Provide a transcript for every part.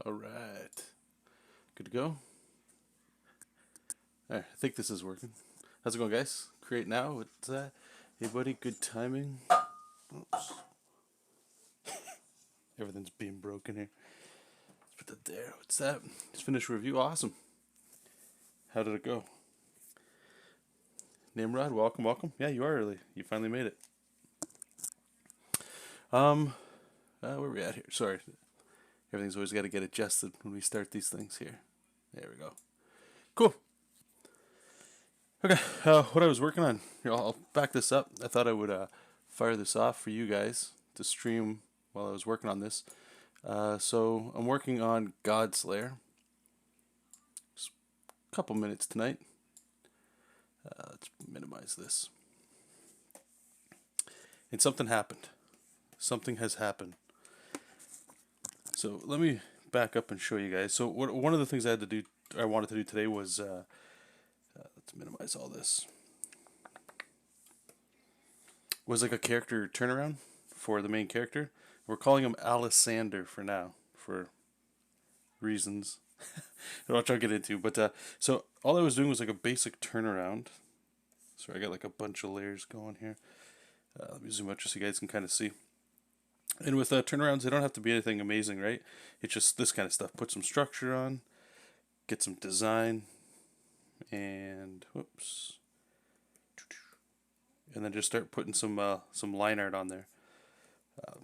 All right. Good to go? All right, I think this is working. How's it going, guys? Create now. What's that? Hey, buddy. Good timing. Oops. Everything's being broken here. Let's put that there. What's that? Just finished review. Awesome. How did it go? Nimrod, welcome, welcome. Yeah, you are early. You finally made it. Um, where are we at here? Sorry. Everything's always got to get adjusted when we start these things here. There we go. Cool. Okay, what I was working on, here, I'll back this up. I thought I would fire this off for you guys to stream while I was working on this. So I'm working on GODSLAYER. Just a couple minutes tonight. Let's minimize this. And something happened. Something has happened. So let me back up and show you guys. So one of the things I wanted to do today was let's minimize all this. Was like a character turnaround for the main character. We're calling him Alessander for now, for reasons that I'll try to get into. But so all I was doing was like a basic turnaround. Sorry, I got like a bunch of layers going here. Let me zoom out just so you guys can kind of see. And with turnarounds, they don't have to be anything amazing, right? It's just this kind of stuff. Put some structure on, get some design, and whoops, and then just start putting some line art on there.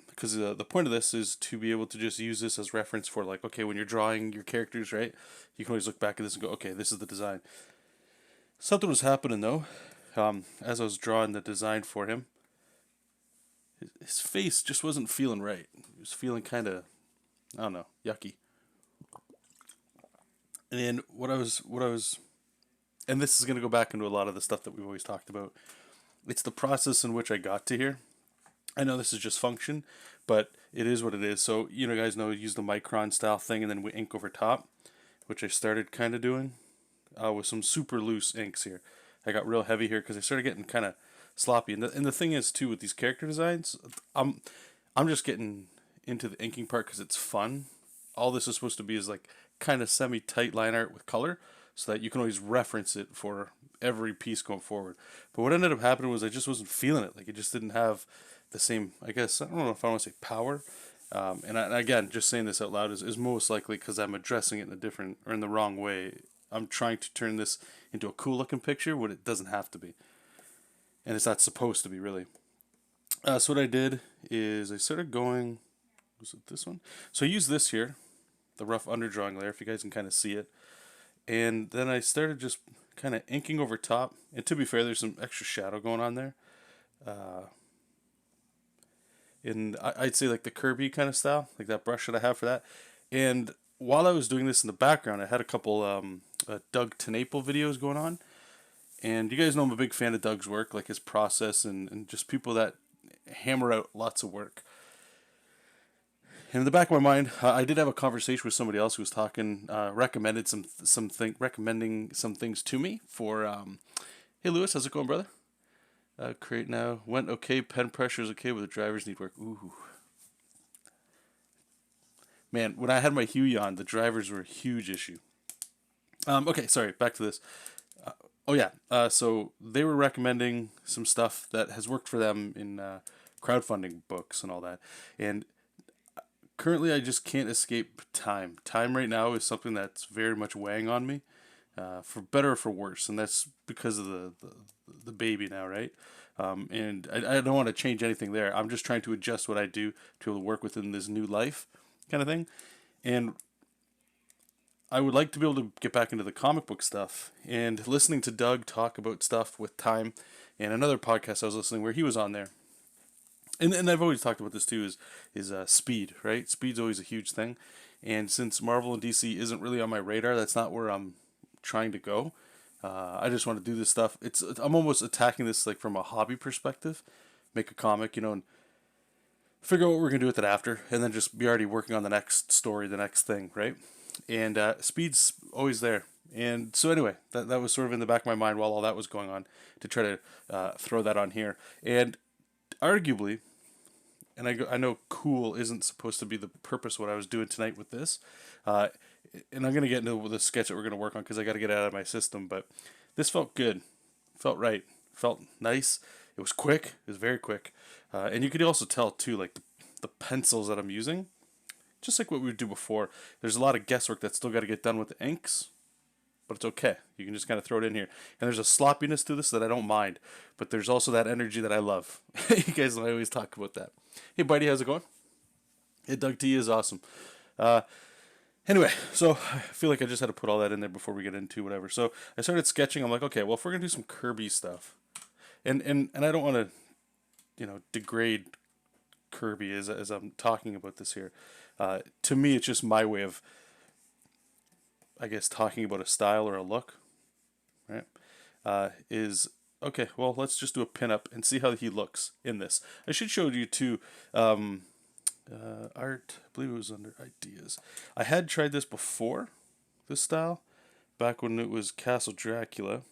Because the point of this is to be able to just use this as reference for like, okay, when you're drawing your characters, right? You can always look back at this and go, okay, this is the design. Something was happening though, as I was drawing the design for him. His face just wasn't feeling right. He was feeling kind of, I don't know, yucky. And and this is going to go back into a lot of the stuff that we've always talked about. It's the process in which I got to here. I know this is just function, but it is what it is. So, you know, guys know, use the micron style thing and then we ink over top, which I started kind of doing with some super loose inks here. I got real heavy here because I started getting kind of sloppy. And the thing is, too, with these character designs, I'm just getting into the inking part because it's fun. All this is supposed to be is like kind of semi-tight line art with color so that you can always reference it for every piece going forward. But what ended up happening was I just wasn't feeling it. Like it just didn't have the same, I guess, I don't know if I want to say power. Again, just saying this out loud is most likely because I'm addressing it in a different or in the wrong way. I'm trying to turn this into a cool looking picture when it doesn't have to be. And it's not supposed to be, really. So what I did is I started going, was it this one? So I used this here, the rough underdrawing layer, if you guys can kind of see it. And then I started just kind of inking over top. And to be fair, there's some extra shadow going on there. And I'd say like the Kirby kind of style, like that brush that I have for that. And while I was doing this in the background, I had a couple Doug Tenaple videos going on. And you guys know I'm a big fan of Doug's work, like his process and just people that hammer out lots of work. And in the back of my mind, I did have a conversation with somebody else who was talking, recommending some things to me for. Hey Lewis, how's it going, brother? Create now went okay. Pen pressure is okay, but the drivers need work. Ooh, man, when I had my Huey on, the drivers were a huge issue. Okay, sorry. Back to this. Oh yeah, so they were recommending some stuff that has worked for them in crowdfunding books and all that. And currently, I just can't escape time. Time right now is something that's very much weighing on me, for better or for worse, and that's because of the baby now, right? And I don't want to change anything there. I'm just trying to adjust what I do to be able to work within this new life, kind of thing. And I would like to be able to get back into the comic book stuff. And listening to Doug talk about stuff with time, and another podcast I was listening where he was on there. And I've always talked about this too is speed, right? Speed's always a huge thing. And since Marvel and DC isn't really on my radar, that's not where I'm trying to go. I just want to do this stuff. I'm almost attacking this like from a hobby perspective. Make a comic, and figure out what we're gonna do with it after, and then just be already working on the next story, the next thing, right? And speed's always there. And so anyway, that was sort of in the back of my mind while all that was going on to try to throw that on here. And arguably, and I know cool isn't supposed to be the purpose of what I was doing tonight with this. Uh, and I'm going to get into the sketch that we're going to work on because I got to get it out of my system. But this felt good, felt right, felt nice. It was quick. It was very quick. And you could also tell, too, like the pencils that I'm using, just like what we would do before. There's a lot of guesswork that's still got to get done with the inks, but it's okay. You can just kind of throw it in here. And there's a sloppiness to this that I don't mind, but there's also that energy that I love. You guys know I always talk about that. Hey, buddy, how's it going? Hey, Doug T is awesome. Anyway, so I feel like I just had to put all that in there before we get into whatever. So I started sketching. I'm like, okay, well, if we're gonna do some Kirby stuff, and I don't want to, degrade Kirby as I'm talking about this here. To me, it's just my way of, I guess, talking about a style or a look, right? Is okay. Well, let's just do a pinup and see how he looks in this. I should show you too. Art, I believe it was under ideas. I had tried this before, this style, back when it was Castle Dracula.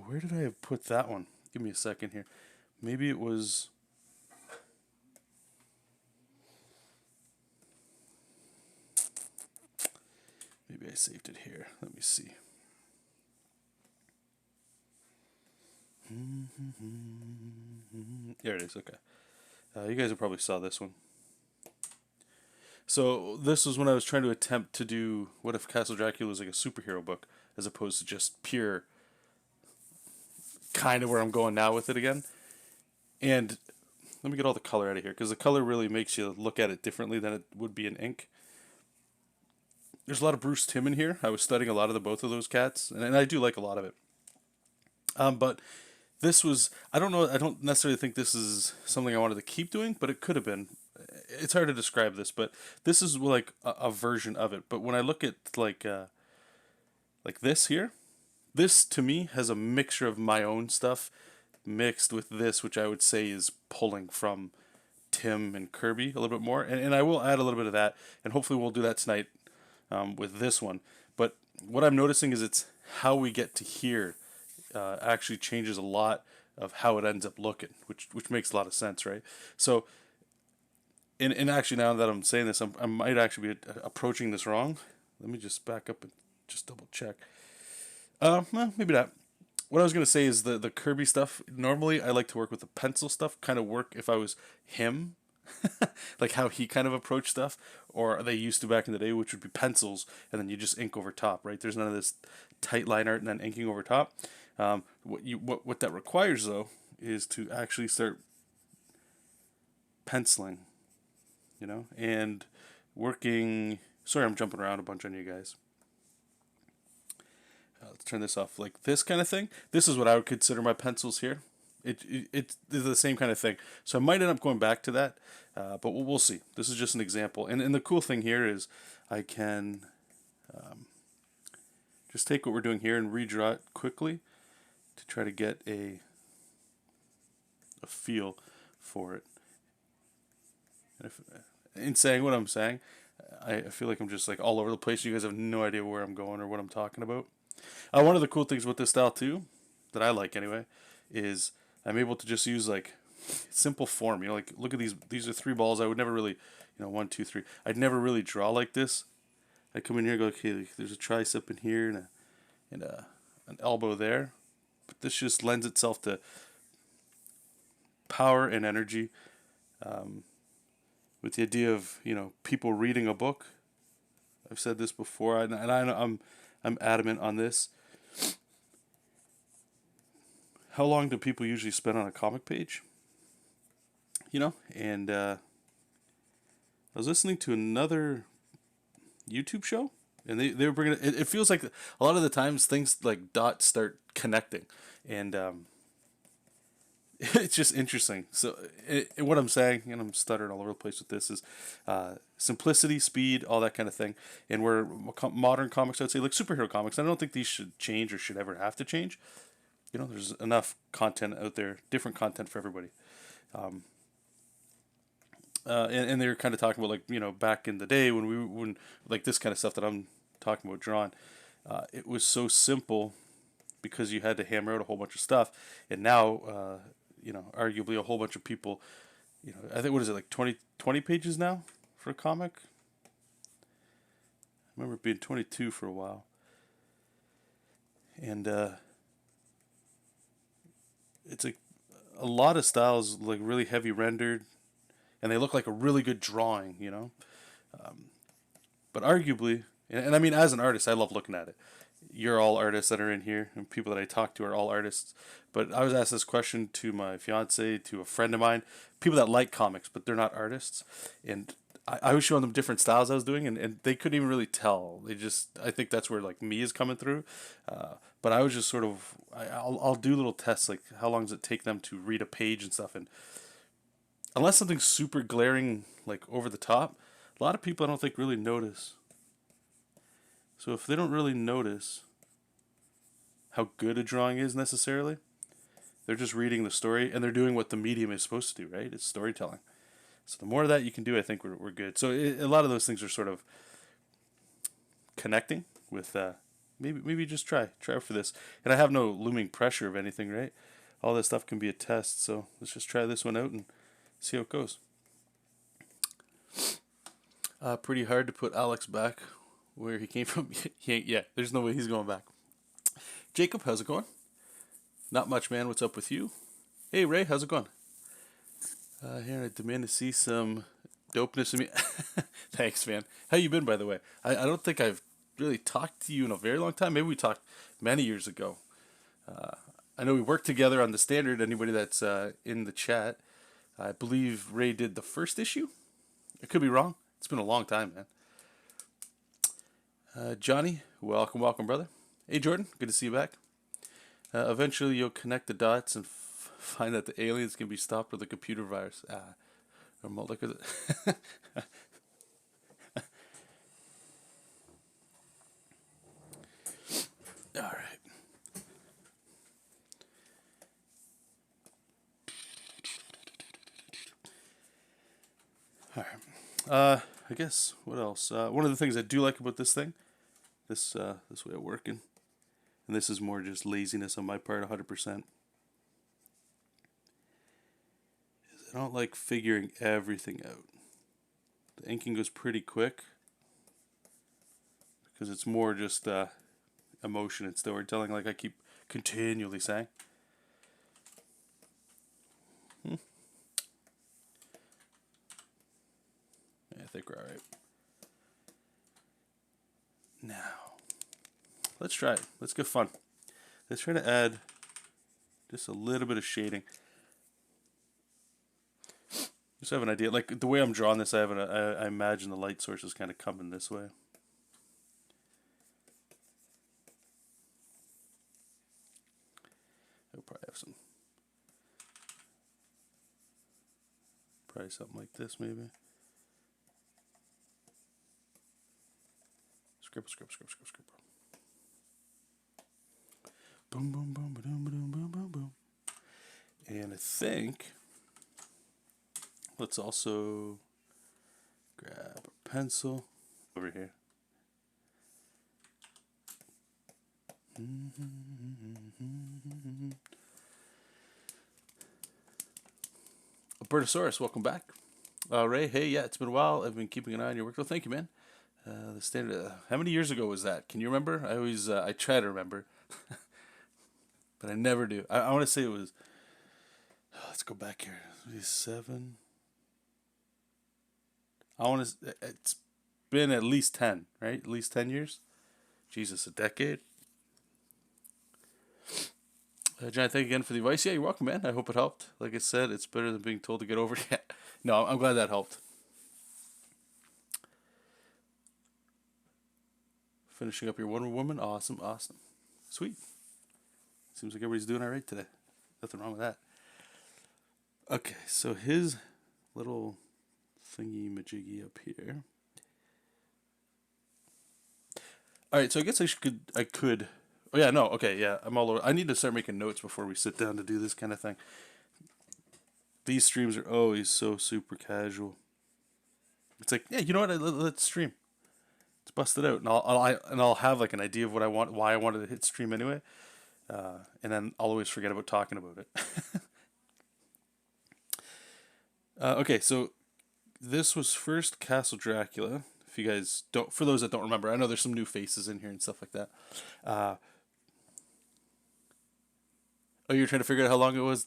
Where did I have put that one? Give me a second here. Maybe it was. Maybe I saved it here. Let me see. There it is. Okay. You guys have probably saw this one. So this was when I was trying to attempt to do what if Castle Dracula was like a superhero book as opposed to just pure, kind of where I'm going now with it again. And let me get all the color out of here because the color really makes you look at it differently than it would be in ink. There's a lot of Bruce Timm in here. I was studying a lot of both of those cats, and I do like a lot of it. But this was, I don't know, I don't necessarily think this is something I wanted to keep doing, but it could have been. It's hard to describe this, but this is like a version of it. But when I look at like this here, this to me has a mixture of my own stuff mixed with this, which I would say is pulling from Tim and Kirby a little bit more. And I will add a little bit of that, and hopefully we'll do that tonight with this one. But what I'm noticing is it's how we get to here actually changes a lot of how it ends up looking, which makes a lot of sense, right? So, and actually now that I'm saying this, I might actually be approaching this wrong. Let me just back up and just double check. Well, maybe not. What I was going to say is the Kirby stuff, normally I like to work with the pencil stuff, kind of work if I was him, like how he kind of approached stuff, or they used to back in the day, which would be pencils, and then you just ink over top, right? There's none of this tight line art and then inking over top. What that requires, though, is to actually start penciling, and working. Sorry, I'm jumping around a bunch on you guys. Let's turn this off. Like this kind of thing. This is what I would consider my pencils here. It's the same kind of thing. So I might end up going back to that, but we'll see. This is just an example. And the cool thing here is I can just take what we're doing here and redraw it quickly to try to get a feel for it. And in saying what I'm saying, I feel like I'm just like all over the place. You guys have no idea where I'm going or what I'm talking about. One of the cool things with this style too, that I like anyway, is I'm able to just use like simple form. Like look at these. These are 3 balls. I would never really, 1, 2, 3. I'd never really draw like this. I come in here and go, okay, there's a tricep in here and an elbow there. But this just lends itself to power and energy. With the idea of people reading a book. I've said this before, and I'm adamant on this. How long do people usually spend on a comic page? And I was listening to another YouTube show, and they were bringing it. It feels like a lot of the times things like dots start connecting, and it's just interesting. So what I'm saying, and I'm stuttering all over the place with this, is simplicity, speed, all that kind of thing. And where modern comics, I'd say, like superhero comics, I don't think these should change or should ever have to change. There's enough content out there, different content for everybody. And they were kind of talking about back in the day when like this kind of stuff that I'm talking about drawing, it was so simple because you had to hammer out a whole bunch of stuff, and now arguably a whole bunch of people, I think, what is it, like 20 pages now for a comic? I remember it being 22 for a while. And it's a lot of styles, like really heavy rendered, and they look like a really good drawing. But arguably, and I mean, as an artist, I love looking at it. You're all artists that are in here, and people that I talk to are all artists. But I was asked this question to my fiance, to a friend of mine, people that like comics, but they're not artists. And I was showing them different styles I was doing, and they couldn't even really tell. I think that's where like me is coming through. But I was just sort of, I'll do little tests, like how long does it take them to read a page and stuff. And unless something's super glaring, like over the top, a lot of people I don't think really notice. So if they don't really notice how good a drawing is necessarily, they're just reading the story and they're doing what the medium is supposed to do, right? It's storytelling. So the more of that you can do, I think we're good. So a lot of those things are sort of connecting with maybe just try for this. And I have no looming pressure of anything, right? All this stuff can be a test. So let's just try this one out and see how it goes. Pretty hard to put Alex back where he came from. Yeah, there's no way he's going back. Jacob, how's it going? Not much, man. What's up with you? Hey, Ray, how's it going? Here, I demand to see some dopeness in me. Thanks, man. How you been, by the way? I don't think I've really talked to you in a very long time. Maybe we talked many years ago. I know we worked together on the standard. Anybody that's in the chat, I believe Ray did the first issue. I could be wrong. It's been a long time, man. Johnny, welcome, brother. Hey, Jordan, good to see you back. Eventually, you'll connect the dots and find that the aliens can be stopped with a computer virus. Or look at it. All right. All right. I guess what else? One of the things I do like about this thing, this way of working, and this is more just laziness on my part, 100%. I don't like figuring everything out. The inking goes pretty quick because it's more just emotion and storytelling, like I keep continually saying. Yeah, I think we're alright. Now, let's try it. Let's get fun. Let's try to add just a little bit of shading. Just have an idea. Like the way I'm drawing this, I imagine the light source is kind of coming this way. I'll probably have something like this maybe. Scribble. Boom, boom, boom, boom, boom, boom, boom, boom. And I think let's also grab a pencil over here. Albertosaurus, welcome back. Ray, hey, yeah, it's been a while. I've been keeping an eye on your work. Well, thank you, man. The standard. How many years ago was that? Can you remember? I try to remember, but I never do. I want to say it was. Let's go back here. 7. It's been at least 10, right? At least 10 years. Jesus, a decade. John, thank you again for the advice. Yeah, you're welcome, man. I hope it helped. Like I said, it's better than being told to get over it. No, I'm glad that helped. Finishing up your Wonder Woman. Awesome. Sweet. Seems like everybody's doing all right today. Nothing wrong with that. Okay, so his little thingy majiggy up here. All right, so I guess I could. Oh yeah, no, okay, yeah, I'm all over. I need to start making notes before we sit down to do this kind of thing. These streams are always so super casual. It's like, yeah, you know what? Let's stream. Let's bust it out, and I'll have like an idea of what I want, why I wanted to hit stream anyway, and then I'll always forget about talking about it. Okay, so this was first Castle Dracula. If you guys don't, for those that don't remember, I know there's some new faces in here and stuff like that. Uh, oh, you're trying to figure out how long it was?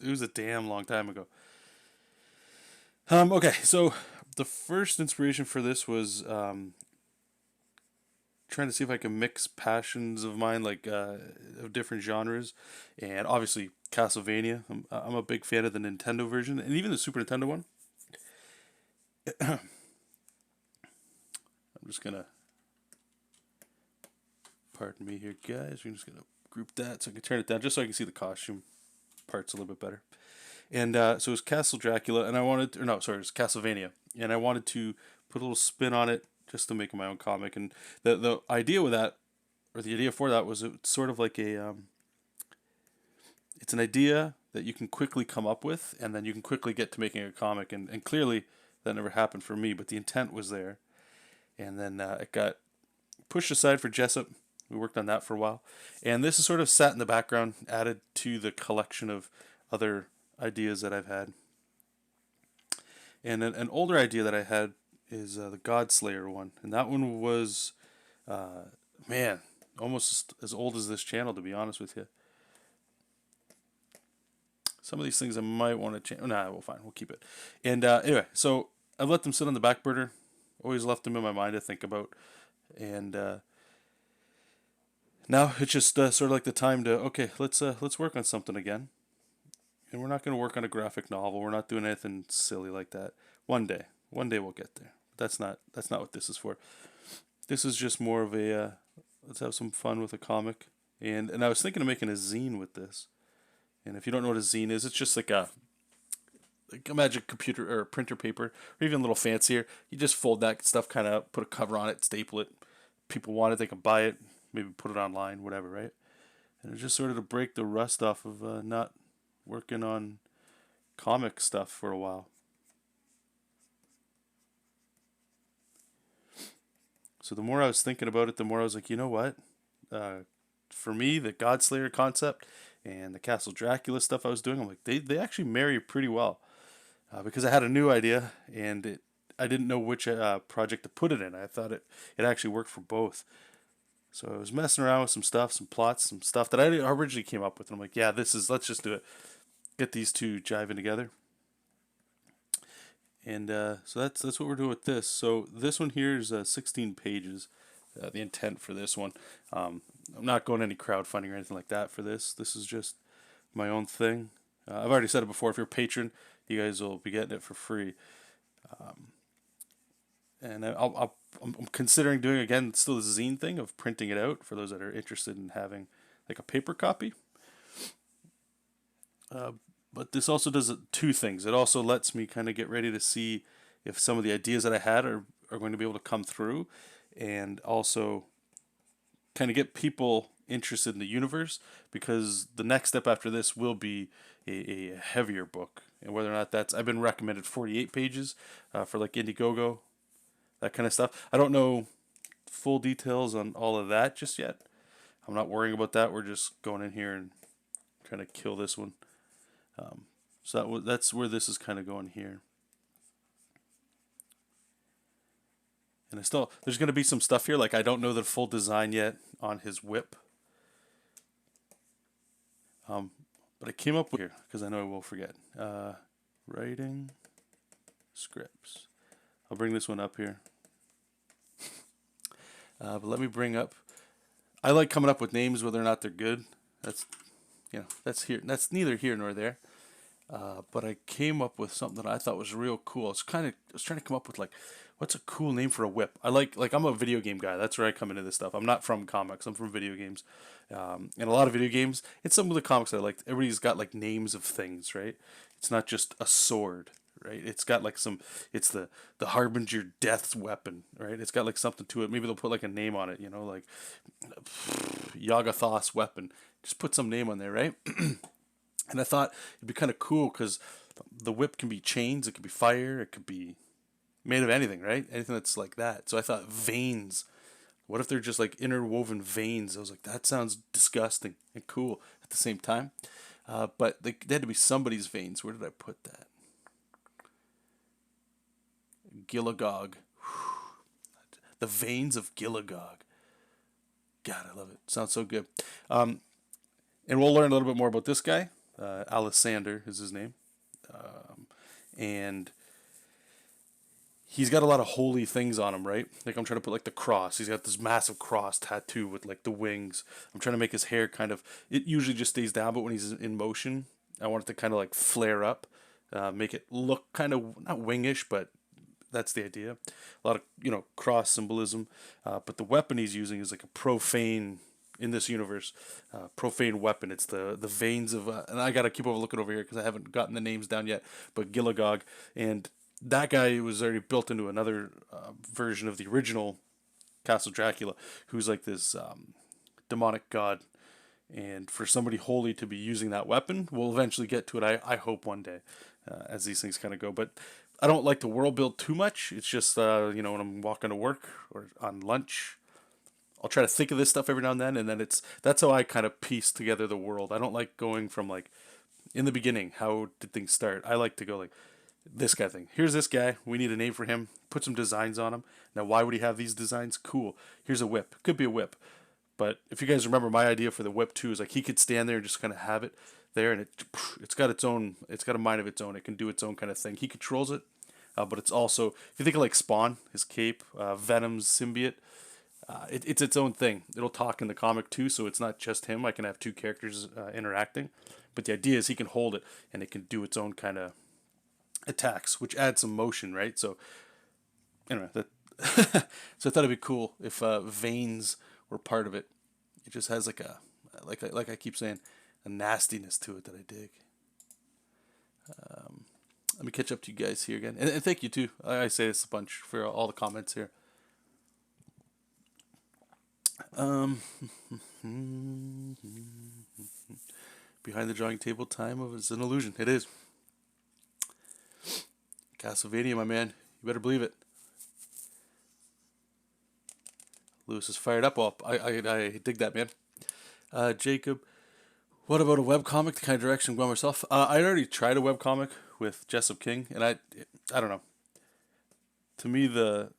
It was a damn long time ago. Okay, so the first inspiration for this was trying to see if I can mix passions of mine, like of different genres, and obviously Castlevania. I'm a big fan of the Nintendo version and even the Super Nintendo one. I'm just gonna, pardon me here, guys. We're just gonna group that so I can turn it down just so I can see the costume parts a little bit better. And so it was Castle Dracula, and I wanted, or no, sorry, it was Castlevania, and I wanted to put a little spin on it just to make my own comic. And the idea with that, or the idea for that, was it's sort of like a, it's an idea that you can quickly come up with, and then you can quickly get to making a comic. And clearly that never happened for me, but the intent was there. And then it got pushed aside for JESOP. We worked on that for a while, and this is sort of sat in the background, added to the collection of other ideas that I've had. And an older idea that I had is the GODSLAYER one, and that one was, man, almost as old as this channel, to be honest with you. Some of these things I might want to change. Nah, well, fine, we'll keep it. And anyway, so I've let them sit on the back burner. Always left them in my mind to think about, and now it's just sort of like the time to, okay, let's work on something again. And we're not going to work on a graphic novel. We're not doing anything silly like that. One day we'll get there. That's not what this is for. This is just more of a let's have some fun with a comic. And I was thinking of making a zine with this. And if you don't know what a zine is, it's just like a, like imagine computer or printer paper, or even a little fancier. You just fold that stuff, kind of put a cover on it, staple it. People want it, they can buy it, maybe put it online, whatever, right? And it's just sort of to break the rust off of not working on comic stuff for a while. So the more I was thinking about it, the more I was like, you know what? For me, the GODSLAYER concept and the Castle Dracula stuff I was doing, I'm like, they actually marry pretty well. Because I had a new idea, and I didn't know which project to put it in. I thought it actually worked for both. So I was messing around with some stuff, some plots, some stuff that I originally came up with. And I'm like, yeah, let's just do it. Get these two jiving together. And so that's what we're doing with this. So this one here is 16 pages. The intent for this one. I'm not going any crowdfunding or anything like that for this. This is just my own thing. I've already said it before. If you're a patron, you guys will be getting it for free. And I'm considering doing again still the zine thing of printing it out for those that are interested in having like a paper copy. But this also does two things. It also lets me kind of get ready to see if some of the ideas that I had are going to be able to come through, and also kind of get people interested in the universe, because the next step after this will be a heavier book. And whether or not that's, I've been recommended 48 pages for like Indiegogo, that kind of stuff. I don't know full details on all of that just yet. I'm not worrying about that. We're just going in here and trying to kill this one. So that's where this is kind of going here. And there's going to be some stuff here, like I don't know the full design yet on his whip. But I came up with here, because I know I will forget. Writing scripts. I'll bring this one up here. But let me bring up, I like coming up with names whether or not they're good. That's neither here nor there. But I came up with something that I thought was real cool. I was trying to come up with like, what's a cool name for a whip? Like I'm a video game guy. That's where I come into this stuff. I'm not from comics. I'm from video games. And a lot of video games, it's some of the comics that I like. Everybody's got like names of things, right? It's not just a sword, right? It's got like it's the Harbinger Death's weapon, right? It's got like something to it. Maybe they'll put like a name on it, like Yagathos weapon. Just put some name on there, right? And I thought it'd be kind of cool because the whip can be chains, it could be fire, it could be made of anything, right? Anything that's like that. So I thought veins. What if they're just like interwoven veins? I was like, that sounds disgusting and cool at the same time. But they had to be somebody's veins. Where did I put that? Gilagog. The veins of Gilagog. God, I love it. Sounds so good. And we'll learn a little bit more about this guy. Alessander is his name. And he's got a lot of holy things on him, right? Like I'm trying to put like the cross. He's got this massive cross tattoo with like the wings. I'm trying to make his hair kind of, it usually just stays down, but when he's in motion, I want it to kind of like flare up, make it look kind of, not wingish, but that's the idea. A lot of, cross symbolism. But the weapon he's using is like a profane, in this universe, profane weapon. It's the veins of, and I gotta keep looking over here because I haven't gotten the names down yet, but Gilagog. And that guy was already built into another version of the original Castle Dracula, who's like this demonic god. And for somebody holy to be using that weapon, we'll eventually get to it, I hope one day, as these things kind of go. But I don't like the world build too much. It's just, when I'm walking to work or on lunch, I'll try to think of this stuff every now and then that's how I kind of piece together the world. I don't like going from like, in the beginning, how did things start? I like to go like, this guy thing. Here's this guy. We need a name for him. Put some designs on him. Now, why would he have these designs? Cool. Here's a whip. Could be a whip. But if you guys remember, my idea for the whip too is like he could stand there and just kind of have it there, and it's got its own. It's got a mind of its own. It can do its own kind of thing. He controls it, but it's also, if you think of like Spawn, his cape, Venom's symbiote. It's its own thing. It'll talk in the comic too, so it's not just him. I can have two characters interacting, but the idea is he can hold it and it can do its own kind of attacks, which adds some motion, right? So anyway, that so I thought it'd be cool if veins were part of it. It just has like like I keep saying, a nastiness to it that I dig. Let me catch up to you guys here again, and thank you too. I say this a bunch for all the comments here. Behind the drawing table time is an illusion. It is. Castlevania, my man. You better believe it. Lewis is fired up. Well, I dig that, man. Jacob, what about a webcomic? The kind of direction I'm going myself. I already tried a webcomic with JESOP King, and I don't know. To me, I don't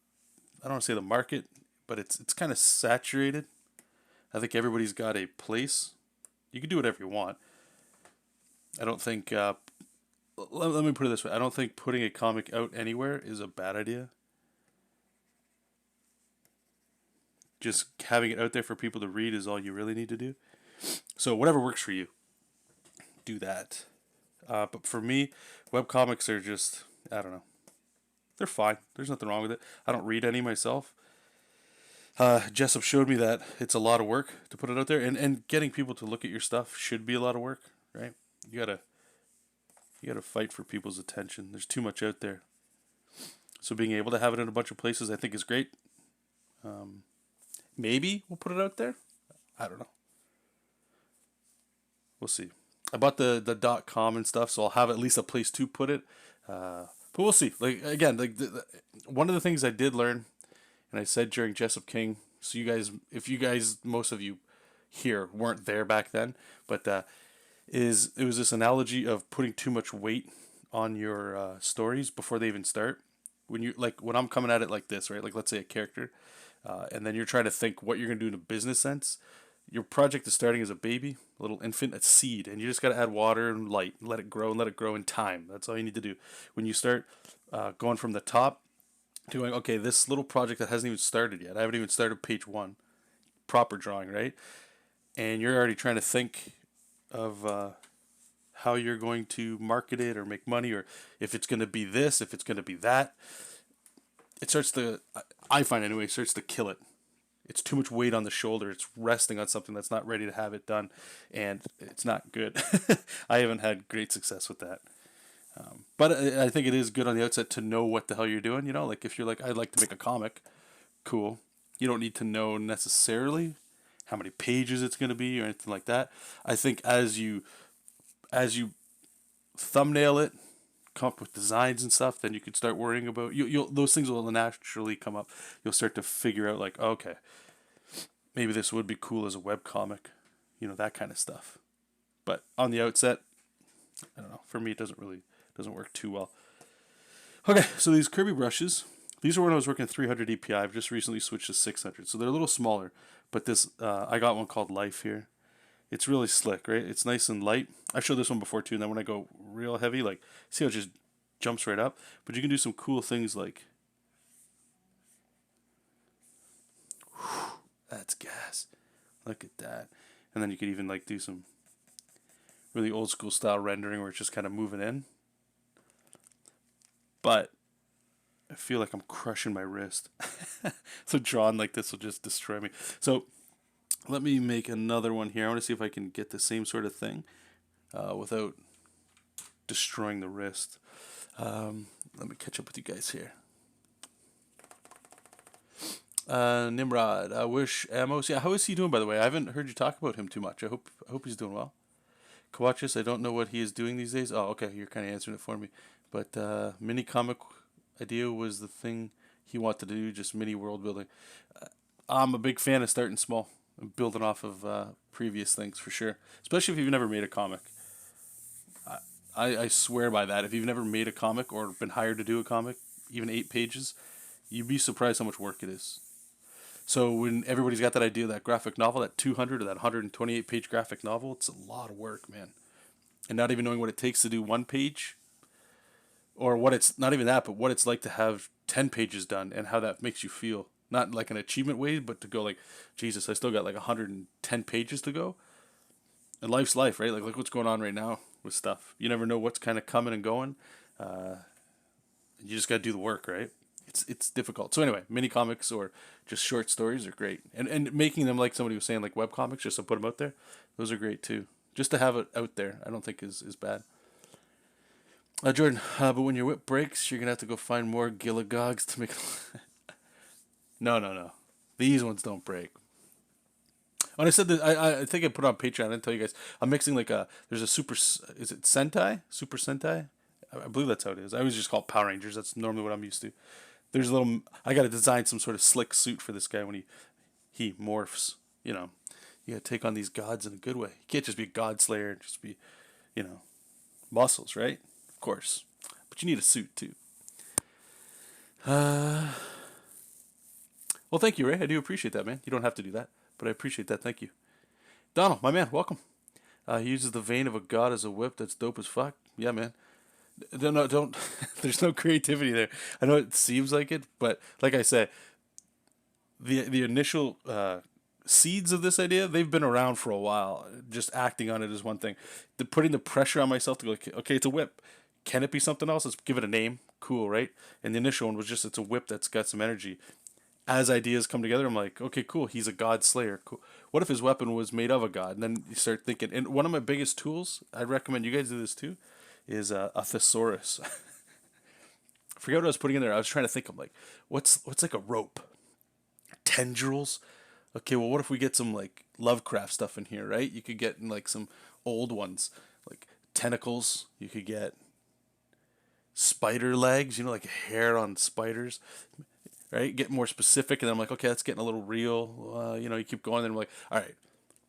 want to say the market, but it's kind of saturated. I think everybody's got a place. You can do whatever you want. I don't think. Let me put it this way. I don't think putting a comic out anywhere is a bad idea. Just having it out there for people to read is all you really need to do. So whatever works for you, do that. But for me, webcomics are just, I don't know. They're fine. There's nothing wrong with it. I don't read any myself. JESOP showed me that it's a lot of work to put it out there, and getting people to look at your stuff should be a lot of work, right? You gotta fight for people's attention. There's too much out there. So being able to have it in a bunch of places, I think, is great. Maybe we'll put it out there. I don't know. We'll see. I bought the .com and stuff, so I'll have at least a place to put it. But we'll see. Like again, one of the things I did learn, and I said during JESOP King. So you guys, if you guys, most of you here weren't there back then, but it was this analogy of putting too much weight on your stories before they even start. When I'm coming at it like this, right? Like let's say a character. And then you're trying to think what you're going to do in a business sense. Your project is starting as a baby, a little infant, a seed, and you just got to add water and light, and let it grow in time. That's all you need to do. When you start going from the top to going, okay, this little project that hasn't even started yet. I haven't even started page 1, proper drawing, right? And you're already trying to think of how you're going to market it or make money, or if it's going to be this, if it's going to be that. It starts to, I find anyway, starts to kill it. It's too much weight on the shoulder. It's resting on something that's not ready to have it done, and it's not good. I haven't had great success with that. But I think it is good on the outset to know what the hell you're doing. Like if you're like, I'd like to make a comic, cool. You don't need to know necessarily how many pages it's going to be or anything like that. I think as you thumbnail it, come up with designs and stuff, then you can start worrying about you'll those things will naturally come up. You'll start to figure out like, okay, maybe this would be cool as a web comic, that kind of stuff. But on the outset, I don't know. For me, it doesn't work too well. Okay, so these Kirby brushes, these are when I was working at 300 DPI. I've just recently switched to 600, so they're a little smaller. But this, I got one called Life here. It's really slick, right? It's nice and light. I've showed this one before too, and then when I go real heavy, like, see how it just jumps right up? But you can do some cool things like, whew, that's gas. Look at that. And then you could even like do some really old school style rendering where it's just kind of moving in. But I feel like I'm crushing my wrist. So drawing like this will just destroy me. So let me make another one here. I want to see if I can get the same sort of thing without destroying the wrist. Let me catch up with you guys here. Nimrod, Wish Amos. Yeah, how is he doing, by the way? I haven't heard you talk about him too much. I hope he's doing well. Kawachis, I don't know what he is doing these days. Oh, okay, you're kind of answering it for me. But mini comic idea was the thing he wanted to do, just mini world building. I'm a big fan of starting small and building off of previous things for sure, especially if you've never made a comic. I swear by that. If you've never made a comic or been hired to do a comic, even 8 pages, you'd be surprised how much work it is. So when everybody's got that idea of that graphic novel, that 200 or that 128-page graphic novel, it's a lot of work, man. And not even knowing what it takes to do 1 page, or what it's, not even that, but what it's like to have 10 pages done and how that makes you feel. Not like an achievement way, but to go like, Jesus, I still got like 110 pages to go. And life's life, right? Like, look what's going on right now with stuff. You never know what's kind of coming and going. You just got to do the work, right? It's difficult. So anyway, mini comics or just short stories are great. And making them, like somebody was saying, like web comics, just to put them out there, those are great too. Just to have it out there, I don't think is bad. Jordan, but when your whip breaks, you're going to have to go find more Gillagogs to make... No. These ones don't break. When I said that, I think I put it on Patreon. I didn't tell you guys. I'm mixing like there's a super, is it Sentai? Super Sentai? I believe that's how it is. I always just call it Power Rangers. That's normally what I'm used to. There's a little, I got to design some sort of slick suit for this guy when he morphs. You know, you got to take on these gods in a good way. You can't just be a god slayer and just be, muscles, right? Of course. But you need a suit too. Well, thank you, Ray. I do appreciate that, man. You don't have to do that, but I appreciate that. Thank you. Donald, my man, welcome. He uses the vein of a god as a whip. That's dope as fuck. Yeah, man. No, don't. There's no creativity there. I know it seems like it, but like I said, the initial seeds of this idea, they've been around for a while. Just acting on it is one thing. Putting the pressure on myself to go, okay, it's a whip. Can it be something else? Let's give it a name. Cool, right? And the initial one was just, it's a whip that's got some energy. As ideas come together, I'm like, okay, cool. He's a god slayer. Cool. What if his weapon was made of a god? And then you start thinking. And one of my biggest tools, I'd recommend you guys do this too, is a thesaurus. I forget what I was putting in there. I was trying to think. I'm like, what's like a rope? Tendrils. Okay, well, what if we get some like Lovecraft stuff in here, right? You could get like some old ones, like tentacles. You could get spider legs. Like hair on spiders. Right, get more specific, and then I'm like, okay, that's getting a little real. You keep going, and I'm like, all right,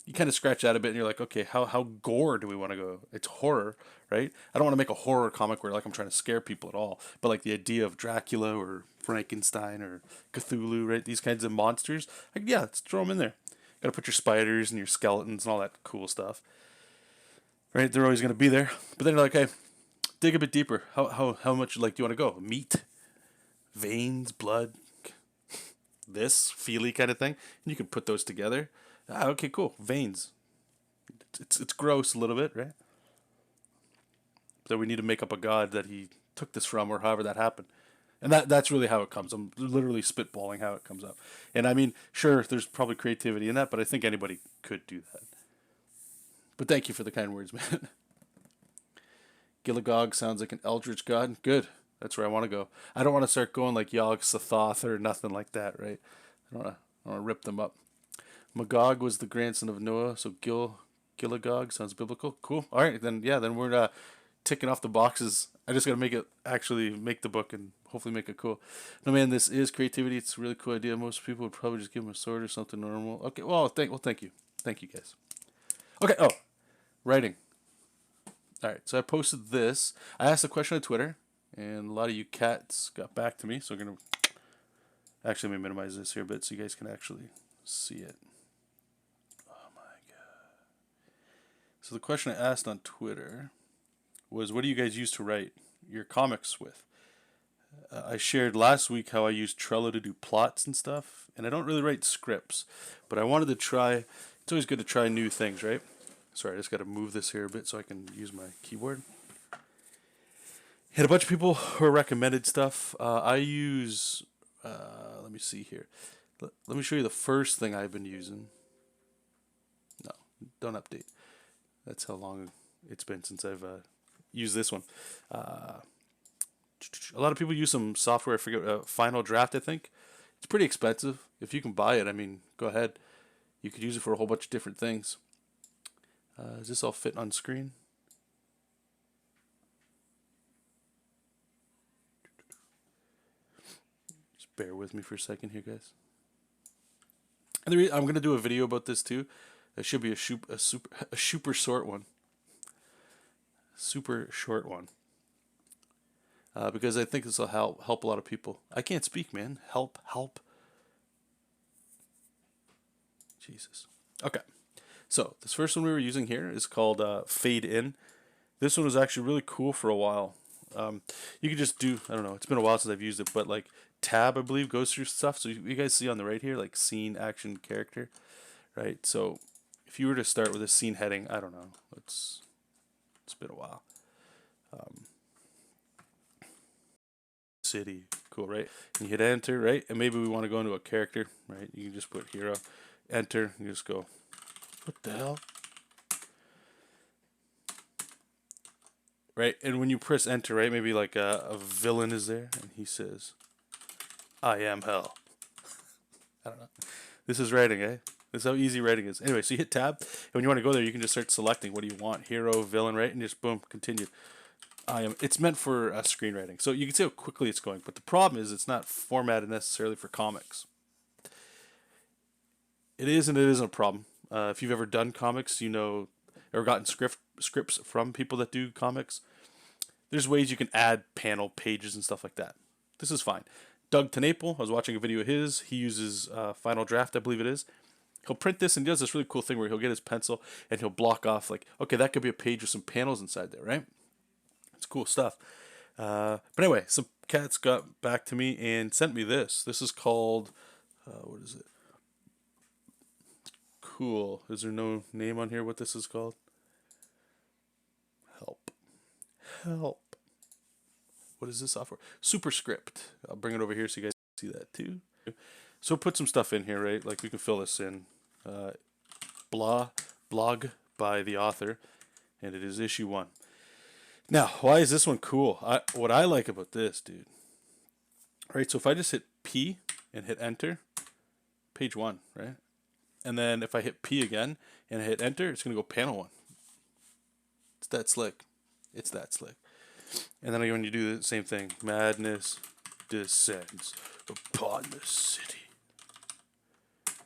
you kind of scratch that a bit, and you're like, okay, how gore do we want to go? It's horror, right? I don't want to make a horror comic where like I'm trying to scare people at all, but like the idea of Dracula or Frankenstein or Cthulhu, right? These kinds of monsters, like, yeah, let's throw them in there. Got to put your spiders and your skeletons and all that cool stuff, right? They're always going to be there, but then you're like, hey, dig a bit deeper. How much like do you want to go? Meat, veins, blood. This feely kind of thing, and you can put those together. Okay, cool. Veins. It's gross a little bit, right? So we need to make up a god that he took this from, or however that happened, and that's really how it comes. I'm literally spitballing how it comes up, and I mean, sure, there's probably creativity in that, but I think anybody could do that. But thank you for the kind words, man. Gilagog sounds like an eldritch god. Good. That's where I want to go. I don't want to start going like Yog Sothoth or nothing like that, right? I don't want to rip them up. Magog was the grandson of Noah, so Gilagog sounds biblical. Cool. All right, then we're ticking off the boxes. I just got to actually make the book and hopefully make it cool. No, man, this is creativity. It's a really cool idea. Most people would probably just give him a sword or something normal. Okay, well, thank you. Thank you, guys. Okay, writing. All right, so I posted this. I asked a question on Twitter, and a lot of you cats got back to me. So I'm gonna actually let me minimize this here a bit so you guys can actually see it. Oh my god! So the question I asked on Twitter was, "What do you guys use to write your comics with?" I shared last week how I use Trello to do plots and stuff, and I don't really write scripts, but I wanted to try. It's always good to try new things, right? Sorry, I just got to move this here a bit so I can use my keyboard. Had a bunch of people who recommended stuff. I use, let me see here. Let me show you the first thing I've been using. No, don't update. That's how long it's been since I've used this one. A lot of people use some software. I forget, Final Draft, I think. It's pretty expensive. If you can buy it, I mean, go ahead. You could use it for a whole bunch of different things. Is this all fit on screen? Just bear with me for a second here, guys. And I'm going to do a video about this too. It should be a super short one. Super short one. Because I think this will help a lot of people. I can't speak, man. Help. Jesus. Okay. So this first one we were using here is called Fade In. This one was actually really cool for a while. You could just do, I don't know, it's been a while since I've used it, but like tab, I believe, goes through stuff. So you guys see on the right here, like scene, action, character, right? So if you were to start with a scene heading, I don't know, it's been a while. City, cool, right? And you hit enter, right? And maybe we want to go into a character, right? You can just put hero, enter, and you just go, what the hell? Right? And when you press enter, right, maybe like a villain is there, and he says, I am hell. I don't know. This is writing, eh? This is how easy writing is. Anyway, so you hit tab, and when you want to go there, you can just start selecting what do you want, hero, villain, right? And just boom, continue. It's meant for screenwriting. So you can see how quickly it's going, but the problem is it's not formatted necessarily for comics. It is and it isn't a problem. If you've ever done comics, you know, or gotten scripts from people that do comics, there's ways you can add panel pages and stuff like that. This is fine. Doug Tenaple, I was watching a video of his. He uses Final Draft, I believe it is. He'll print this and he does this really cool thing where he'll get his pencil and he'll block off like, okay, that could be a page with some panels inside there, right? It's cool stuff. But anyway, some cats got back to me and sent me this. This is called, what is it? Cool. Is there no name on here what this is called? Help. What is this software? Superscript. I'll bring it over here so you guys can see that too. So put some stuff in here, right? Like we can fill this in. Blog by the author, and it is issue 1. Now, why is this one cool? What I like about this, dude. Right, so if I just hit P and hit enter, page 1, right? And then if I hit P again and hit enter, it's going to go panel 1. It's that slick. And then when you do the same thing, madness descends upon the city.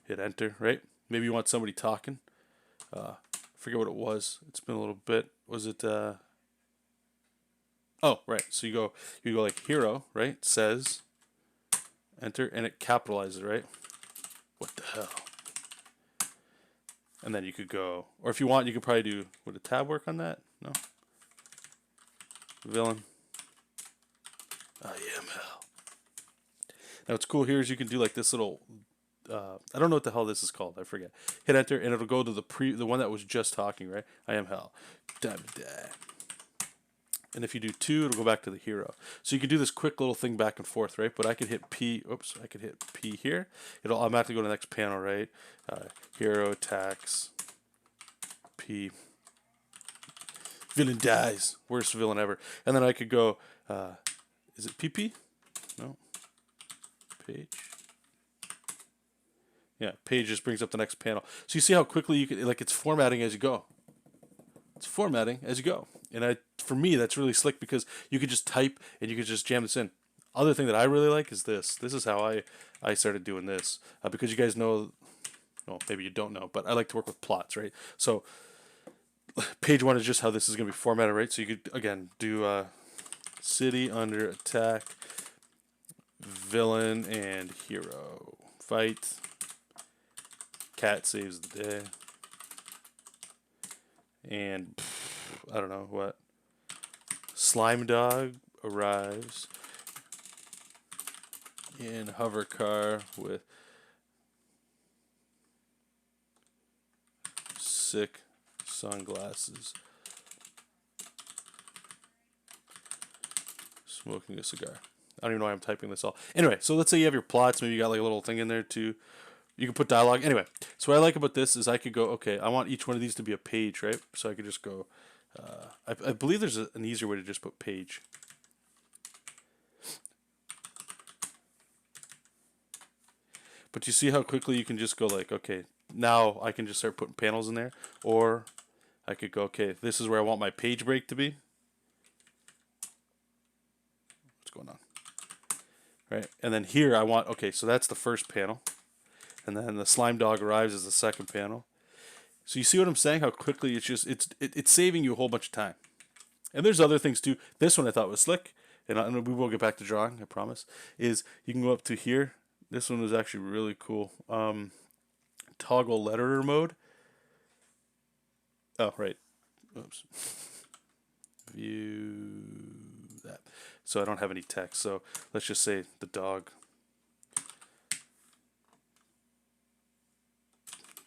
Hit enter, right? Maybe you want somebody talking. Forget what it was. It's been a little bit. Was it oh, right. So you go like hero, right? Says enter and it capitalizes, right? What the hell? And then you could go, or if you want, you could probably do, would a tab work on that? No. Villain. I am hell. Now what's cool here is you can do like this little, I don't know what the hell this is called. I forget. Hit enter and it'll go to the one that was just talking, right? I am hell. Da, da. And if you do 2, it'll go back to the hero. So you can do this quick little thing back and forth, right? But I could hit P. Oops, I could hit P here. It'll automatically go to the next panel, right? Hero attacks. P. Villain dies. Worst villain ever. And then I could go. Is it PP? No. Page. Yeah, page just brings up the next panel. So you see how quickly you can, like, it's formatting as you go. It's formatting as you go. And for me, that's really slick because you could just type and you could just jam this in. Other thing that I really like is this. This is how I started doing this. Because you guys know, well, maybe you don't know, but I like to work with plots, right? So page 1 is just how this is going to be formatted, right? So you could, again, do city under attack, villain and hero. Fight. Cat saves the day. And I don't know what. Slime dog arrives in hover car with sick sunglasses, smoking a cigar. I don't even know why I'm typing this all. Anyway, so let's say you have your plots. Maybe you got like a little thing in there too. You can put dialogue. Anyway, so what I like about this is I could go, okay, I want each one of these to be a page, right? So I could just go, I believe there's an easier way to just put page. But you see how quickly you can just go like, okay, now I can just start putting panels in there. Or I could go, okay, this is where I want my page break to be. What's going on? Right, and then here I want, okay, so that's the first panel. And then the slime dog arrives as the second panel. So you see what I'm saying? How quickly it's just, it's saving you a whole bunch of time. And there's other things too. This one I thought was slick. And we will get back to drawing, I promise. Is you can go up to here. This one was actually really cool. Toggle letterer mode. Oh, right. Oops. View that. So I don't have any text. So let's just say the dog.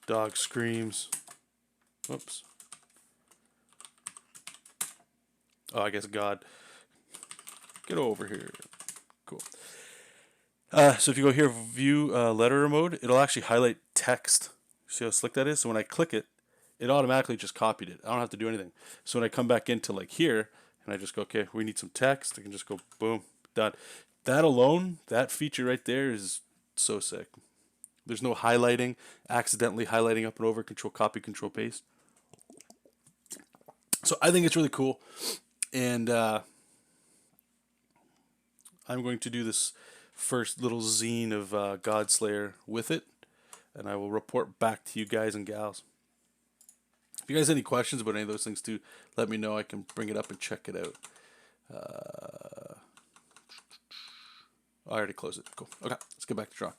Dog screams. Whoops. Oh, I guess God. Get over here. Cool. So if you go here, view letterer mode, it'll actually highlight text. See how slick that is? So when I click it, it automatically just copied it. I don't have to do anything. So when I come back into like here, and I just go, okay, we need some text, I can just go, boom, done. That alone, that feature right there is so sick. There's no highlighting, accidentally highlighting up and over, control copy, control paste. So I think it's really cool. And I'm going to do this first little zine of GODSLAYER with it. And I will report back to you guys and gals. If you guys have any questions about any of those things too, let me know. I can bring it up and check it out. I already closed it. Cool. Okay, let's get back to drawing.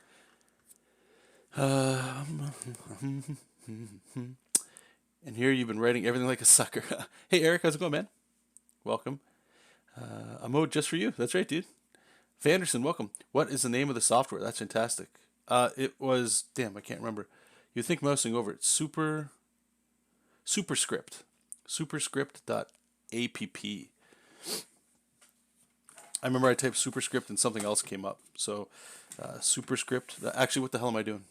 And here you've been writing everything like a sucker. Hey Eric, how's it going, man? Welcome. A mode just for you. That's right, dude. Vanderson, welcome. What is the name of the software? That's fantastic. It was, damn, I can't remember. You'd think mousing over it. Superscript. Superscript.app. I remember I typed superscript and something else came up. So, superscript. Actually, what the hell am I doing?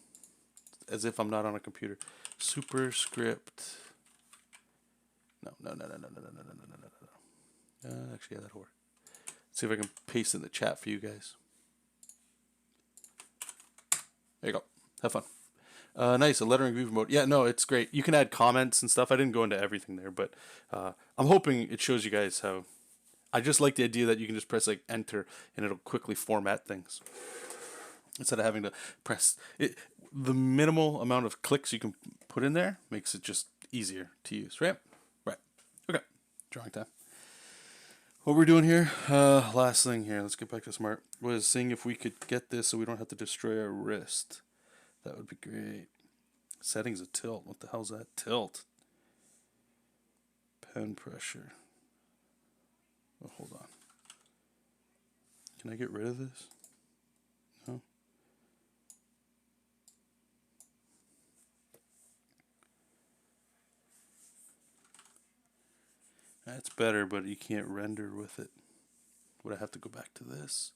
As if I'm not on a computer. Superscript. No. Actually, yeah, that'll work. Let's see if I can paste in the chat for you guys. There you go. Have fun. Nice, a lettering view mode. Yeah, no, it's great. You can add comments and stuff. I didn't go into everything there, but I'm hoping it shows you guys how. I just like the idea that you can just press like enter and it'll quickly format things instead of having to press it. The minimal amount of clicks you can put in there makes it just easier to use, right? Right. Okay. Drawing time. What we're doing here, last thing here, let's get back to smart, was seeing if we could get this so we don't have to destroy our wrist. That would be great. Settings of tilt. What the hell's that? Tilt. Pen pressure. Oh, hold on. Can I get rid of this? No? That's better, but you can't render with it. Would I have to go back to this?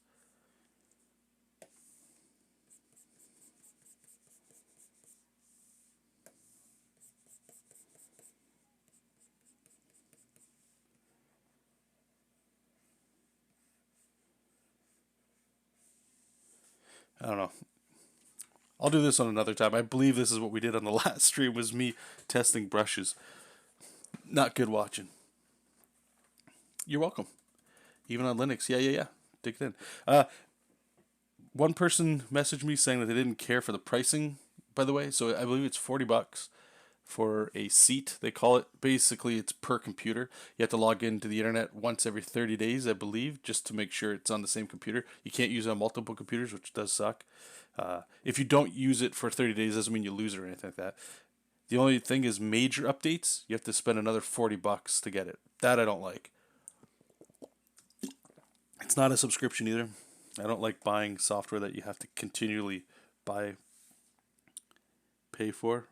I don't know. I'll do this on another time. I believe this is what we did on the last stream, was me testing brushes. Not good watching. You're welcome. Even on Linux. Yeah. Dig it in. One person messaged me saying that they didn't care for the pricing, by the way. So I believe it's $40 for a seat, they call it. Basically, it's per computer. You have to log into the internet once every 30 days, I believe, just to make sure it's on the same computer. You can't use it on multiple computers, which does suck. If you don't use it for 30 days, doesn't mean you lose it or anything like that. The only thing is major updates, you have to spend another $40 to get it. That I don't like. It's not a subscription either. I don't like buying software that you have to continually pay for.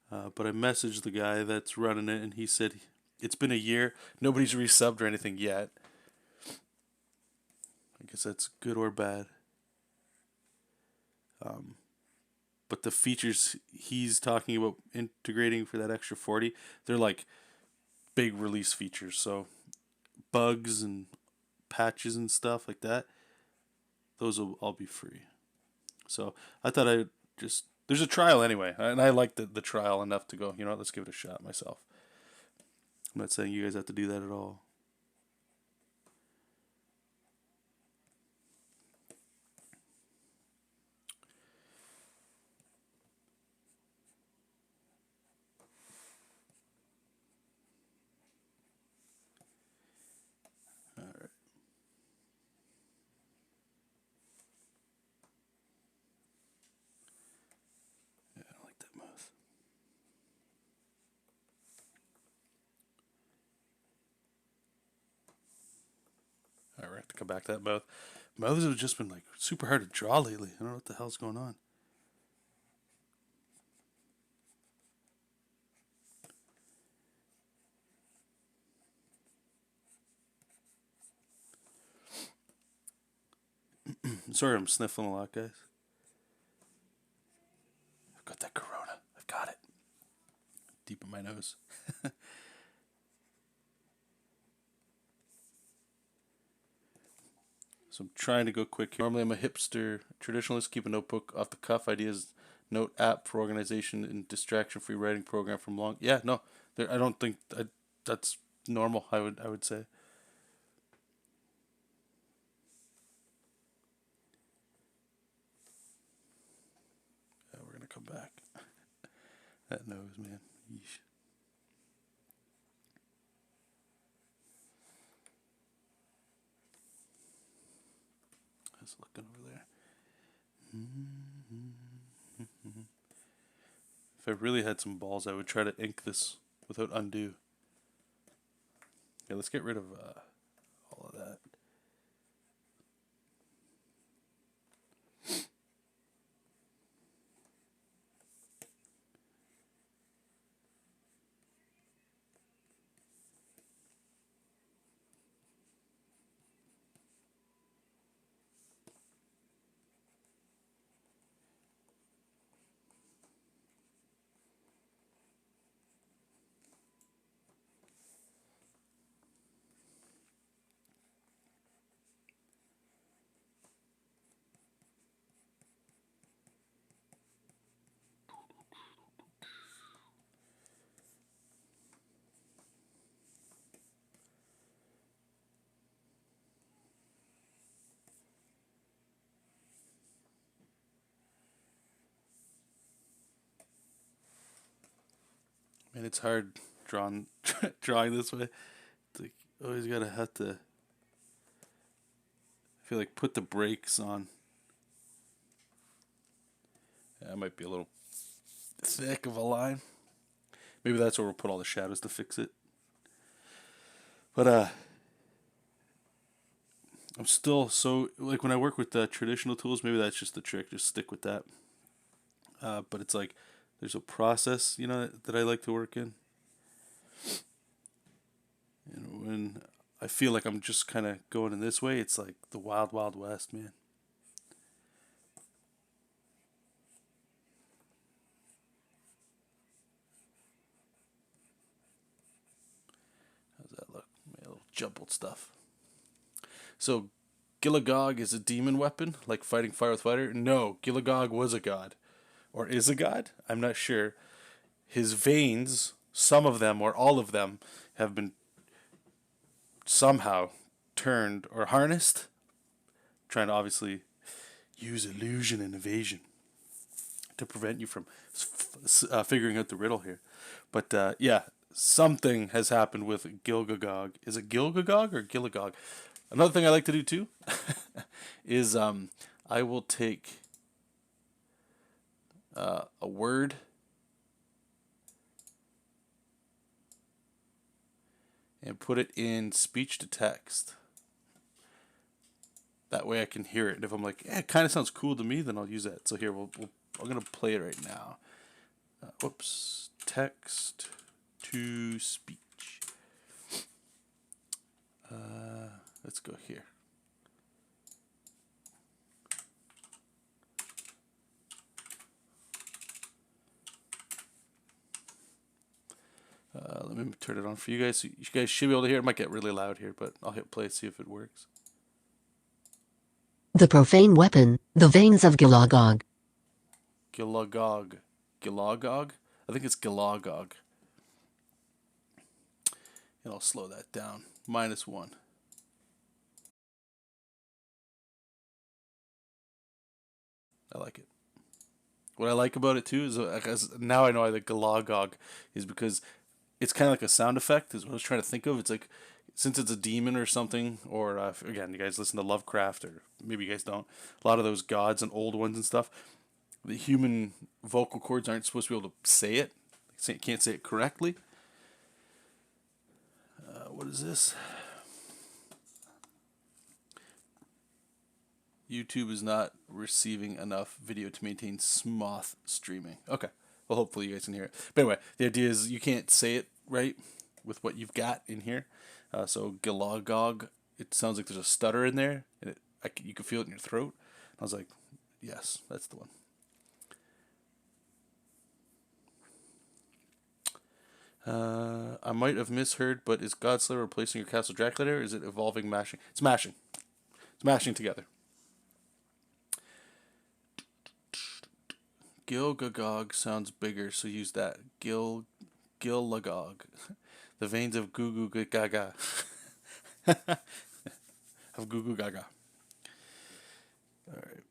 But I messaged the guy that's running it, and he said it's been a year. Nobody's resubbed or anything yet. I guess that's good or bad. But the features he's talking about integrating for that extra 40, they're like big release features. So bugs and patches and stuff like that, those will all be free. So I thought I'd just, there's a trial anyway, and I like the trial enough to go, you know what, let's give it a shot myself. I'm not saying you guys have to do that at all. Alright. Yeah, I don't like that mouth. Alright, we have to come back to that mouth. Mouths have just been like super hard to draw lately. I don't know what the hell's going on. Sorry, I'm sniffling a lot, guys. I've got that corona. I've got it. Deep in my nose. So I'm trying to go quick here. Normally I'm a hipster traditionalist, keep a notebook off the cuff, ideas, note app for organization and distraction-free writing program from long. Yeah, no, I don't think that's normal. I would say. Yeah, we're gonna come back. That nose, man. Yeesh. Just looking over there. If I really had some balls, I would try to ink this without undo. Yeah, let's get rid of all of that. Man, it's hard drawing this way. It's like always gotta have to. I feel like put the brakes on. Yeah, that might be a little thick of a line. Maybe that's where we'll put all the shadows to fix it. But I'm still so like when I work with traditional tools, maybe that's just the trick. Just stick with that. But it's like there's a process, you know, that I like to work in. And when I feel like I'm just kind of going in this way, it's like the wild, wild west, man. How's that look? A little jumbled stuff. So, Gilagog is a demon weapon, like fighting fire with fire? No, Gilagog was a god. Or is a god? I'm not sure. His veins, some of them or all of them, have been somehow turned or harnessed, trying to obviously use illusion and evasion to prevent you from figuring out the riddle here. But yeah, something has happened with Gilgagog. Is it Gilgagog or Gilagog? Another thing I like to do too is I will take a word and put it in speech to text. That way I can hear it. And if I'm like, it kind of sounds cool to me, then I'll use that. So here, I'm going to play it right now. Whoops. Text to speech. Let's go here. Let me turn it on for you guys. You guys should be able to hear. It might get really loud here, but I'll hit play, see if it works. The profane weapon, the veins of Gilagog. Gilagog. Gilagog? I think it's Gilagog. And I'll slow that down. -1. I like it. What I like about it too is now I know why the Gilagog is, because it's kind of like a sound effect is what I was trying to think of. It's like, since it's a demon or something, or again, you guys listen to Lovecraft, or maybe you guys don't, a lot of those gods and old ones and stuff, the human vocal cords aren't supposed to be able to say it. Can't say it correctly. What is this? YouTube is not receiving enough video to maintain smooth streaming. Okay. Well, hopefully you guys can hear it. But anyway, the idea is you can't say it right with what you've got in here. So Gilagog, it sounds like there's a stutter in there, and you can feel it in your throat. I was like, yes, that's the one. I might have misheard, but is GODSLAYER replacing your Castle Dracula there? Or is it evolving mashing? It's mashing. It's mashing together. Gilgagog sounds bigger, so use that. Gilagog. The veins of Goo Goo Gaga. Of Goo Goo Gaga. Alright.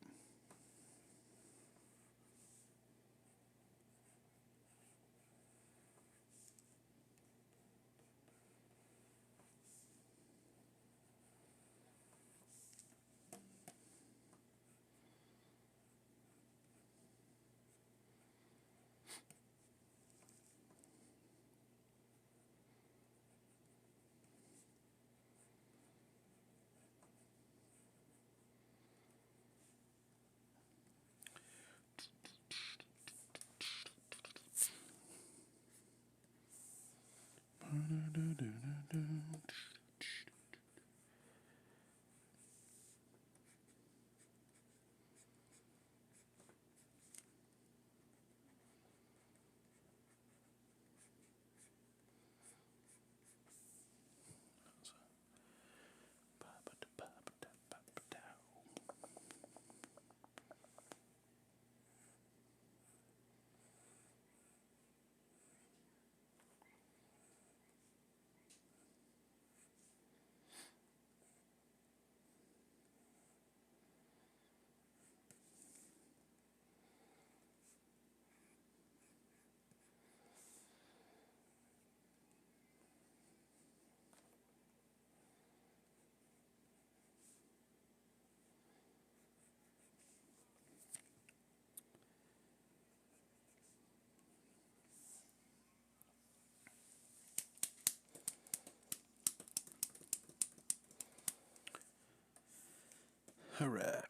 Alright.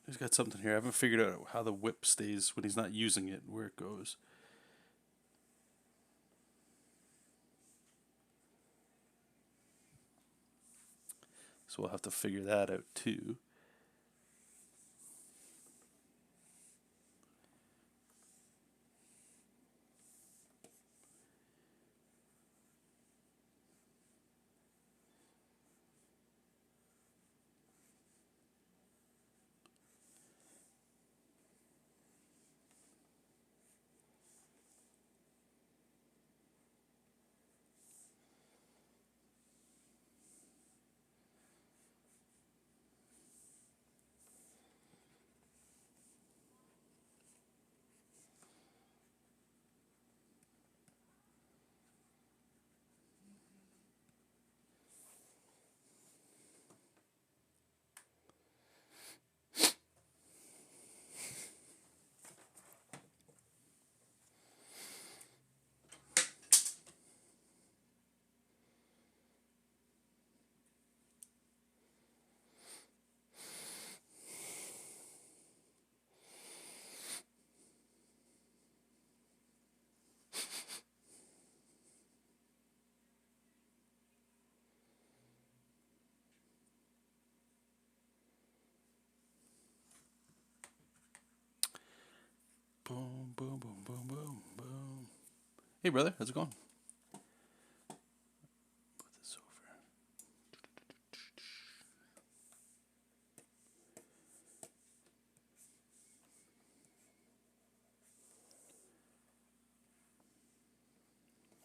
He's got something here. I haven't figured out how the whip stays when he's not using it, where it goes. So we'll have to figure that out too. Boom, boom, boom, boom, boom, boom. Hey, brother, how's it going? Put this over.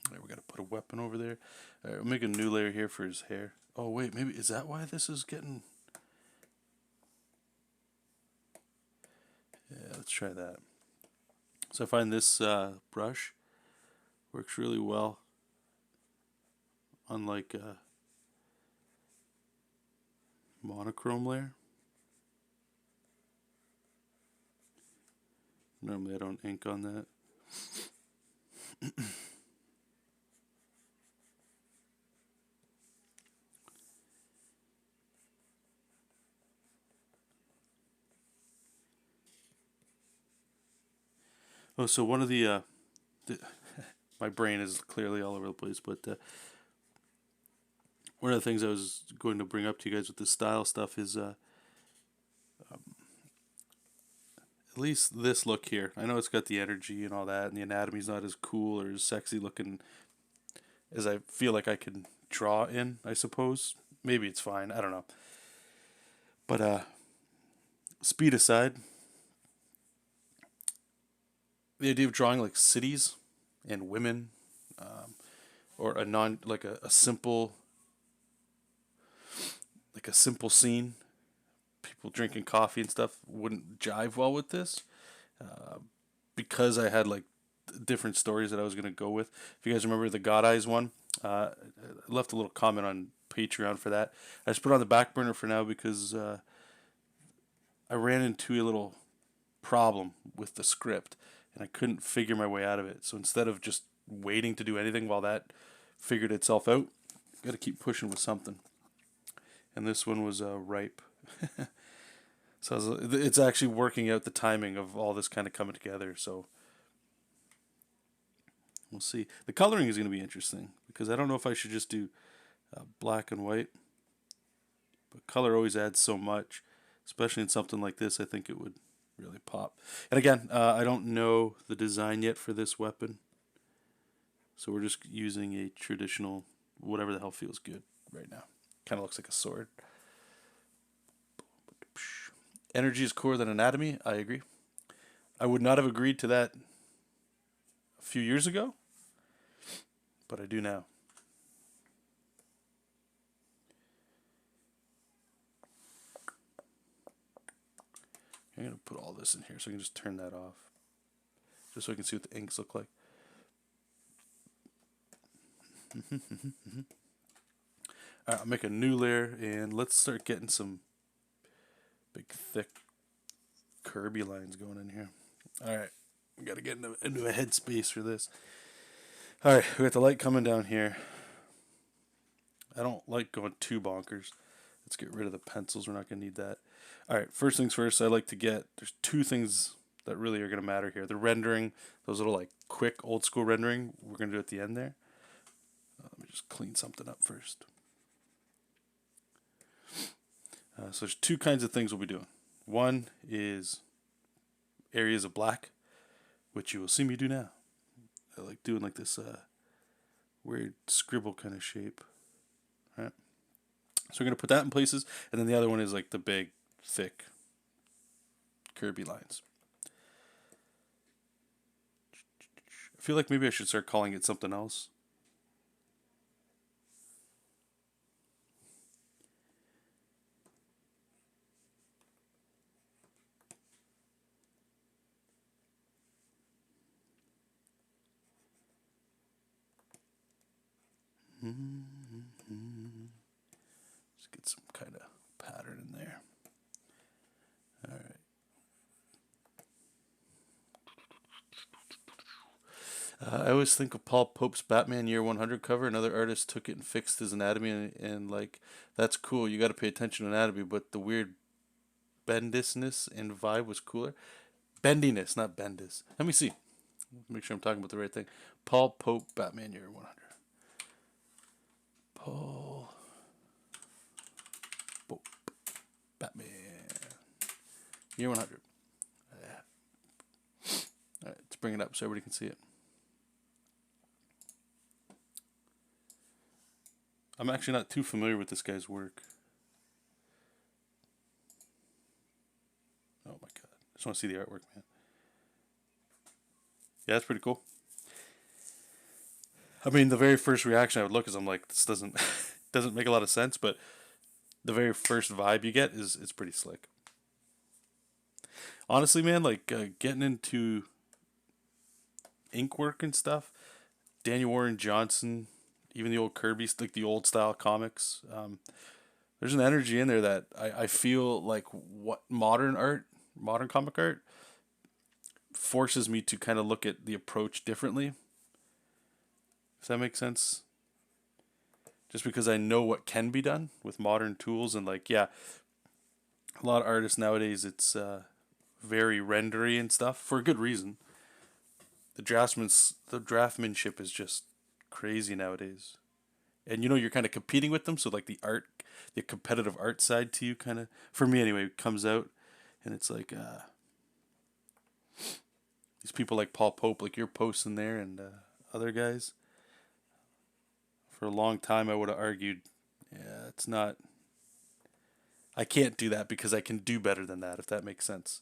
All right, we got to put a weapon over there. All right, we'll make a new layer here for his hair. Oh, wait, maybe, is that why this is getting... Yeah, let's try that. So I find this brush works really well, unlike monochrome layer. Normally I don't ink on that. Oh, so one of the my brain is clearly all over the place, but one of the things I was going to bring up to you guys with the style stuff is at least this look here. I know it's got the energy and all that, and the anatomy's not as cool or as sexy looking as I feel like I can draw in, I suppose. Maybe it's fine, I don't know. But speed aside, the idea of drawing like cities and women, or a simple scene, people drinking coffee and stuff wouldn't jive well with this, because I had like different stories that I was gonna go with. If you guys remember the God Eyes one, I left a little comment on Patreon for that. I just put it on the back burner for now because I ran into a little problem with the script and I couldn't figure my way out of it. So instead of just waiting to do anything while that figured itself out, got to keep pushing with something. And this one was ripe. So it's actually working out the timing of all this kind of coming together. So we'll see. The coloring is going to be interesting because I don't know if I should just do black and white. But color always adds so much, especially in something like this. I think it would really pop. And again, I don't know the design yet for this weapon. So we're just using a traditional, whatever the hell feels good right now. Kind of looks like a sword. Energy is core than anatomy. I agree. I would not have agreed to that a few years ago, but I do now. I'm going to put all this in here so I can just turn that off, just so I can see what the inks look like. Alright, I'll make a new layer and let's start getting some big thick curvy lines going in here. Alright, we gotta get into a headspace for this. Alright, we got the light coming down here. I don't like going too bonkers. Let's get rid of the pencils, we're not gonna need that. Alright, first things first, I like to get, there's two things that really are gonna matter here. The rendering, those little like quick old school rendering, we're gonna do at the end there. Let me just clean something up first. So there's two kinds of things we'll be doing. One is areas of black, which you will see me do now. I like doing like this weird scribble kind of shape. All right. So we're going to put that in places, and then the other one is like the big, thick, curvy lines. I feel like maybe I should start calling it something else. Just get some kind of pattern in there. All right. I always think of Paul Pope's Batman Year 100 cover. Another artist took it and fixed his anatomy, and like, that's cool. You got to pay attention to anatomy, but the weird bendisness and vibe was cooler. Bendiness, not bendis. Let me see. Make sure I'm talking about the right thing. Paul Pope, Batman Year 100. Paul Pope, Batman Year 100. bring it up so everybody can see it. I'm actually not too familiar with this guy's work. Oh my god. I just want to see the artwork, man. Yeah, that's pretty cool. I mean, the very first reaction I would look is I'm like, this doesn't doesn't make a lot of sense, but the very first vibe you get is it's pretty slick. Honestly, man, like getting into ink work and stuff, Daniel Warren Johnson, even the old Kirby, like the old style comics. There's an energy in there that I feel like what modern comic art, forces me to kind of look at the approach differently. Does that make sense? Just because I know what can be done with modern tools, and like, yeah, a lot of artists nowadays, it's very rendery and stuff for a good reason. The draftmanship is just crazy nowadays, and you know you're kind of competing with them. So like the competitive art side to you, kind of for me anyway, comes out, and it's like these people like Paul Pope, like you're posting there, and other guys. For a long time, I would have argued, yeah, it's not. I can't do that because I can do better than that. If that makes sense,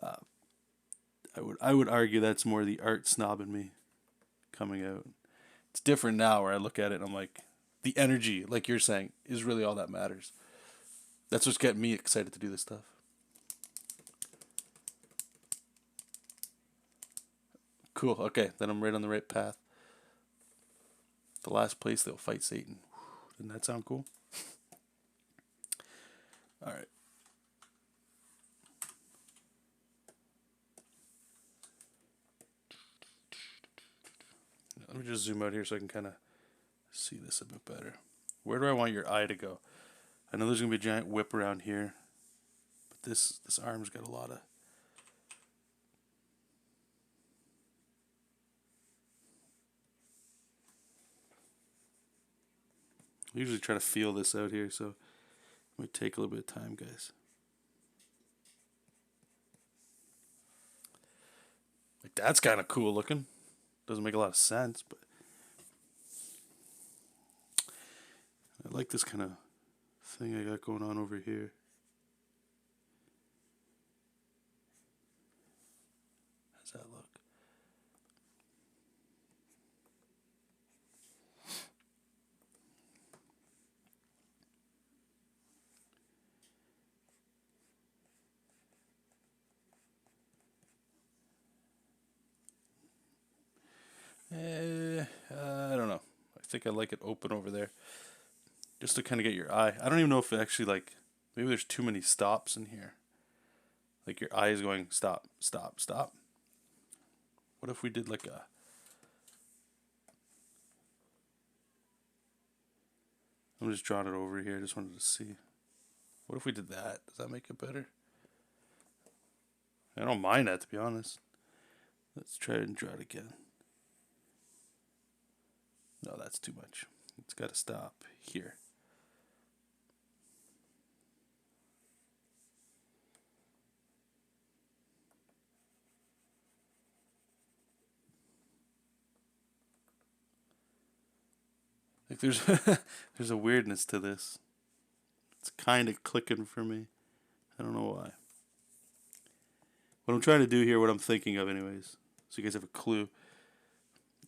I would argue that's more the art snob in me coming out. It's different now where I look at it and I'm like, the energy, like you're saying, is really all that matters. That's what's getting me excited to do this stuff. Cool. Okay, then I'm right on the right path. The last place they'll fight Satan. Didn't that sound cool? All right. Let me just zoom out here so I can kind of see this a bit better. Where do I want your eye to go? I know there's going to be a giant whip around here, but this arm's got a lot of... I usually try to feel this out here, so it might take a little bit of time, guys. Like, that's kind of cool looking. Doesn't make a lot of sense, but I like this kind of thing I got going on over here. How's that look? I don't know. I think I like it open over there. Just to kind of get your eye. I don't even know if it actually, like, maybe there's too many stops in here. Like your eye is going stop, stop, stop. What if we did like a... I'm just drawing it over here. I just wanted to see. What if we did that? Does that make it better? I don't mind that, to be honest. Let's try and draw it again. No, that's too much. It's got to stop here. Like there's there's a weirdness to this. It's kind of clicking for me. I don't know why. What I'm trying to do here, what I'm thinking of anyways, so you guys have a clue.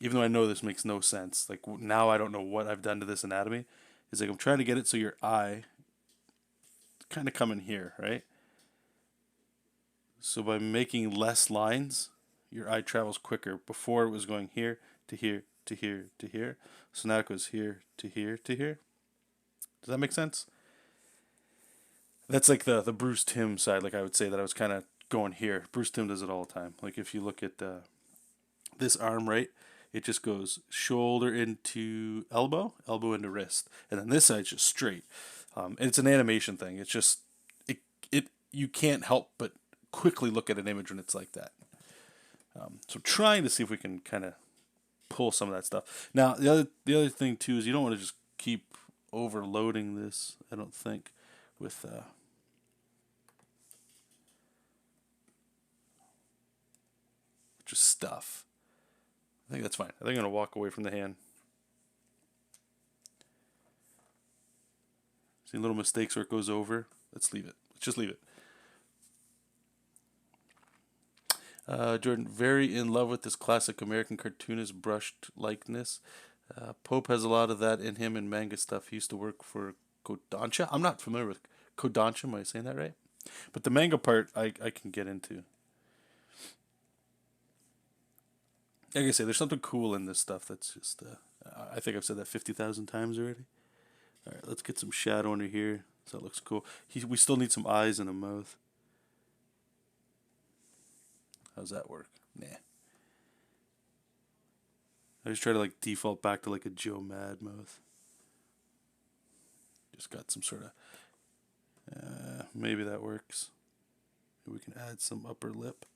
Even though I know this makes no sense, like now I don't know what I've done to this anatomy. Is like I'm trying to get it so your eye kind of come in here, right? So by making less lines, your eye travels quicker. Before it was going here to here to here to here. So now it goes here to here to here. Does that make sense? That's like the Bruce Timm side. Like I would say that I was kind of going here. Bruce Timm does it all the time. Like if you look at this arm, right? It just goes shoulder into elbow, elbow into wrist, and then this side's just straight. And it's an animation thing. It's just it you can't help but quickly look at an image when it's like that. So trying to see if we can kind of pull some of that stuff. Now the other thing too is you don't want to just keep overloading this. I don't think with just stuff. I think that's fine. I think I'm going to walk away from the hand. See little mistakes where it goes over. Let's leave it. Let's just leave it. Jordan, very in love with this classic American cartoonist brushed likeness. Pope has a lot of that in him in manga stuff. He used to work for Kodansha. I'm not familiar with Kodansha. Am I saying that right? But the manga part, I can get into. Like I say, there's something cool in this stuff that's just... I think I've said that 50,000 times already. Alright, let's get some shadow under here. So it looks cool. We still need some eyes and a mouth. How's that work? Nah. I just try to like default back to like a Joe Mad mouth. Just got some sort of... maybe that works. Maybe we can add some upper lip.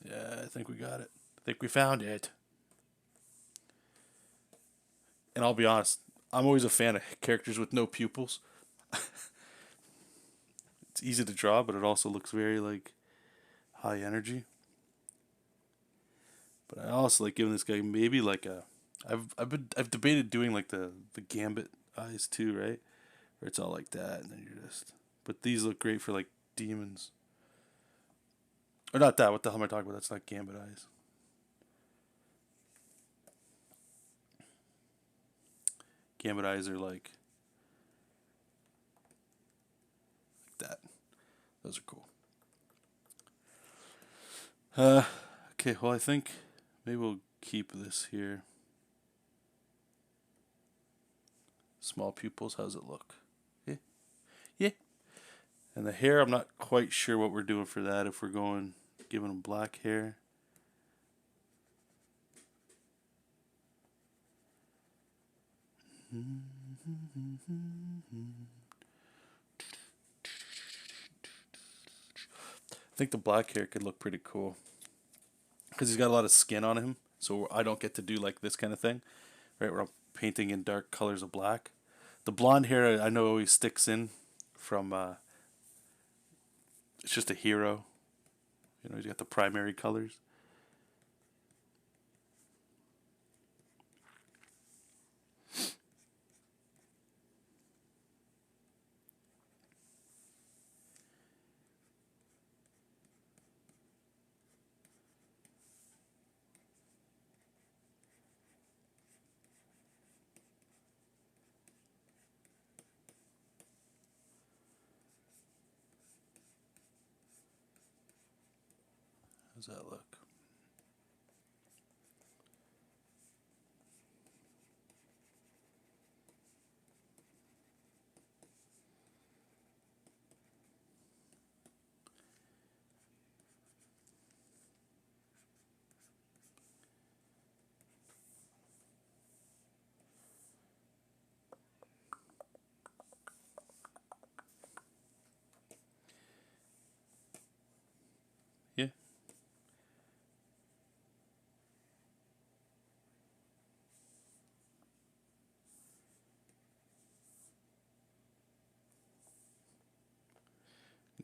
Yeah, I think we got it. I think we found it. And I'll be honest, I'm always a fan of characters with no pupils. It's easy to draw, but it also looks very like high energy. But I also like giving this guy maybe like a... I've debated doing like the Gambit eyes too, right? Where it's all like that, and then you're just... But these look great for like demons. Or not that. What the hell am I talking about? That's not Gambit eyes. Gambit eyes are like that. Those are cool. Okay, well I think maybe we'll keep this here. Small pupils, how's it look? Yeah. Yeah. And the hair, I'm not quite sure what we're doing for that. If we're going, giving them black hair. I think the black hair could look pretty cool. Because he's got a lot of skin on him. So I don't get to do like this kind of thing. Right, where I'm painting in dark colors of black. The blonde hair I know always sticks in from... it's just a hero. You know, he's got the primary colors. How's that look? Yeah.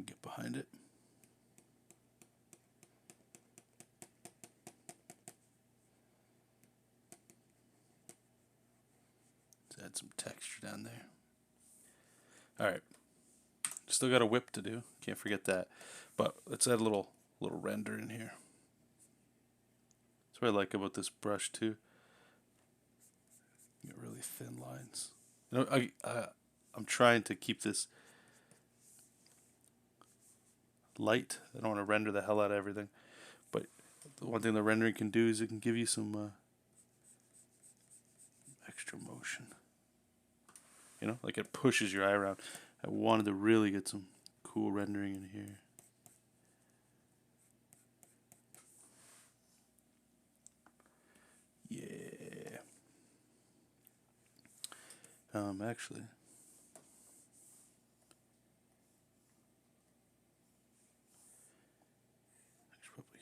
Get behind it. Let's add some texture down there. Alright. Still got a whip to do. Can't forget that. But let's add a little render in here. That's what I like about this brush too. You get really thin lines. You know, I'm trying to keep this light. I don't want to render the hell out of everything. But the one thing the rendering can do is it can give you some extra motion. You know, like it pushes your eye around. I wanted to really get some cool rendering in here. Yeah. Actually, I should probably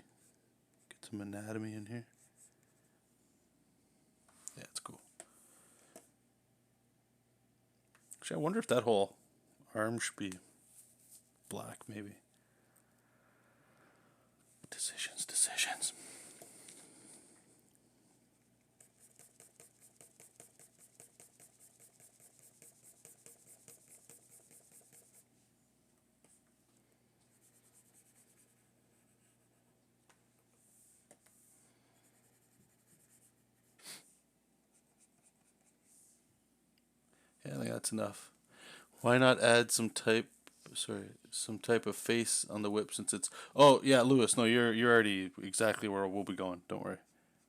get some anatomy in here. Yeah, it's cool. Actually, I wonder if that whole arm should be black, maybe. Decisions. Yeah, I think that's enough. Why not add some type of face on the whip since it's... Oh, yeah, Lewis, no, you're already exactly where we'll be going. Don't worry.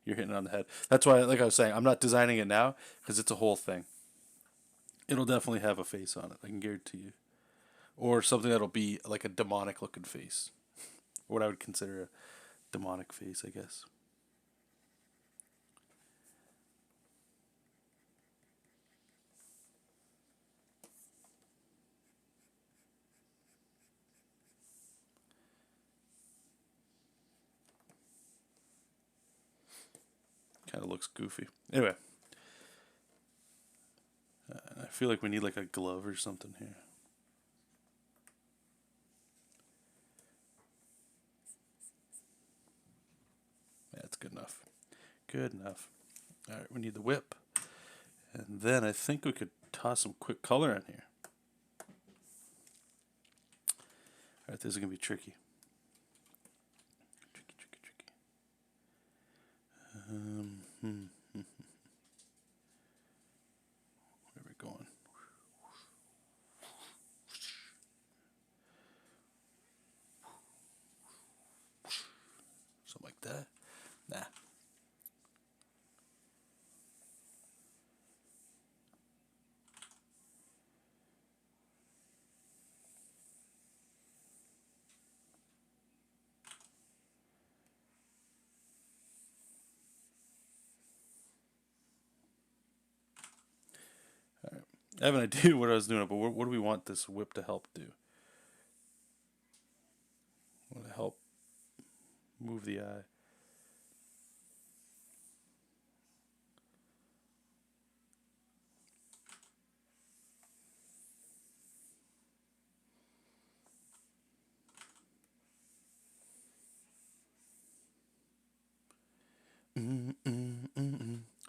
You're hitting it on the head. That's why, like I was saying, I'm not designing it now because it's a whole thing. It'll definitely have a face on it, I can guarantee you. Or something that'll be like a demonic looking face. What I would consider a demonic face, I guess. Kind of looks goofy. Anyway, I feel like we need like a glove or something here. That's good enough. Good enough. All right, we need the whip. And then I think we could toss some quick color in here. All right, this is going to be tricky. Tricky. Where are we going? Something like that. Nah. All right. I have an idea what I was doing, but what do we want this whip to help do? Want to help move the eye.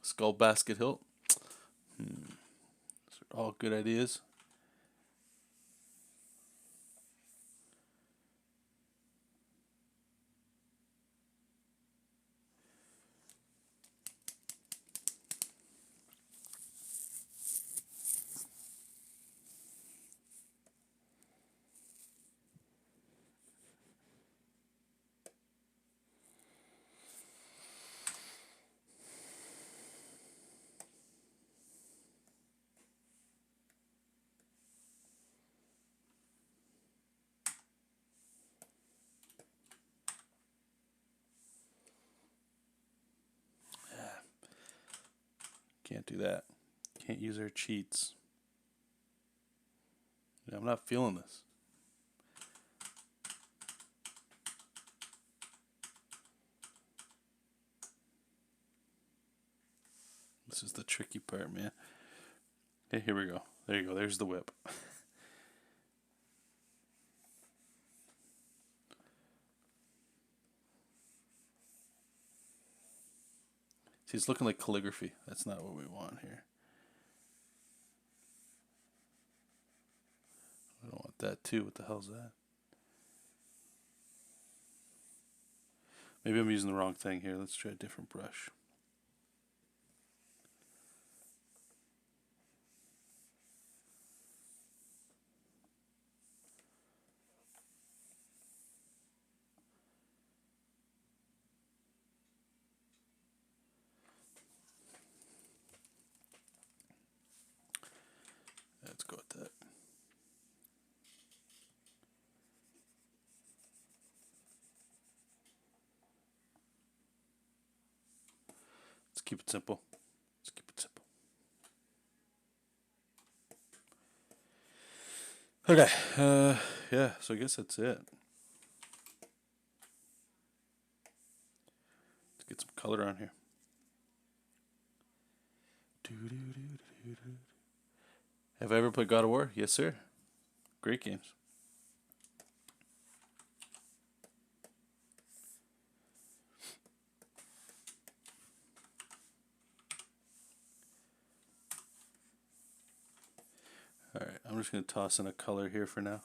Skull basket hilt. Those are all good ideas. Can't do that. Can't use our cheats. I'm not feeling this. This is the tricky part, man. Okay, here we go. There you go. There's the whip. See, it's looking like calligraphy. That's not what we want here. I don't want that too. What the hell's that? Maybe I'm using the wrong thing here. Let's try a different brush. Let's go with that. Let's keep it simple. Let's keep it simple. Okay. Yeah, so I guess that's it. Let's get some color on here. Have I ever played God of War? Yes, sir. Great games. I'm just going to toss in a color here for now.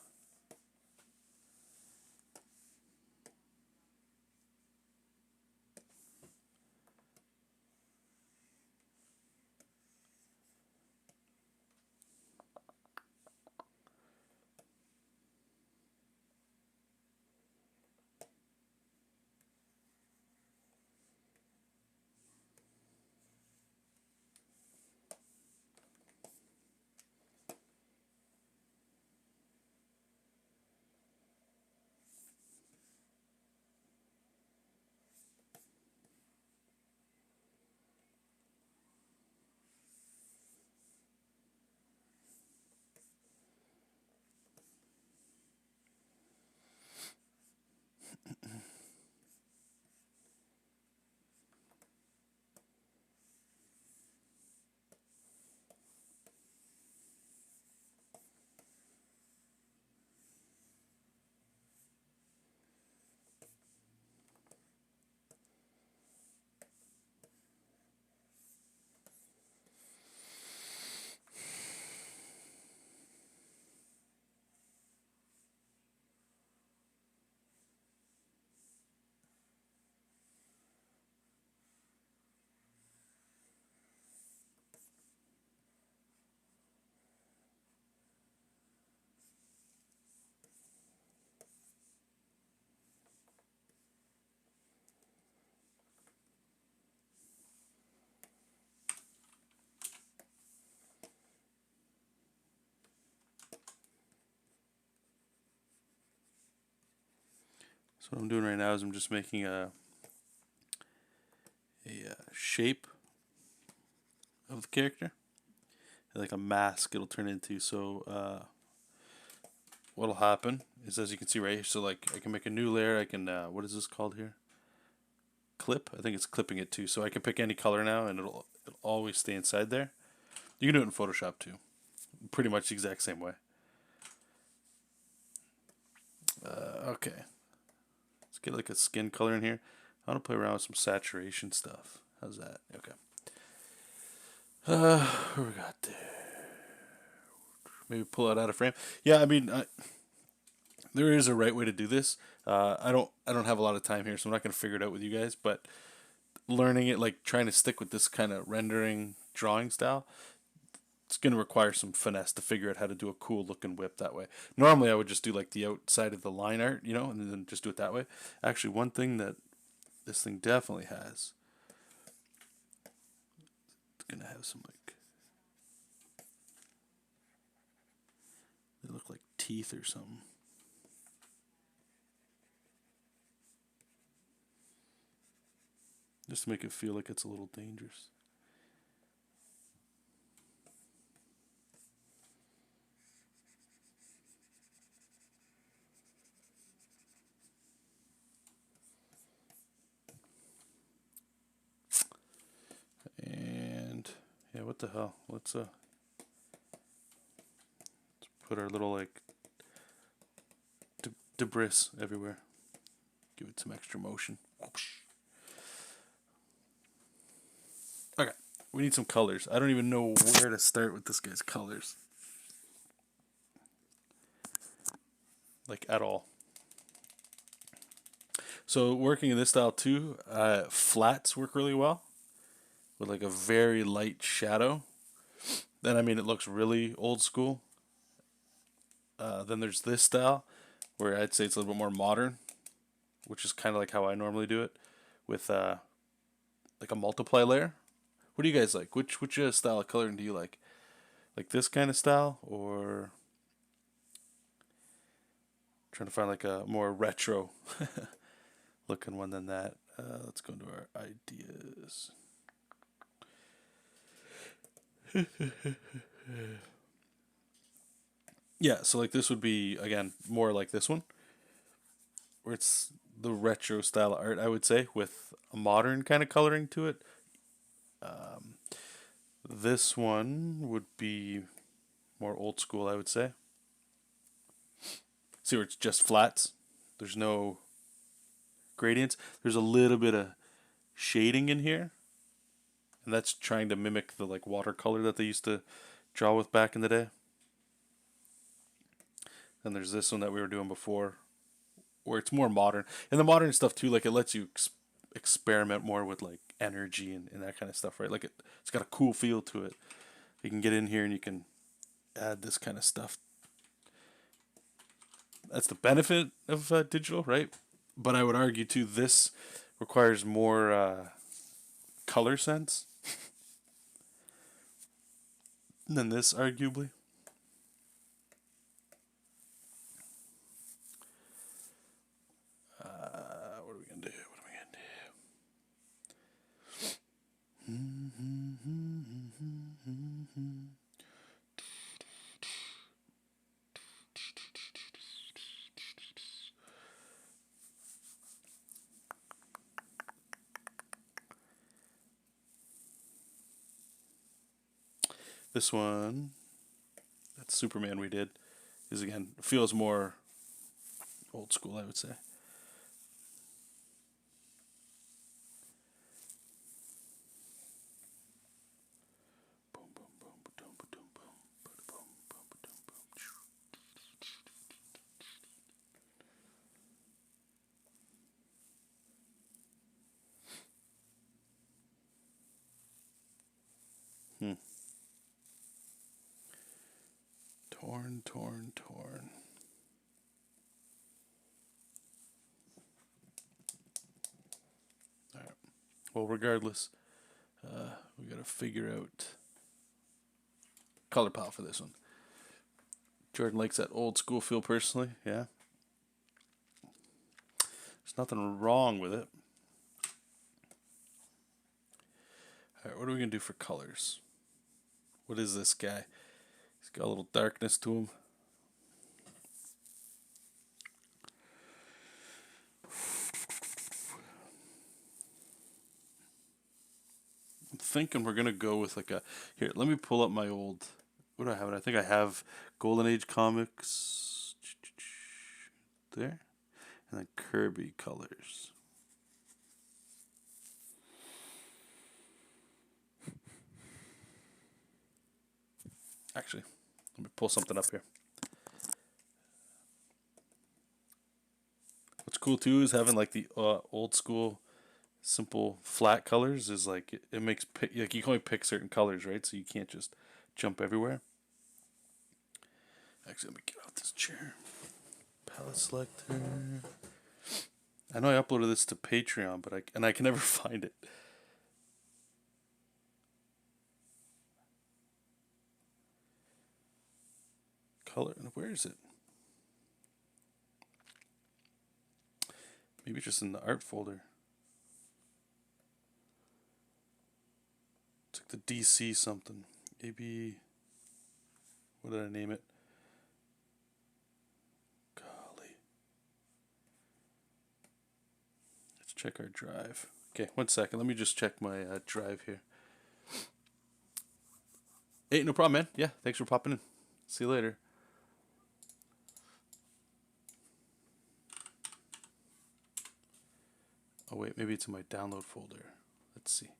So what I'm doing right now is I'm just making a shape of the character, like a mask it'll turn into. So what'll happen is, as you can see right here, so like I can make a new layer. I can what is this called here? Clip. I think it's clipping it too. So I can pick any color now, and it'll always stay inside there. You can do it in Photoshop too, pretty much the exact same way. Okay, let's get like a skin color in here. I want to play around with some saturation stuff. How's that? Okay. What we got there? Maybe pull it out of frame. Yeah, I mean, there is a right way to do this. I don't have a lot of time here, so I'm not going to figure it out with you guys. But learning it, like trying to stick with this kind of rendering drawing style, it's going to require some finesse to figure out how to do a cool looking whip that way. Normally, I would just do like the outside of the line art, you know, and then just do it that way. Actually, one thing that this thing definitely has, it's going to have some like, they look like teeth or something. Just to make it feel like it's a little dangerous. And yeah, what the hell? Let's put our little like debris everywhere. Give it some extra motion. Okay, we need some colors. I don't even know where to start with this guy's colors. Like, at all. So, working in this style too, flats work really well. With like a very light shadow. Then, I mean, it looks really old school. Then there's this style, where I'd say it's a little bit more modern, which is kind of like how I normally do it, with like a multiply layer. What do you guys like? Which style of coloring do you like? Like this kind of style, or trying to find like a more retro looking one than that? Let's go into our ideas. Yeah, so like this would be, again, more like this one, where it's the retro style art, I would say, with a modern kind of coloring to it. This one would be more old school, I would say. See where it's just flats? There's no gradients. There's a little bit of shading in here, and that's trying to mimic the like watercolor that they used to draw with back in the day. and there's this one that we were doing before, where it's more modern. And the modern stuff too, like it lets you experiment more with like energy and that kind of stuff, right? Like it's got a cool feel to it. You can get in here and you can add this kind of stuff. That's the benefit of digital, right? But I would argue too, this requires more color sense than this, arguably. What are we gonna do? What are we gonna do? This one, that Superman we did, is again feels more old school, I would say. Hmm. Torn, torn, torn. All right. Well, regardless, we gotta figure out color palette for this one. Jordan likes that old school feel personally. Yeah. There's nothing wrong with it. All right, what are we gonna do for colors? What is this guy? He's got a little darkness to him. I'm thinking we're gonna go with like a here. Let me pull up my old. What do I have? I think I have Golden Age comics there, and then Kirby colors. Actually, let me pull something up here. What's cool too is having like the old school simple flat colors is like it makes like you can only pick certain colors, right? So you can't just jump everywhere. Actually, let me get off this chair. Palette selector. I know I uploaded this to Patreon, but I can never find it. Color, where is it? Maybe just in the art folder. It's like the DC something. Maybe. What did I name it? Golly. Let's check our drive. Okay, 1 second. Let me just check my drive here. Hey, no problem, man. Yeah, thanks for popping in. See you later. Oh, wait, maybe it's in my download folder. Let's see.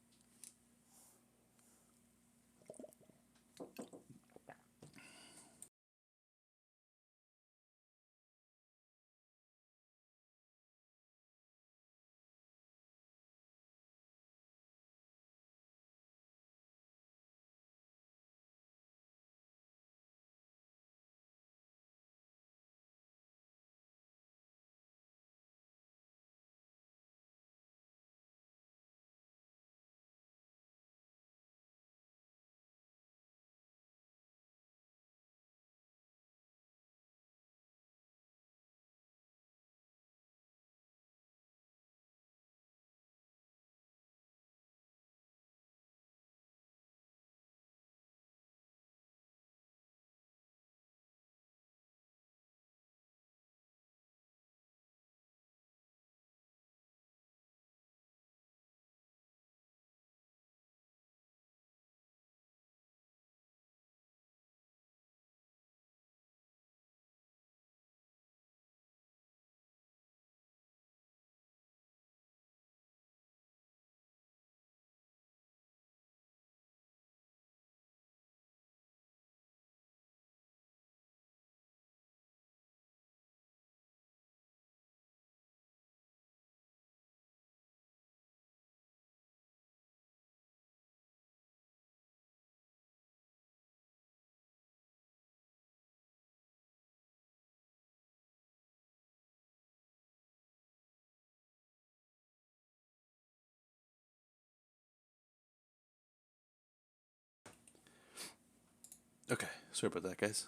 Sorry about that, guys.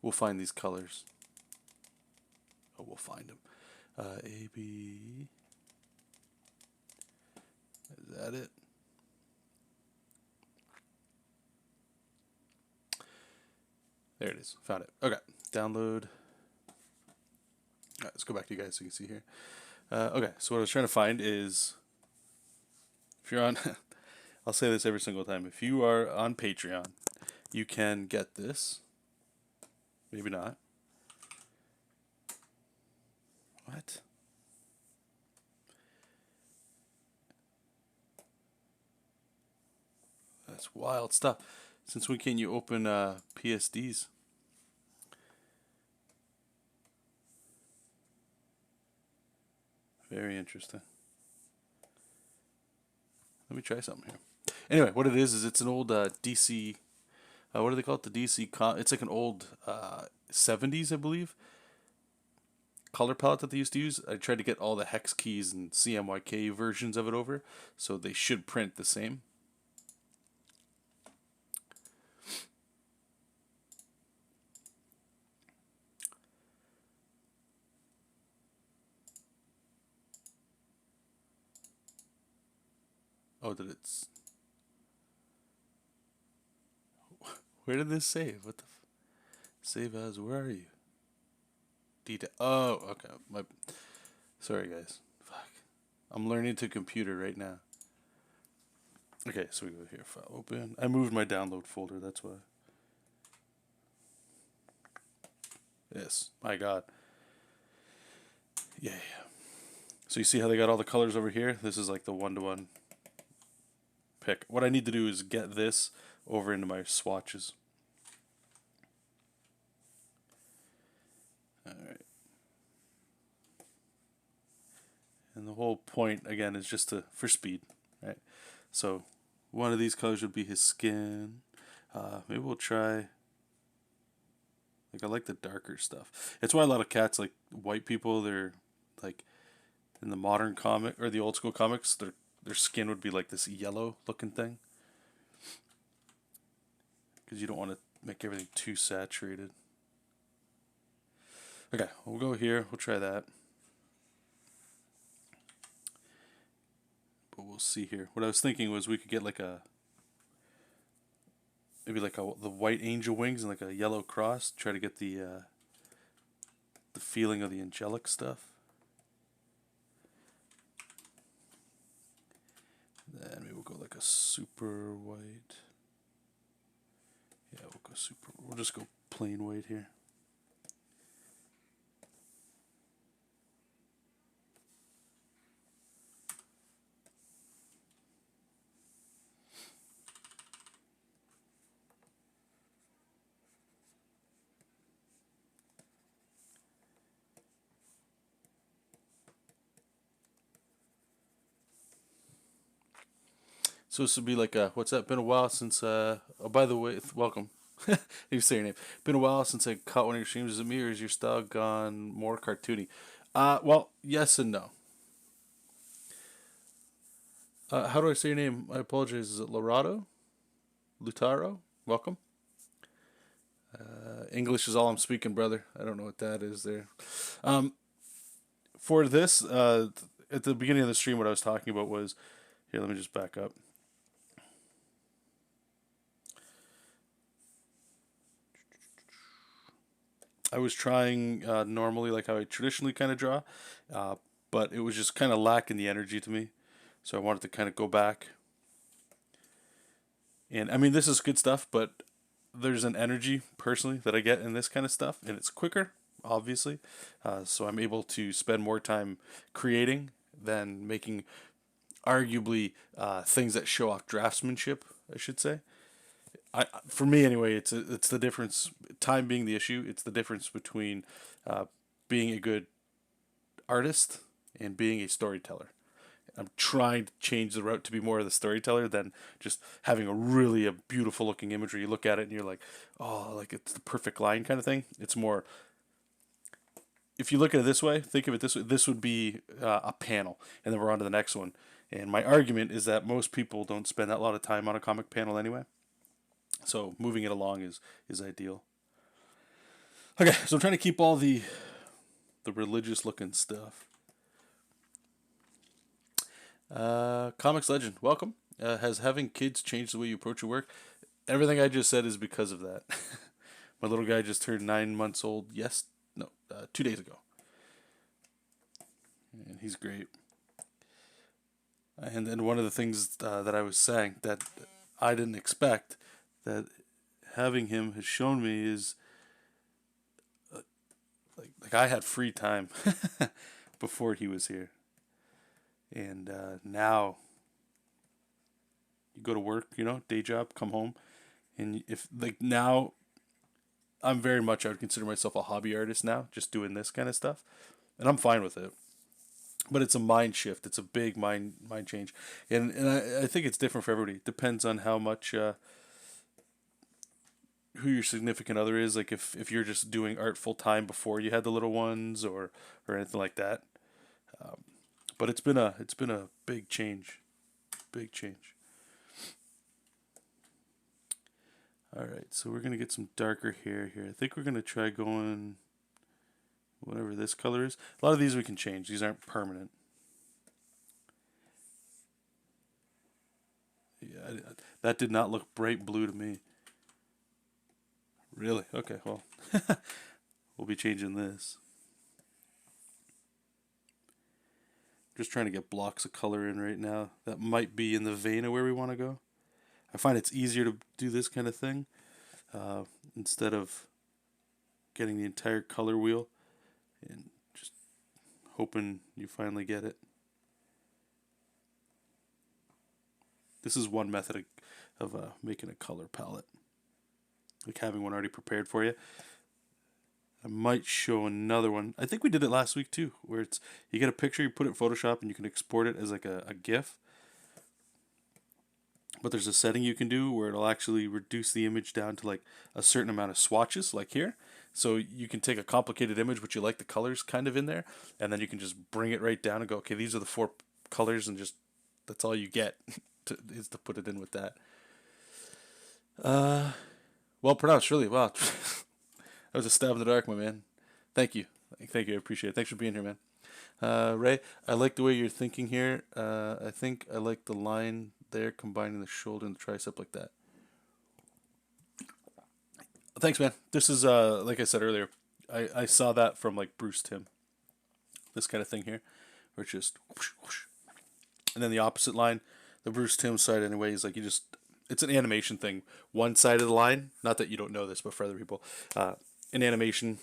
We'll find these colors. Oh, we'll find them. A, B. Is that it? There it is. Found it. Okay. Download. All right, let's go back to you guys so you can see here. Okay, so what I was trying to find is, if you're on, I'll say this every single time. If you are on Patreon, you can get this. Maybe not. What? That's wild stuff. Since when can you open PSDs? Very interesting. Let me try something here. Anyway, what it is it's an old DC. What do they call it? The DC. It's like an old 70s, I believe, color palette that they used to use. I tried to get all the hex keys and CMYK versions of it over, so they should print the same. Oh, did it? Where did this save? What the? Save as? Where are you? Detail. Oh, okay. Sorry, guys. Fuck. I'm learning to computer right now. Okay, so we go here. File open. I moved my download folder. That's why. Yes. My God. Yeah. So you see how they got all the colors over here? This is like the one-to-one pick. What I need to do is get this over into my swatches. Alright. And the whole point, again, is just for speed, right? So one of these colors would be his skin. Maybe we'll try... Like, I like the darker stuff. It's why a lot of cats, like white people, they're like in the modern comic or the old school comics, their skin would be like this yellow looking thing. Because you don't want to make everything too saturated. Okay, we'll go here. We'll try that. But we'll see here. What I was thinking was we could get like maybe like the white angel wings and like a yellow cross. Try to get the feeling of the angelic stuff. Then maybe we'll go like a super white. Yeah, we'll go super. We'll just go plain white here. So this would be like what's that? Been a while since oh, by the way, welcome. You say your name. Been a while since I caught one of your streams. Is it me or is your style gone more cartoony? Well, yes and no. How do I say your name? I apologize. Is it Lorado? Lutaro? Welcome. English is all I'm speaking, brother. I don't know what that is there. For this, at the beginning of the stream, what I was talking about was, here, let me just back up. I was trying normally like how I traditionally kind of draw, but it was just kind of lacking the energy to me. So I wanted to kind of go back. And I mean, this is good stuff, but there's an energy personally that I get in this kind of stuff, and it's quicker, obviously. So I'm able to spend more time creating than making arguably things that show off draftsmanship, I should say. For me anyway, it's the difference. Time being the issue, it's the difference between being a good artist and being a storyteller. I'm trying to change the route to be more of the storyteller than just having a beautiful looking imagery. You look at it and you're like, oh, like it's the perfect line kind of thing. It's more. If you look at it this way, think of it this way. This would be a panel, and then we're on to the next one. And my argument is that most people don't spend that lot of time on a comic panel anyway. So moving it along is ideal. Okay, so I'm trying to keep all the religious looking stuff. Comics Legend, welcome. Has having kids changed the way you approach your work? Everything I just said is because of that. My little guy just turned 9 months old. 2 days ago, and he's great. And then one of the things that I was saying that I didn't expect that having him has shown me is like I had free time before he was here, and now you go to work, day job, come home, and if like now I'm very much I would consider myself a hobby artist now, just doing this kind of stuff, and I'm fine with it. But it's a mind shift. It's a big mind change, and I think it's different for everybody. It depends on how much who your significant other is. Like if you're just doing art full time before you had the little ones or anything like that. But it's been a big change, big change. All right, so we're gonna get some darker hair here. I think we're gonna try going whatever this color is. A lot of these we can change. These aren't permanent. Yeah, that did not look bright blue to me. Really? Okay, well, we'll be changing this. Just trying to get blocks of color in right now. That might be in the vein of where we want to go. I find it's easier to do this kind of thing instead of getting the entire color wheel and just hoping you finally get it. This is one method of making a color palette, like having one already prepared for you. I might show another one. I think we did it last week too, where it's you get a picture, you put it in Photoshop, and you can export it as like a GIF. But there's a setting you can do where it'll actually reduce the image down to like a certain amount of swatches, like here. So you can take a complicated image, but you like the colors kind of in there, and then you can just bring it right down and go, okay, these are the 4 colors, and just that's all you get is to put it in with that. Well pronounced, really. Wow. That was a stab in the dark, my man. Thank you. Thank you. I appreciate it. Thanks for being here, man. Ray, I like the way you're thinking here. I think I like the line there, combining the shoulder and the tricep like that. Thanks, man. This is, like I said earlier, I saw that from like Bruce Timm. This kind of thing here, where it's just whoosh, whoosh. And then the opposite line, the Bruce Timm side anyway, is like it's an animation thing. One side of the line, not that you don't know this, but for other people, in animation,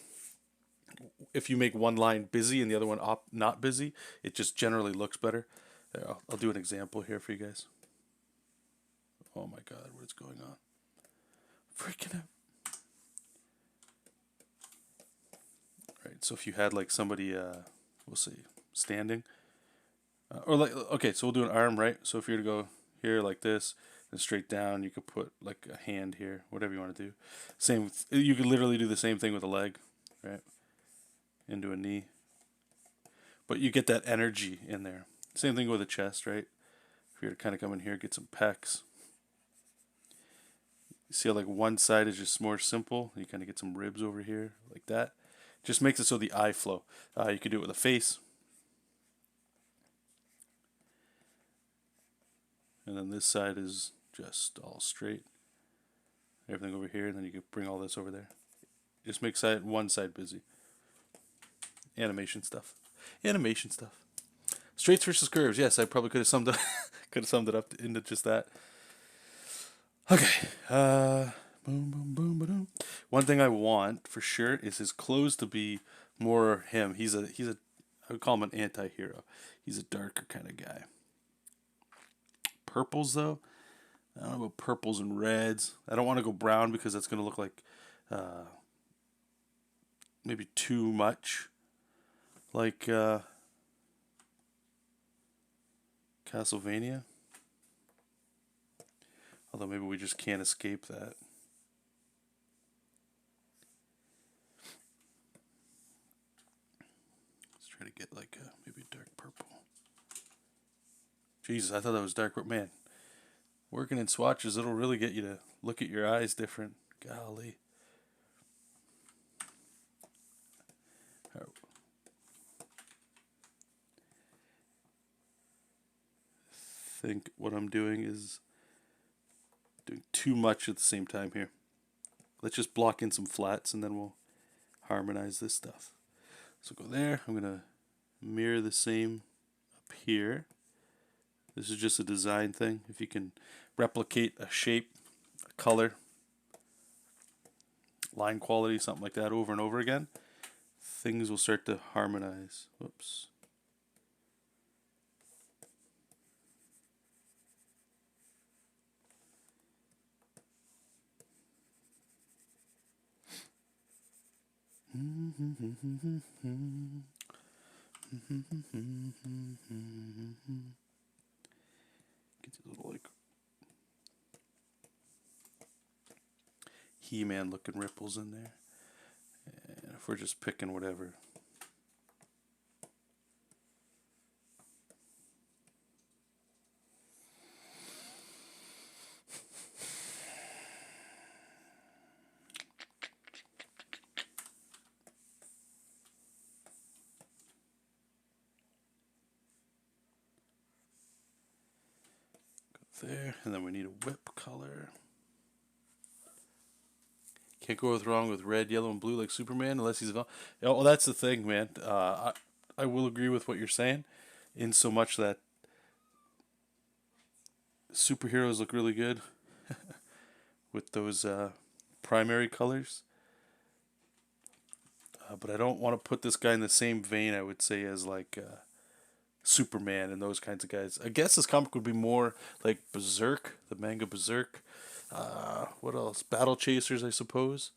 if you make one line busy and the other one not busy, it just generally looks better. I'll do an example here for you guys. Oh my god, what is going on? Freaking out. Right, so if you had like somebody, we'll see, standing, or like, okay, so we'll do an arm, right? So if you're to go here like this and straight down, you could put like a hand here, whatever you want to do. Same, you could literally do the same thing with a leg, right? Into a knee. But you get that energy in there. Same thing with a chest, right? If you're to kind of come in here, get some pecs. You see how like one side is just more simple. You kind of get some ribs over here, like that. Just makes it so the eye flow. You could do it with a face. And then this side is just all straight. Everything over here, and then you can bring all this over there. Just make one side busy. Animation stuff. Animation stuff. Straights versus curves. Yes, I probably could have summed it up into just that. Okay. Boom, boom, boom, boom. One thing I want for sure is his clothes to be more him. He's a I would call him an anti-hero. He's a darker kind of guy. Purples though, I don't know about purples and reds. I don't want to go brown because that's going to look like maybe too much like Castlevania. Although maybe we just can't escape that. Let's try to get like maybe a dark purple. Jesus, I thought that was dark. Man, working in swatches, it'll really get you to look at your eyes different. Golly. I think what I'm doing is doing too much at the same time here. Let's just block in some flats and then we'll harmonize this stuff. So go there. I'm going to mirror the same up here. This is just a design thing. If you can replicate a shape, a color, line quality, something like that over and over again, things will start to harmonize. Whoops. Get these little like He-Man looking ripples in there. And if we're just picking whatever. There, and then we need a whip color. Can't go wrong with red, yellow, and blue like Superman unless he's... well, that's the thing, man. I will agree with what you're saying, in so much that superheroes look really good with those primary colors. But I don't want to put this guy in the same vein, I would say, as like Superman and those kinds of guys. I guess this comic would be more like Berserk, the manga Berserk. What else? Battle Chasers, I suppose.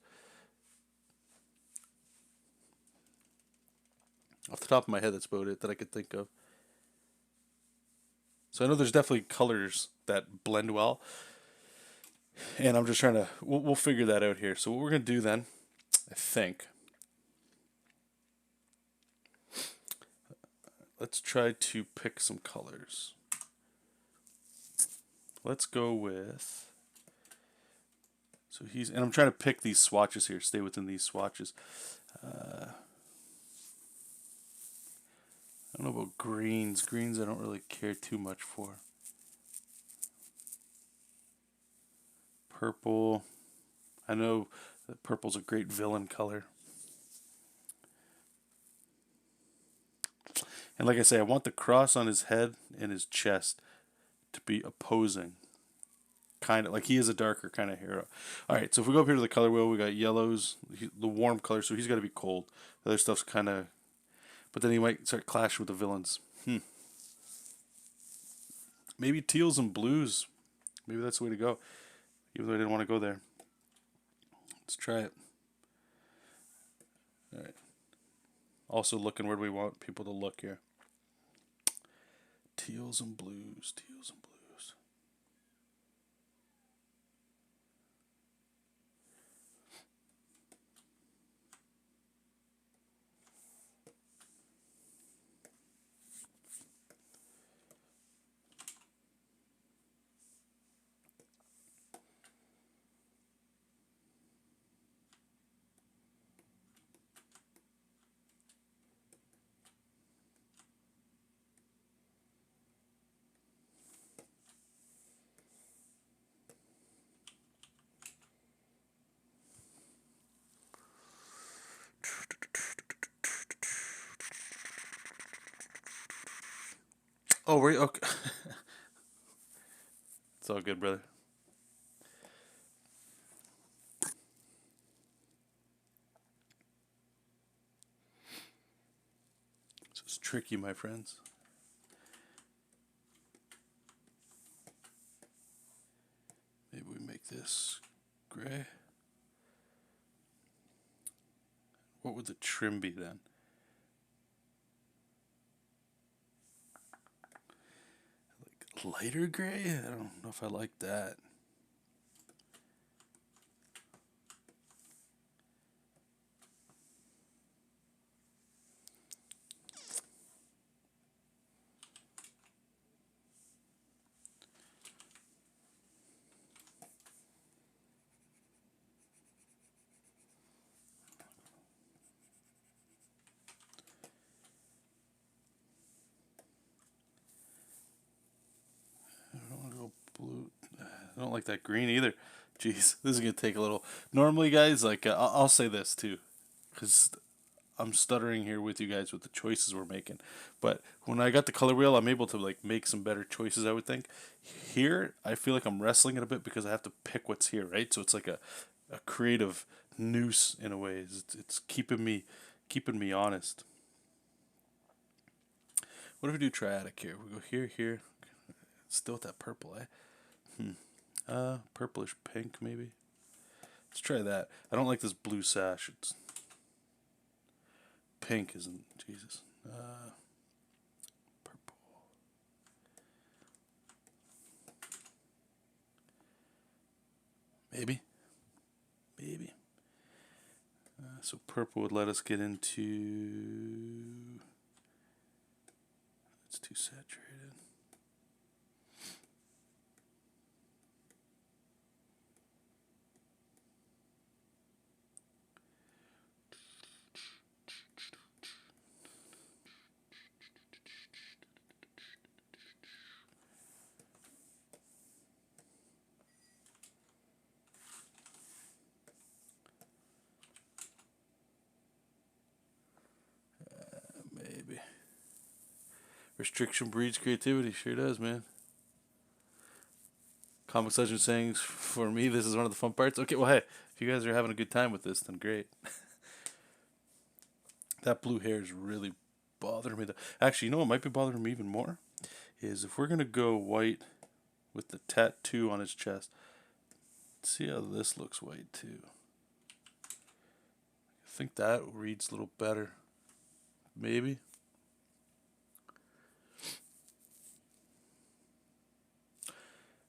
Off the top of my head, that's about it that I could think of. So I know there's definitely colors that blend well. And I'm just trying to... We'll figure that out here. So what we're going to do then, I think... Let's try to pick some colors. Let's go with... So he's... And I'm trying to pick these swatches here. Stay within these swatches. I don't know about greens. Greens I don't really care too much for. Purple. I know that purple's a great villain color. And like I say, I want the cross on his head and his chest to be opposing. Kind of like he is a darker kind of hero. Alright, so if we go up here to the color wheel, we got yellows, the warm color, so he's got to be cold. The other stuff's kind of... But then he might start clashing with the villains. Maybe teals and blues. Maybe that's the way to go. Even though I didn't want to go there. Let's try it. Alright. Also looking where do we want people to look here. Teals and blues. Teals and blues. Oh, we're okay. It's all good, brother. So it's tricky, my friends. Maybe we make this gray. What would the trim be then? Like lighter gray? I don't know if I like that. I don't like that green either. Jeez, this is gonna take a little. Normally, guys, like I'll say this too, because I'm stuttering here with you guys with the choices we're making. But when I got the color wheel, I'm able to like make some better choices, I would think. Here, I feel like I'm wrestling it a bit because I have to pick what's here, right? So it's like a creative noose in a way. It's keeping me honest. What if we do triadic here? We go here, here. Still with that purple, eh? Purplish pink maybe. Let's try that. I don't like this blue sash. It's pink, isn't Jesus? Purple. Maybe. Maybe. So purple would let us get into. It's too saturated. Maybe. Restriction breeds creativity. Sure does, man. Comic Legend saying, for me, this is one of the fun parts. Okay, well, hey, if you guys are having a good time with this, then great. That blue hair is really bothering me. Actually, you know what might be bothering me even more? Is if we're going to go white with the tattoo on his chest. See how this looks white, too. I think that reads a little better. Maybe.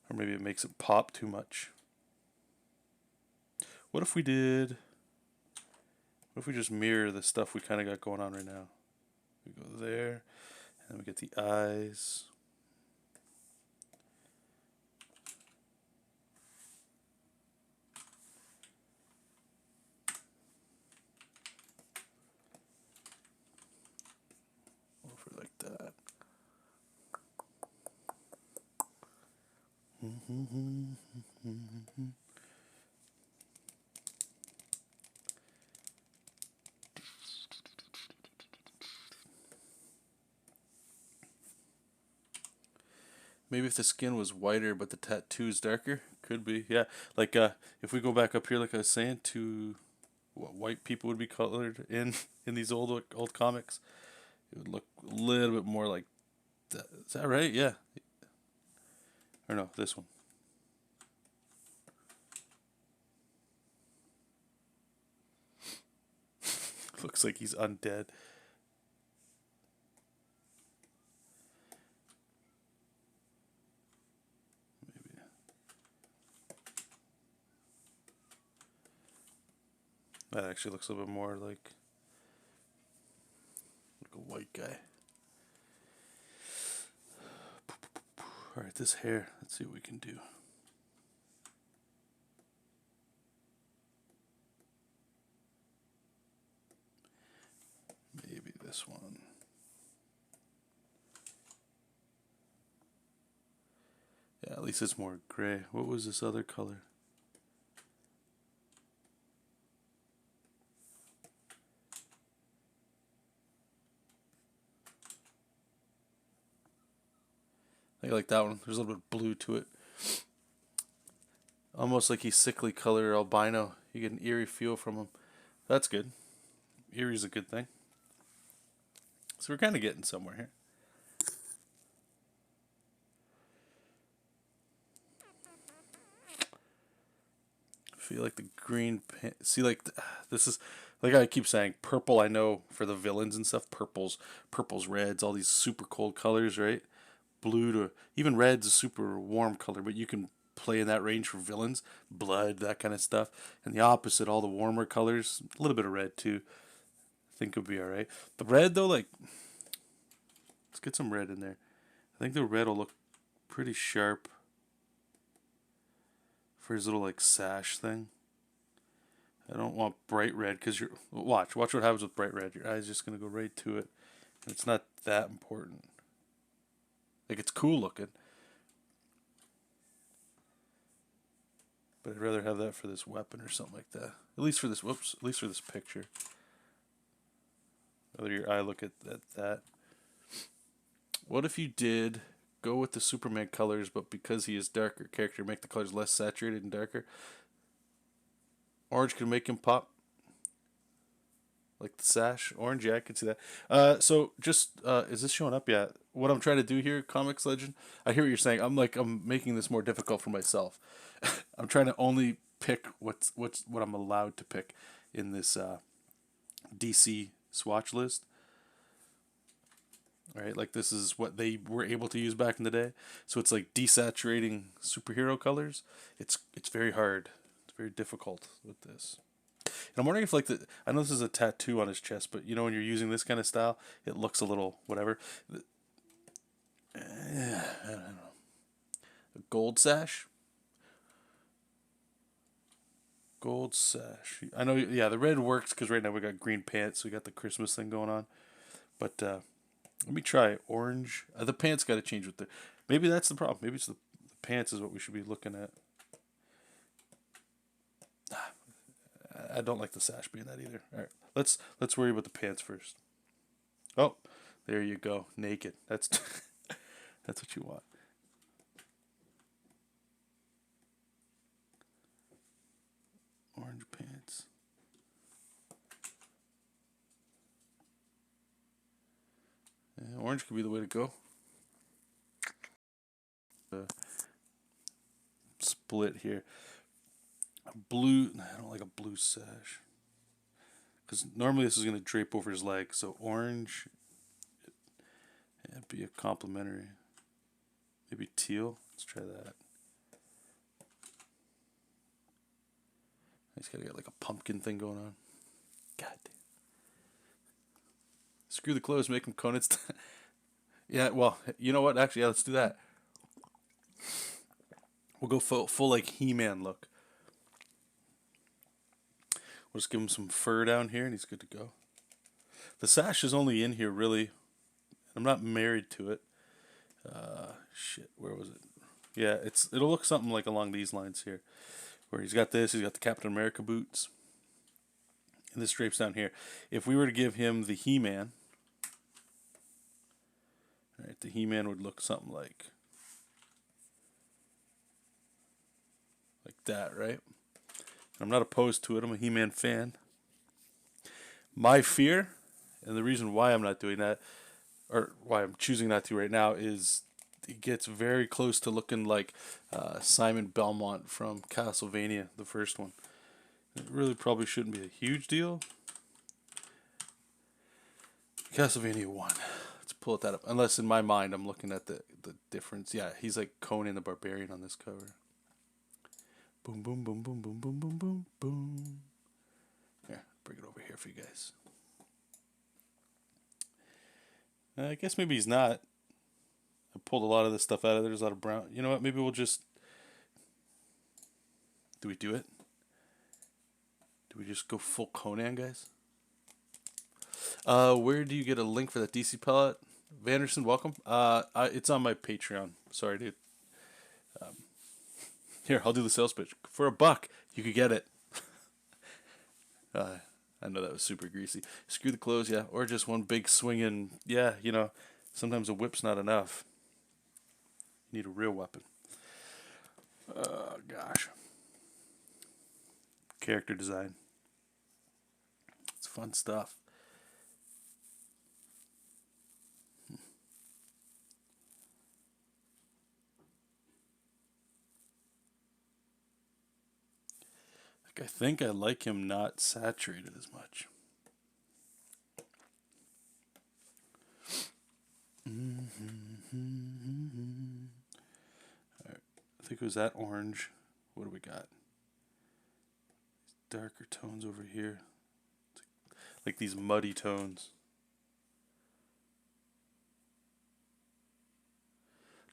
Or maybe it makes it pop too much. What if we did... What if we just mirror the stuff we kind of got going on right now? We go there, and we get the eyes. Over like that. Maybe if the skin was whiter but the tattoo is darker, could be. Yeah, like if we go back up here, like I was saying, to what white people would be colored in these old comics, it would look a little bit more like that. Is that right? Yeah. Or no, this one. Looks like he's undead. Maybe. That actually looks a little bit more like a white guy. Alright, this hair. Let's see what we can do. Maybe this one. Yeah, at least it's more gray. What was this other color? I like that one. There's a little bit of blue to it. Almost like he's sickly color albino. You get an eerie feel from him. That's good. Eerie's a good thing. So we're kind of getting somewhere here. I feel like the green... See, like, this is... Like I keep saying, purple, I know, for the villains and stuff. Purples, reds, all these super cold colors, right? Blue to... Even red's a super warm color, but you can play in that range for villains. Blood, that kind of stuff. And the opposite, all the warmer colors. A little bit of red, too. I think it'll be alright. The red, though, like... Let's get some red in there. I think the red will look pretty sharp for his little, like, sash thing. I don't want bright red because you're... Watch what happens with bright red. Your eye's just going to go right to it. And it's not that important. Like, it's cool looking. But I'd rather have that for this weapon or something like that. At least for this, whoops, at least for this picture. Whether your eye look at that. What if you did go with the Superman colors, but because he is darker character, make the colors less saturated and darker? Orange could make him pop. Like the sash. Orange, yeah, I can see that. So just, is this showing up? Yeah. What I'm trying to do here, Comics Legend, I hear what you're saying. I'm making this more difficult for myself. I'm trying to only pick what I'm allowed to pick in this DC swatch list. Right, like this is what they were able to use back in the day. So it's like desaturating superhero colors. It's very hard. It's very difficult with this. And I'm wondering if like I know this is a tattoo on his chest, but you know when you're using this kind of style, it looks a little whatever. I don't know. A gold sash. Gold sash. I know. Yeah, the red works because right now we got green pants. So we got the Christmas thing going on. But let me try orange. The pants got to change with the. Maybe that's the problem. Maybe it's the pants is what we should be looking at. I don't like the sash being that either. All right, let's worry about the pants first. Oh, there you go, naked. That's that's what you want. Orange pants. Yeah, orange could be the way to go. Split here. Blue. I don't like a blue sash. Because normally this is going to drape over his leg. So orange. It'd be a complementary. Maybe teal. Let's try that. He's got to get like a pumpkin thing going on. God damn. Screw the clothes, make them Conan. Yeah, well, you know what? Actually, yeah, let's do that. We'll go full like He-Man look. We'll just give him some fur down here, and he's good to go. The sash is only in here, really. I'm not married to it. Shit, where was it? Yeah, it'll look something like along these lines here, where he's got this. He's got the Captain America boots, and this drapes down here. If we were to give him the He-Man, all right, the He-Man would look something like that, right? I'm not opposed to it. I'm a He-Man fan. My fear, and the reason why I'm not doing that, or why I'm choosing not to right now, is it gets very close to looking like Simon Belmont from Castlevania, the first one. It really probably shouldn't be a huge deal. Castlevania 1. Let's pull that up. Unless in my mind I'm looking at the difference. Yeah, he's like Conan the Barbarian on this cover. Boom, boom, boom, boom, boom, boom, boom, boom, boom. Here, bring it over here for you guys. I guess maybe he's not. I pulled a lot of this stuff out of there. There's a lot of brown. You know what? Maybe we'll just... Do we do it? Do we just go full Conan, guys? Where do you get a link for that DC palette? Vanderson, welcome. It's on my Patreon. Sorry, dude. Here, I'll do the sales pitch. For $1, you could get it. I know that was super greasy. Screw the clothes, yeah. Or just one big swinging, yeah, you know, sometimes a whip's not enough. You need a real weapon. Gosh. Character design. It's fun stuff. I think I like him not saturated as much. Alright, I think it was that orange. What do we got? Darker tones over here. Like these muddy tones.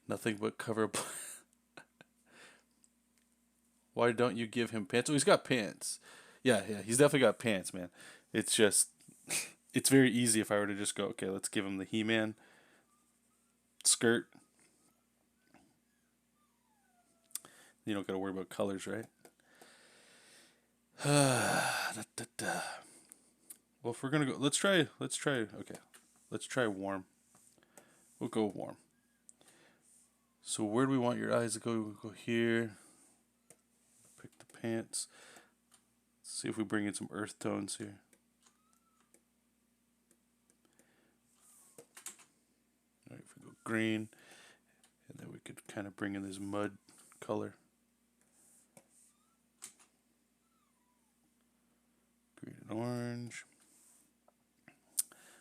Nothing but cover up. Why don't you give him pants? Oh, he's got pants. Yeah, he's definitely got pants, man. It's just, it's very easy if I were to just go, okay, let's give him the He-Man skirt. You don't got to worry about colors, right? Da, da, da. Well, if we're gonna go, let's try. Okay, let's try warm. We'll go warm. So where do we want your eyes to go? We'll go here. Pick the pants. Let's see if we bring in some earth tones here. All right, if we go green, and then we could kind of bring in this mud color. Green and orange.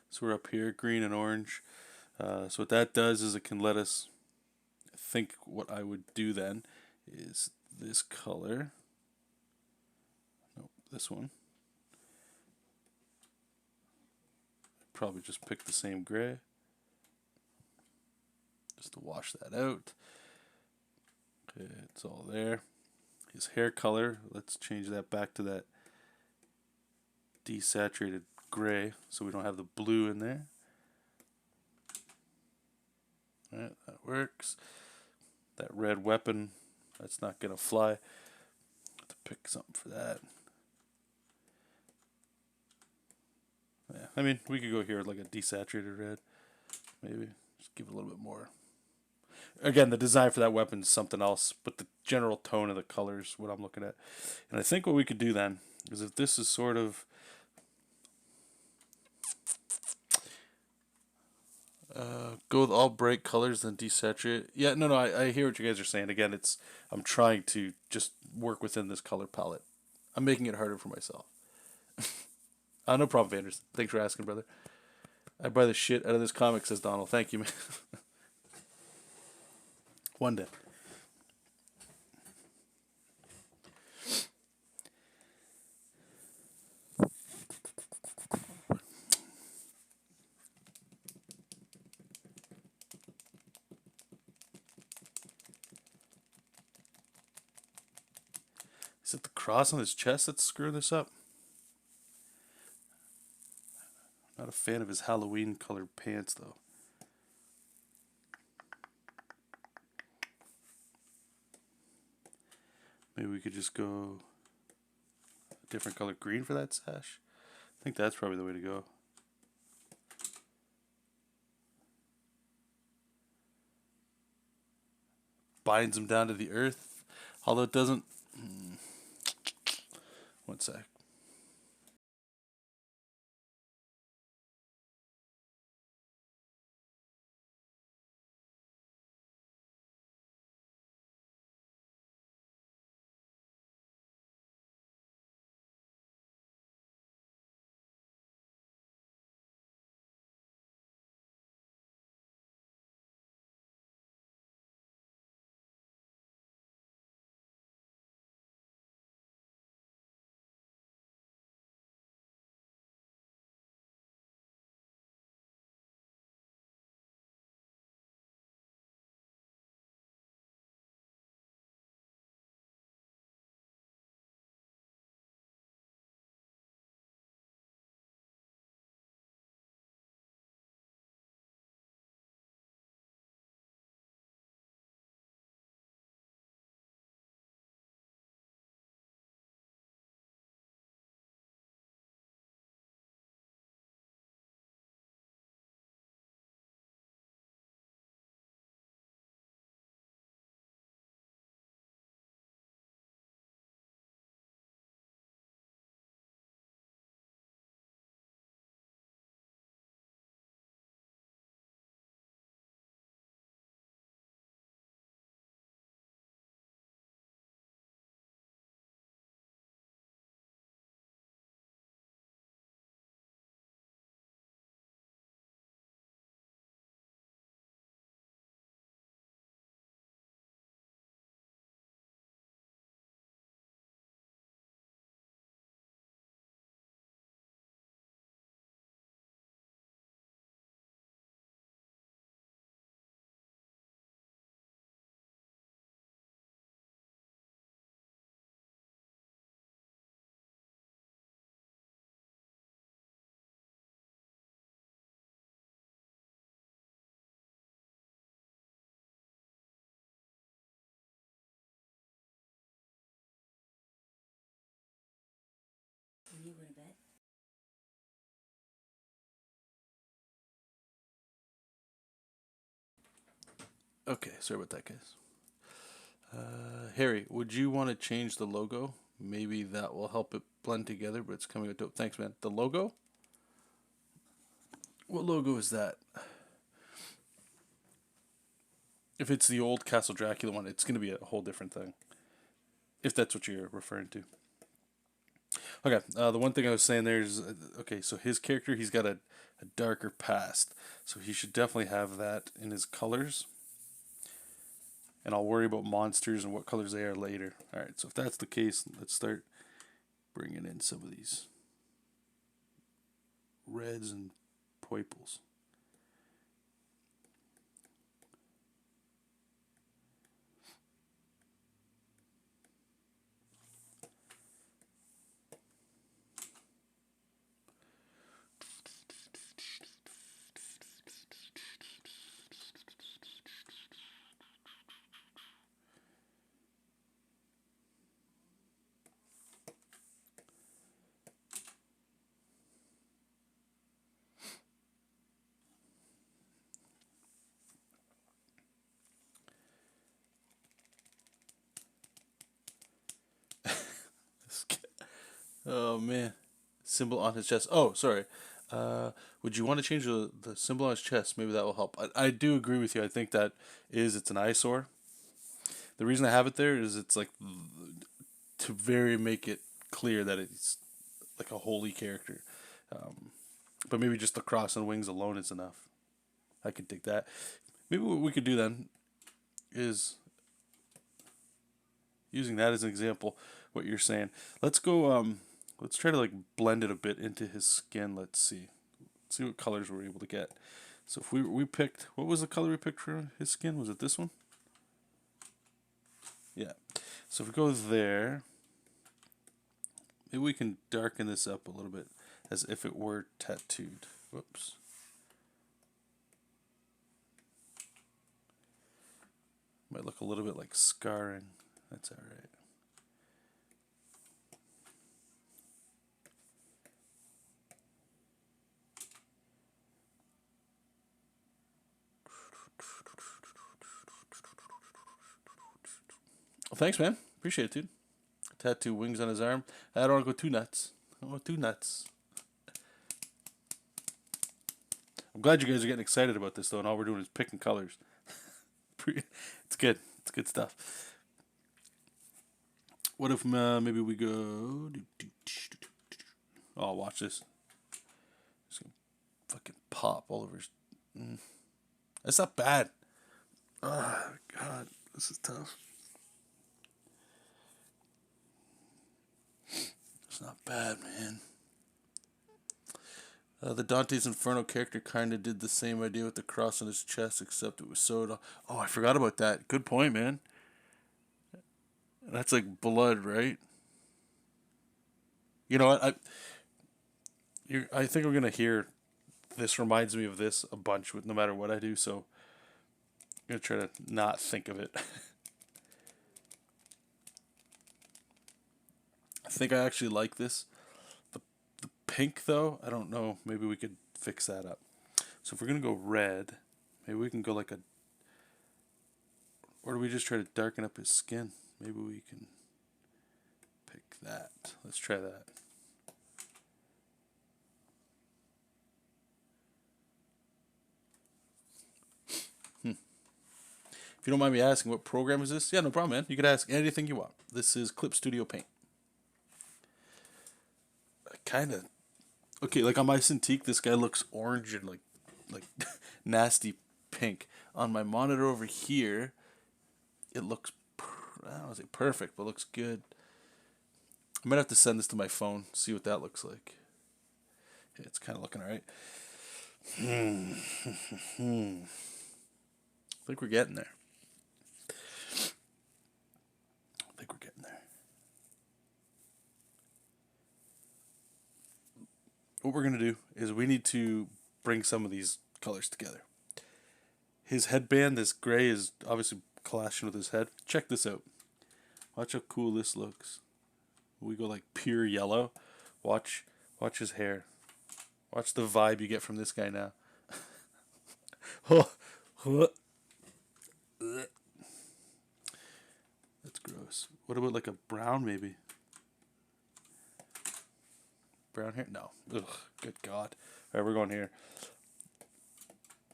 So we're up here, green and orange. So what that does is it can let us think what I would do then is this color. Nope, this one. Probably just pick the same gray. Just to wash that out. Okay, it's all there. His hair color, let's change that back to that desaturated gray so we don't have the blue in there. Alright, that works. That red weapon, that's not going to fly. Have to pick something for that. Yeah, I mean, we could go here with like a desaturated red. Maybe. Just give it a little bit more. Again, the design for that weapon is something else, but the general tone of the colors, what I'm looking at. And I think what we could do then is if this is sort of go with all bright colors, then desaturate. Yeah, no, I hear what you guys are saying. Again, I'm trying to just work within this color palette. I'm making it harder for myself. No problem, Vanders. Thanks for asking, brother. I buy the shit out of this comic, says Donald. Thank you, man. One day. Is it the cross on his chest that's screwing this up? Not a fan of his Halloween colored pants, though. Maybe we could just go a different color green for that sash. I think that's probably the way to go. Binds him down to the earth, although it doesn't. One sec. Okay, sorry about that, guys. Harry, would you want to change the logo? Maybe that will help it blend together, but it's coming out dope. Thanks, man. The logo? What logo is that? If it's the old Castle Dracula one, it's going to be a whole different thing. If that's what you're referring to. Okay, the one thing I was saying there is, okay, so his character, he's got a darker past. So he should definitely have that in his colors. And I'll worry about monsters and what colors they are later. Alright, so if that's the case, let's start bringing in some of these reds and purples. Oh man, symbol on his chest. Oh, sorry. Would you want to change the symbol on his chest? Maybe that will help. I do agree with you. I think that it's an eyesore. The reason I have it there is it's like to very make it clear that it's like a holy character. But maybe just the cross and wings alone is enough. I could dig that. Maybe what we could do then is using that as an example. What you're saying. Let's go. Let's try to like blend it a bit into his skin. Let's see. Let's see what colors we're able to get. So if we picked, what was the color we picked for his skin? Was it this one? Yeah. So if we go there, maybe we can darken this up a little bit as if it were tattooed. Whoops. Might look a little bit like scarring. That's alright. Well, thanks, man. Appreciate it, dude. Tattoo wings on his arm. I don't want to go too nuts. I don't want too nuts. I'm glad you guys are getting excited about this, though, and all we're doing is picking colors. It's good. It's good stuff. What if maybe we go... Oh, watch this. It's going to fucking pop all over his... That's not bad. Oh, God. This is tough. It's not bad, man. The Dante's Inferno character kind of did the same idea with the cross on his chest, except it was sewed on. Oh, I forgot about that. Good point, man. That's like blood, right? You know what? I think we're gonna hear. This reminds me of this a bunch with no matter what I do, so I'm gonna try to not think of it. I think I actually like this. The pink though, I don't know. Maybe we could fix that up. So if we're gonna go red, maybe we can go like a. Or do we just try to darken up his skin? Maybe we can pick that. Let's try that. If you don't mind me asking, what program is this? Yeah, no problem, man. You can ask anything you want. This is Clip Studio Paint. Kind of. Okay, like on my Cintiq, this guy looks orange and like nasty pink. On my monitor over here, it looks, I don't want to say perfect, but looks good. I might have to send this to my phone, see what that looks like. Yeah, it's kind of looking alright. I think we're getting there. What we're going to do is we need to bring some of these colors together. His headband, this gray, is obviously clashing with his head. Check this out. Watch how cool this looks. We go like pure yellow. Watch, watch his hair. Watch the vibe you get from this guy now. That's gross. What about like a brown maybe? Brown hair? No. Ugh, good God. Alright, we're going here.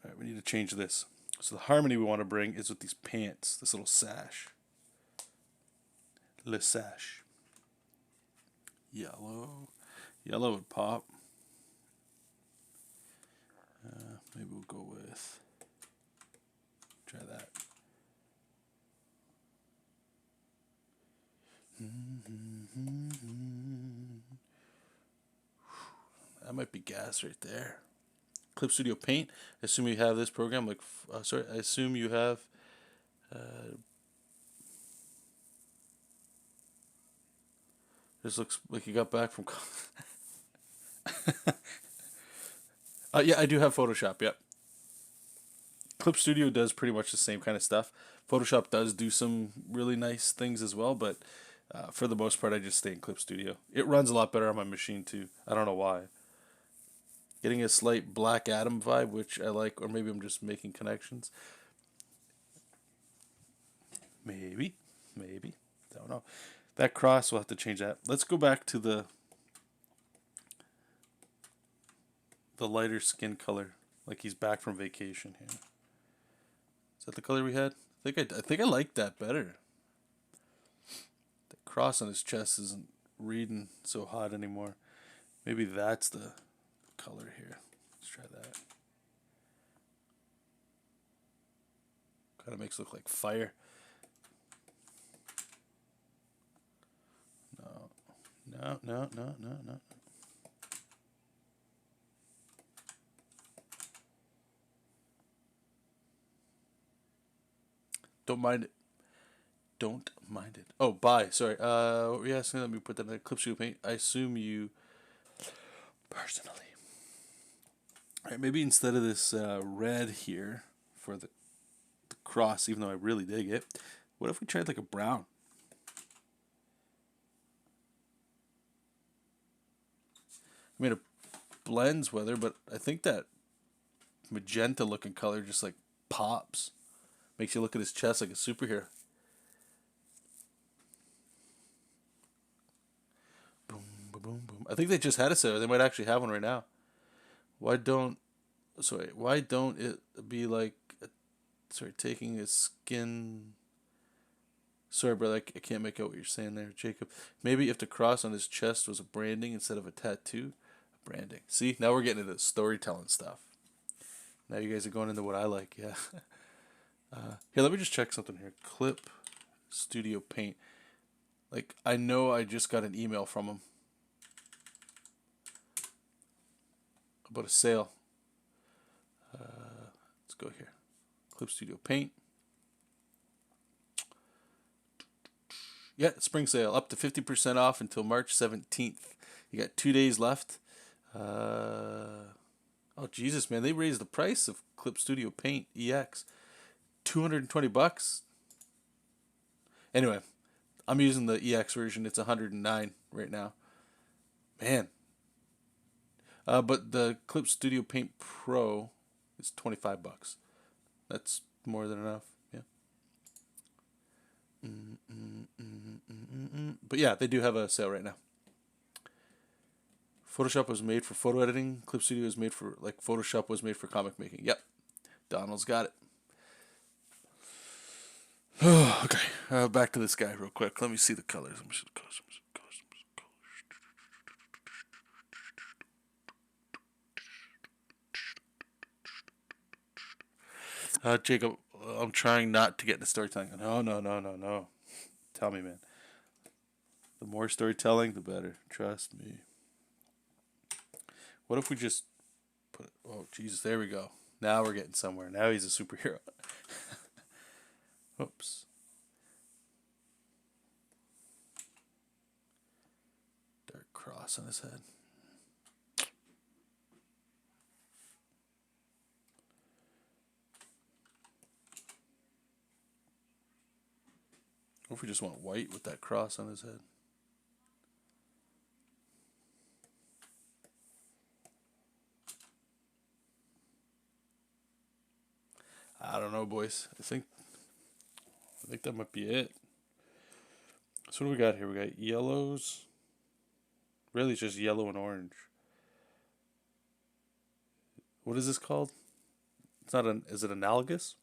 Alright, we need to change this. So the harmony we want to bring is with these pants. This little sash. Le sash. Yellow. Yellow would pop. Maybe we'll go with... Try that. That might be gas right there. Clip Studio Paint. I assume you have this program. Like, I assume you have. This looks like you got back from. Yeah, I do have Photoshop. Yep. Clip Studio does pretty much the same kind of stuff. Photoshop does do some really nice things as well, but for the most part, I just stay in Clip Studio. It runs a lot better on my machine too. I don't know why. Getting a slight Black Adam vibe, which I like, or maybe I'm just making connections. Maybe. Don't know. That cross, we'll have to change that. Let's go back to the lighter skin color, like he's back from vacation here. Is that the color we had? I think I like that better. The cross on his chest isn't reading so hot anymore. Maybe that's the color here. Let's try that. Kind of makes it look like fire. No. Don't mind it. Don't mind it. Oh, bye. Sorry. What were you asking? Let me put that in Clip Studio Paint. I assume you personally. All right, maybe instead of this red here for the cross, even though I really dig it, what if we tried like a brown? I mean, it blends with her, but I think that magenta looking color just like pops. Makes you look at his chest like a superhero. Boom, boom, boom, boom. I think they just had a sale. They might actually have one right now. Why don't it be like, taking his skin... Sorry, brother, I can't make out what you're saying there, Jacob. Maybe if the cross on his chest was a branding instead of a tattoo. Branding. See, now we're getting into storytelling stuff. Now you guys are going into what I like, yeah. Here, let me just check something here. Clip Studio Paint. Like, I know I just got an email from him about a sale. Let's go here. Clip Studio Paint. Yeah, spring sale. Up to 50% off until March 17th. You got 2 days left. Oh, Jesus, man. They raised the price of Clip Studio Paint EX. $220. Anyway, I'm using the EX version. It's $109 right now. Man. But the Clip Studio Paint Pro is $25. That's more than enough. Yeah. But yeah, they do have a sale right now. Photoshop was made for photo editing. Clip Studio is made for, like, Photoshop was made for comic making. Yep. Donald's got it. Okay, back to this guy real quick. Let me see the colors. Let me see the colors. Jacob, I'm trying not to get into storytelling. No. Tell me, man. The more storytelling, the better. Trust me. What if we just put... Oh, Jesus, there we go. Now we're getting somewhere. Now he's a superhero. Oops. Dark cross on his head. What if we just want white with that cross on his head? I don't know, boys. I think that might be it. So what do we got here? We got yellows. Really, it's just yellow and orange. What is this called? It's not an. Is it analogous?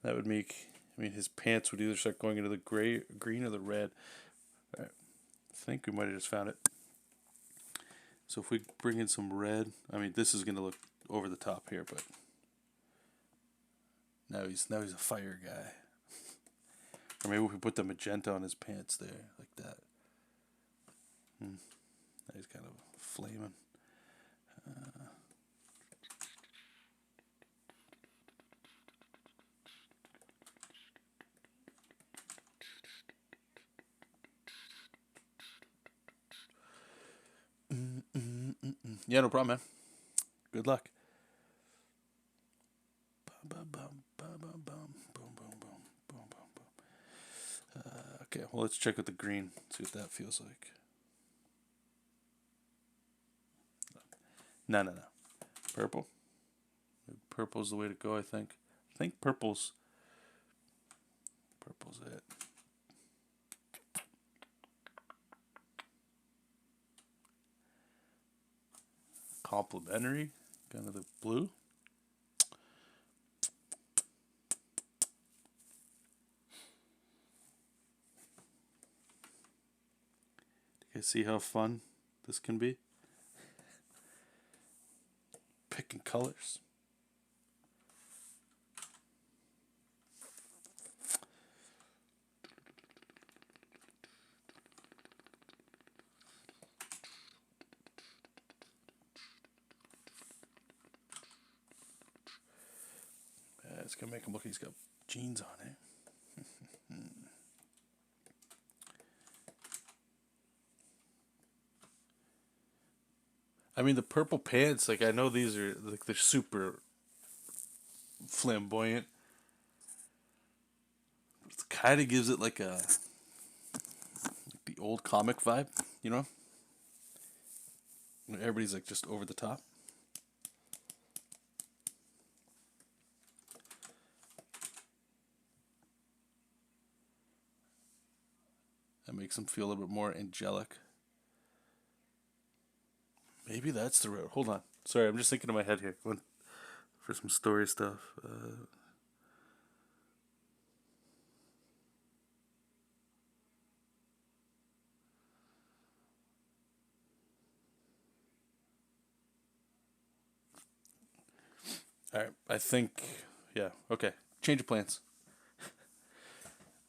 That would make. I mean, his pants would either start going into the gray, green, or the red. All right. I think we might have just found it. So if we bring in some red, I mean, this is gonna look over the top here, but now he's a fire guy. Or maybe we put the magenta on his pants there, like that. Now he's kind of flaming. Yeah, no problem, man. Good luck. Okay, well, let's check out the green, see what that feels like. No. Purple. Purple's the way to go, I think. I think purple's it. Complementary, kind of the blue. You guys see how fun this can be? Picking colors. It's gonna make him look like he's got jeans on, eh? I mean, the purple pants, like, I know these are, like, they're super flamboyant. It kind of gives it, like, the old comic vibe, you know? Everybody's, like, just over the top. That makes them feel a little bit more angelic. Maybe that's the route. Hold on. Sorry, I'm just thinking in my head here. Going for some story stuff. Alright, I think, yeah, okay. Change of plans.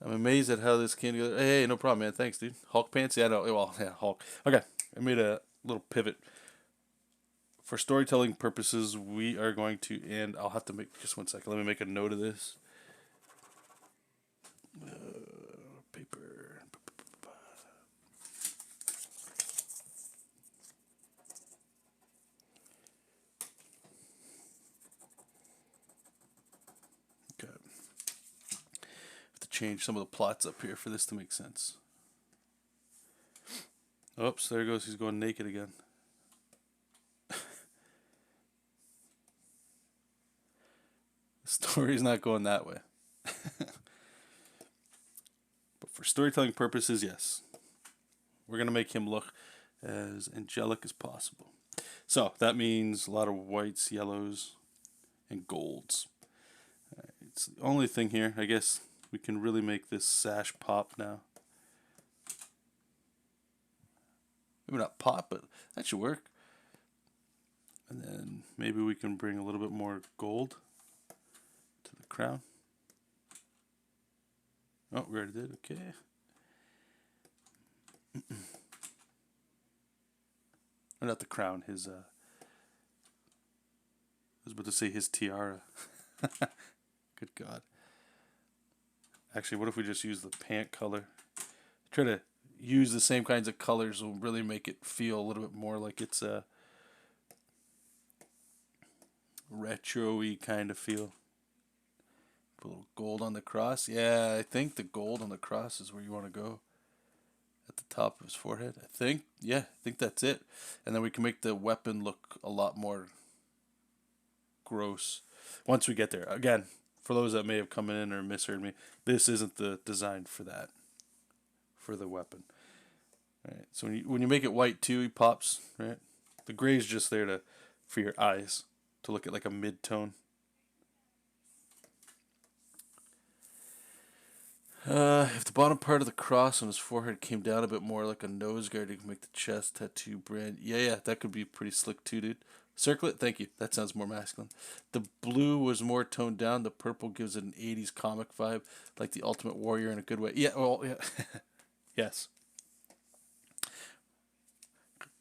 I'm amazed at how this came together. Hey, no problem, man. Thanks, dude. Hulk pants? Yeah, no, well, yeah, Hulk. Okay, I made a little pivot. For storytelling purposes, we are going to, and I'll have to make, just one second, let me make a note of this. Paper. Okay. Have to change some of the plots up here for this to make sense. Oops, there goes, he's going naked again. The story's not going that way. But for storytelling purposes, yes. We're going to make him look as angelic as possible. So that means a lot of whites, yellows, and golds. It's the only thing here. I guess we can really make this sash pop now. Maybe not pop, but that should work. And then maybe we can bring a little bit more gold to the crown. Oh, we already did. Okay. Or not the crown, his, I was about to say his tiara. Good God. Actually, what if we just use the pant color? Try to use the same kinds of colors will really make it feel a little bit more like it's a retro-y kind of feel. Put a little gold on the cross. Yeah, I think the gold on the cross is where you want to go. At the top of his forehead, I think. Yeah, I think that's it. And then we can make the weapon look a lot more gross. once we get there. Again, for those that may have come in or misheard me, this isn't the design for that, for the weapon. All right, so when you make it white too, he pops, right? The gray is just there for your eyes to look at like a mid-tone. If the bottom part of the cross on his forehead came down a bit more like a nose guard, you can make the chest tattoo brand. Yeah, that could be pretty slick too, dude. Circlet, thank you. That sounds more masculine. The blue was more toned down. The purple gives it an 80s comic vibe, like the Ultimate Warrior in a good way. Yeah, well, yeah. Yes.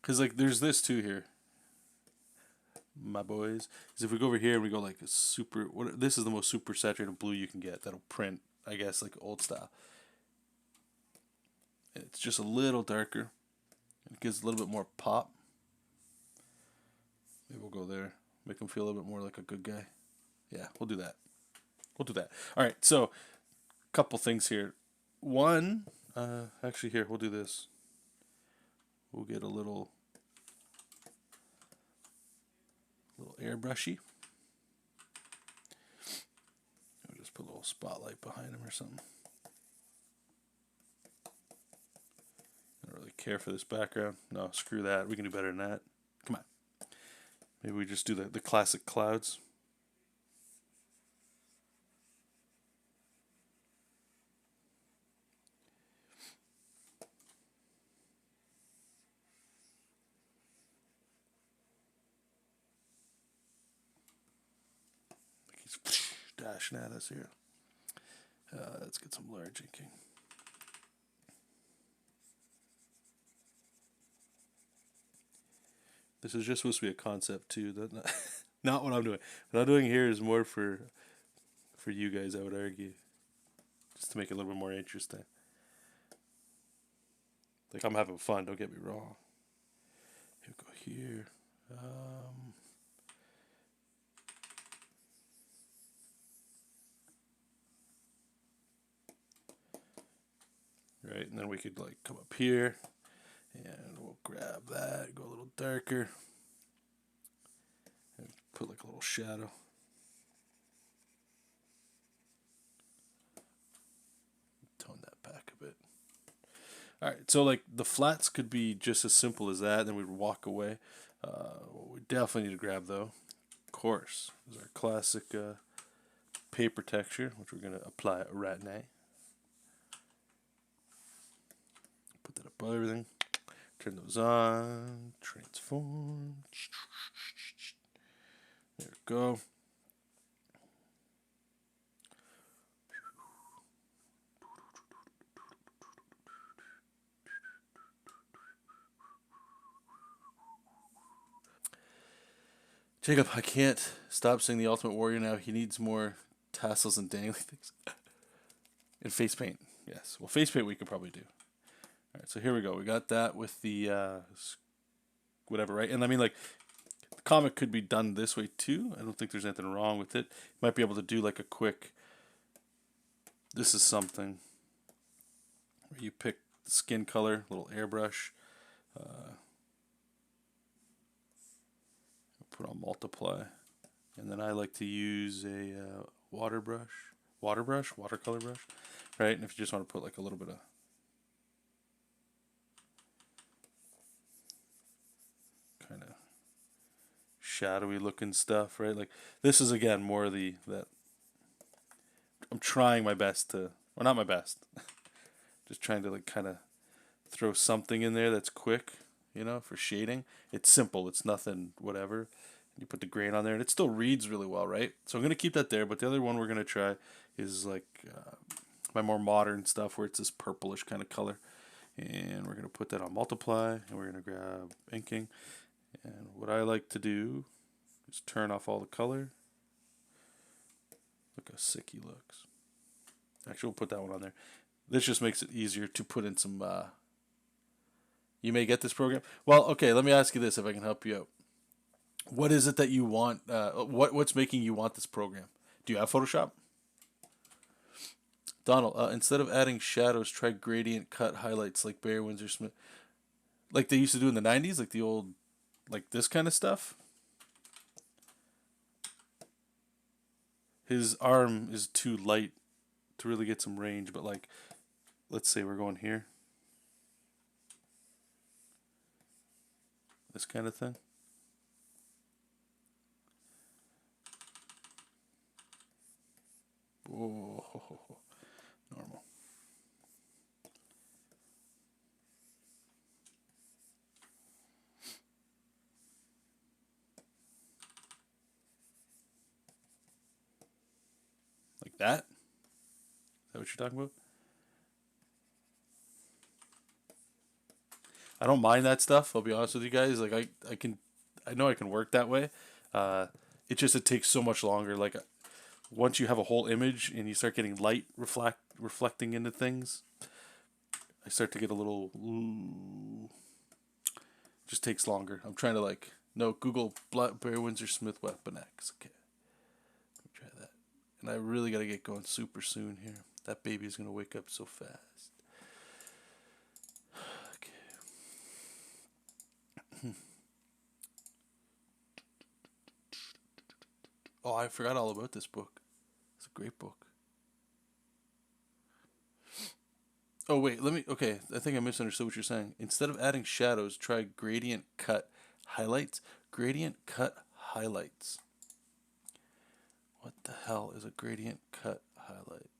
Because, like, there's this too here, my boys. Is if we go over here and we go, like, a super... this is the most super saturated blue you can get. That'll print, I guess, like old style. And it's just a little darker. It gives a little bit more pop. Maybe we'll go there. Make him feel a little bit more like a good guy. Yeah, we'll do that. We'll do that. All right, so a couple things here. One, actually here, we'll do this. We'll get a little airbrushy. We'll just put a little spotlight behind him or something. I don't really care for this background. No, screw that. We can do better than that. Come on. Maybe we just do the classic clouds. Like he's dashing at us here. Let's get some large inking. This is just supposed to be a concept too. That not what I'm doing. What I'm doing here is more for you guys, I would argue, just to make it a little bit more interesting. Like, I'm having fun. Don't get me wrong. Here we go here. Right, and then we could like come up here, and we'll grab that. Go a little darker. And put like a little shadow. Tone that back a bit. Alright, so like the flats could be just as simple as that, then we'd walk away. What we definitely need to grab though, of course, is our classic paper texture, which we're going to apply right now. Put that above everything. Turn those on. Transform. There we go. Jacob, I can't stop saying the Ultimate Warrior now. He needs more tassels and dangly things. And face paint. Yes. Well, face paint we could probably do. All right, so here we go. We got that with the whatever, right? And I mean, like, the comic could be done this way too. I don't think there's anything wrong with it. You might be able to do like a quick, this is something, where you pick the skin color, little airbrush, put on multiply, and then I like to use a watercolor brush, right? And if you just want to put like a little bit of kind of shadowy looking stuff, right? Like this is again more that I'm trying my best to, or not my best, just trying to like kind of throw something in there that's quick, you know, for shading. It's simple. It's nothing, whatever. You put the grain on there, and it still reads really well, right? So I'm going to keep that there, but the other one we're going to try is like my more modern stuff where it's this purplish kind of color. And we're going to put that on multiply, and we're going to grab inking. And what I like to do is turn off all the color. Look how sick he looks. Actually, we'll put that one on there. This just makes it easier to put in some... you may get this program. Well, okay, let me ask you this if I can help you out. What is it that you want? What's making you want this program? Do you have Photoshop? Donald, instead of adding shadows, try gradient cut highlights like Barry Windsor Smith. Like they used to do in the 90s, like the old, like this kind of stuff. his arm is too light to really get some range, but like, let's say we're going here. This kind of thing. Whoa, normal. Like that? Is that what you're talking about? I don't mind that stuff. I'll be honest with you guys. Like I know I can work that way. Uh, it takes so much longer. Like once you have a whole image and you start getting light reflecting into things, I start to get a little. Just takes longer. I'm trying to like no Google Blackberry Windsor Smith Weapon X. Okay, let me try that. And I really gotta get going super soon here. That baby is gonna wake up so fast. Oh, I forgot all about this book. It's a great book. Oh, wait, let me. Okay, I think I misunderstood what you're saying. Instead of adding shadows, try gradient cut highlights. Gradient cut highlights. What the hell is a gradient cut highlight?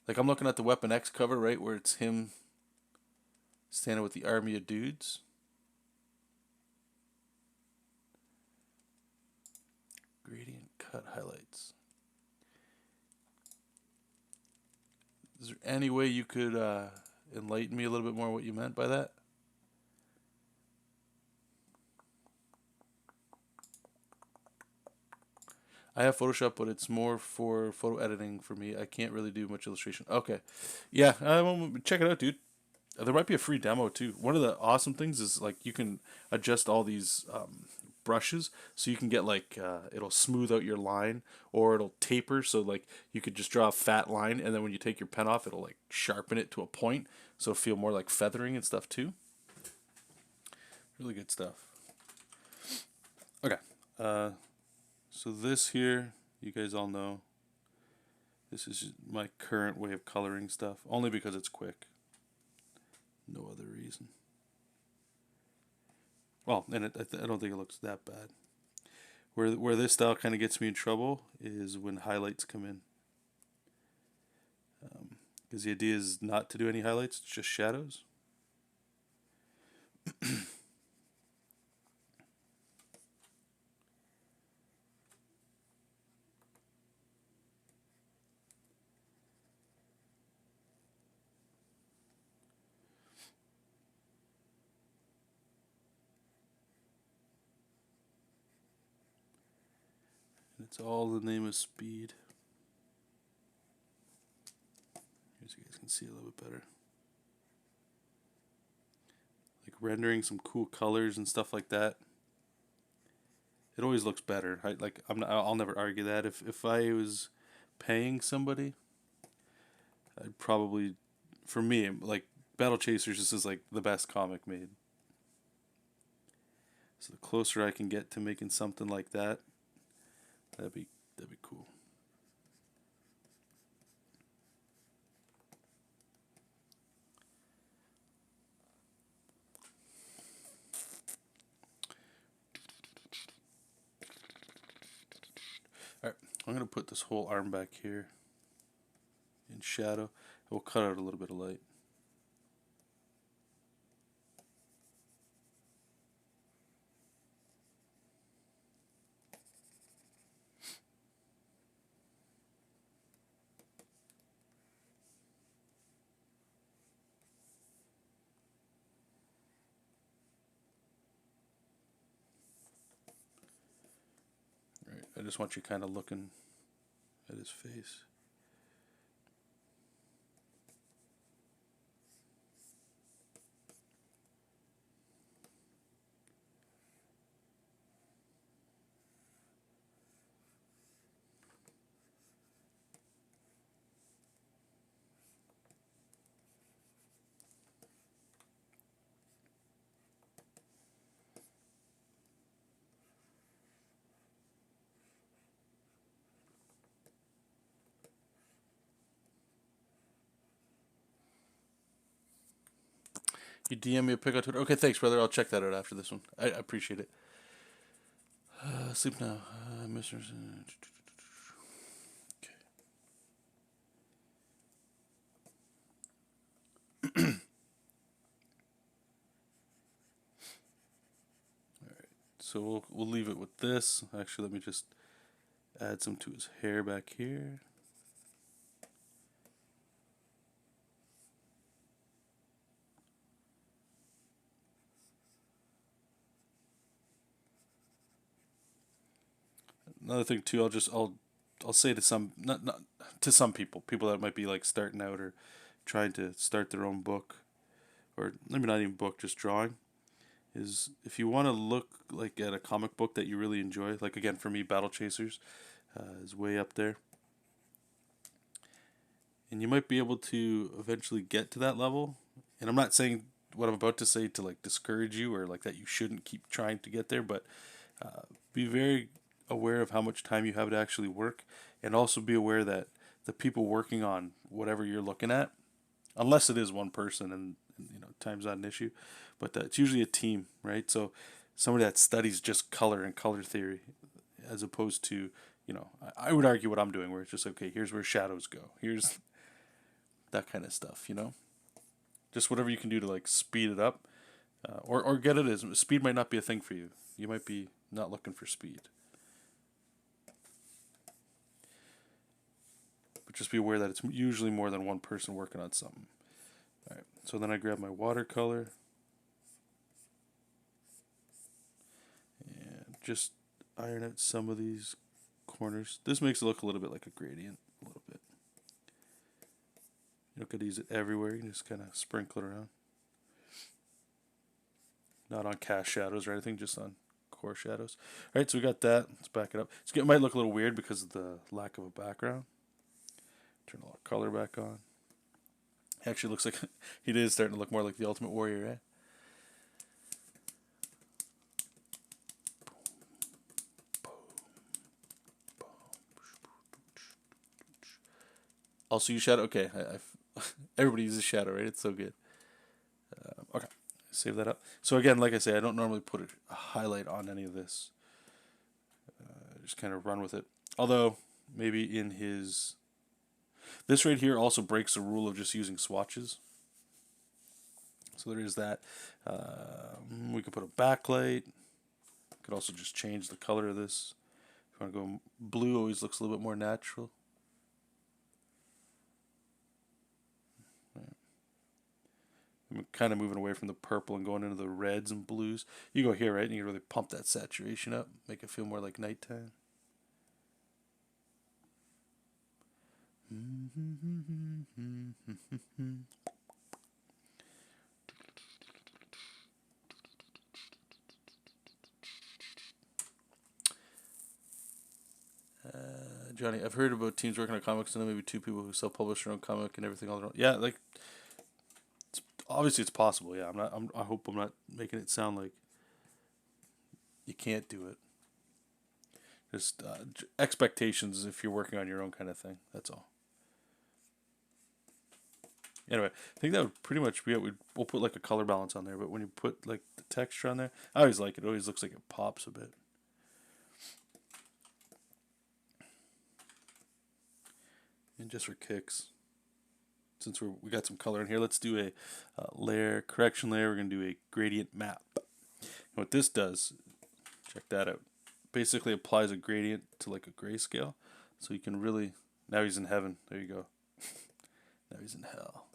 Like, I'm looking at the Weapon X cover, right, where it's him standing with the army of dudes. Gradient cut highlights. Is there any way you could enlighten me a little bit more what you meant by that? I have Photoshop, but it's more for photo editing for me. I can't really do much illustration. Okay. Yeah, check it out, dude. There might be a free demo too. One of the awesome things is like you can adjust all these brushes, so you can get like it'll smooth out your line or it'll taper. So like you could just draw a fat line, and then when you take your pen off, it'll like sharpen it to a point, so it'll feel more like feathering and stuff too. Really good stuff. Okay, so this here, you guys all know. This is my current way of coloring stuff, only because it's quick. No other reason. Well, and I don't think it looks that bad. Where this style kind of gets me in trouble is when highlights come in. Because the idea is not to do any highlights, it's just shadows. And it's all in the name of speed. Here so you guys can see a little bit better. Like rendering some cool colors and stuff like that. It always looks better. I'll never argue that. If I was paying somebody, I'd probably, for me, like Battle Chasers, this is like the best comic made. So the closer I can get to making something like that, that'd be cool. Alright, I'm gonna put this whole arm back here in shadow. We'll cut out a little bit of light. Alright, I just want you kind of looking at his face. You DM me a pic on Twitter. Okay, thanks, brother. I'll check that out after this one. I appreciate it. Sleep now. Mr. Okay. So we'll leave it with this. Actually, let me just add some to his hair back here. Another thing too, I'll say to some not to some people that might be like starting out or trying to start their own book, or maybe not even book, just drawing, is if you want to look like at a comic book that you really enjoy, like again for me, Battle Chasers is way up there, and you might be able to eventually get to that level. And I'm not saying what I'm about to say to like discourage you or like that you shouldn't keep trying to get there, but be very aware of how much time you have to actually work, and also be aware that the people working on whatever you're looking at, unless it is one person and time's not an issue, but it's usually a team, right? So somebody that studies just color and color theory, as opposed to I would argue what I'm doing, where it's just okay, here's where shadows go, here's that kind of stuff, just whatever you can do to like speed it up, or get it as speed might not be a thing for you. You might be not looking for speed, but just be aware that it's usually more than one person working on something. All right, so then I grab my watercolor and just iron out some of these corners. This makes it look a little bit like a gradient, a little bit. You don't got to use it everywhere. You can just kind of sprinkle it around. Not on cast shadows or anything, just on core shadows. All right, so we got that. Let's back it up. It might look a little weird because of the lack of a background. Turn a lot of color back on. Actually looks like he is starting to look more like the Ultimate Warrior, eh? Also use shadow. Okay, everybody uses shadow, right? It's so good. Okay, save that up. So again, like I say, I don't normally put a highlight on any of this. Just kind of run with it. Although maybe in his this right here also breaks the rule of just using swatches. So there is that. We could put a backlight. Could also just change the color of this. If you want to go blue, always looks a little bit more natural. I'm kind of moving away from the purple and going into the reds and blues. You go here, right, and you really pump that saturation up, make it feel more like nighttime. Johnny, I've heard about teams working on comics and then maybe two people who self-publish their own comic and everything all their own. Yeah, like obviously it's possible. Yeah, I hope I'm not making it sound like you can't do it. Just expectations if you're working on your own kind of thing. That's all. Anyway, I think that would pretty much be it. We'll put like a color balance on there, but when you put like the texture on there, I always like it. It always looks like it pops a bit. And just for kicks, since we got some color in here, let's do a layer correction layer. We're gonna do a gradient map. And what this does, check that out. Basically applies a gradient to like a grayscale, so you can really. Now he's in heaven. There you go. Now he's in hell.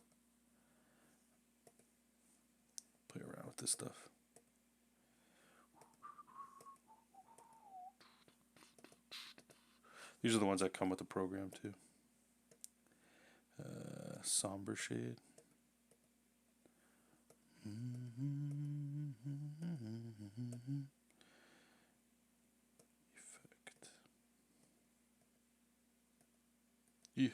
Play around with this stuff. These are the ones that come with the program too. Somber shade. Effect. Yeah.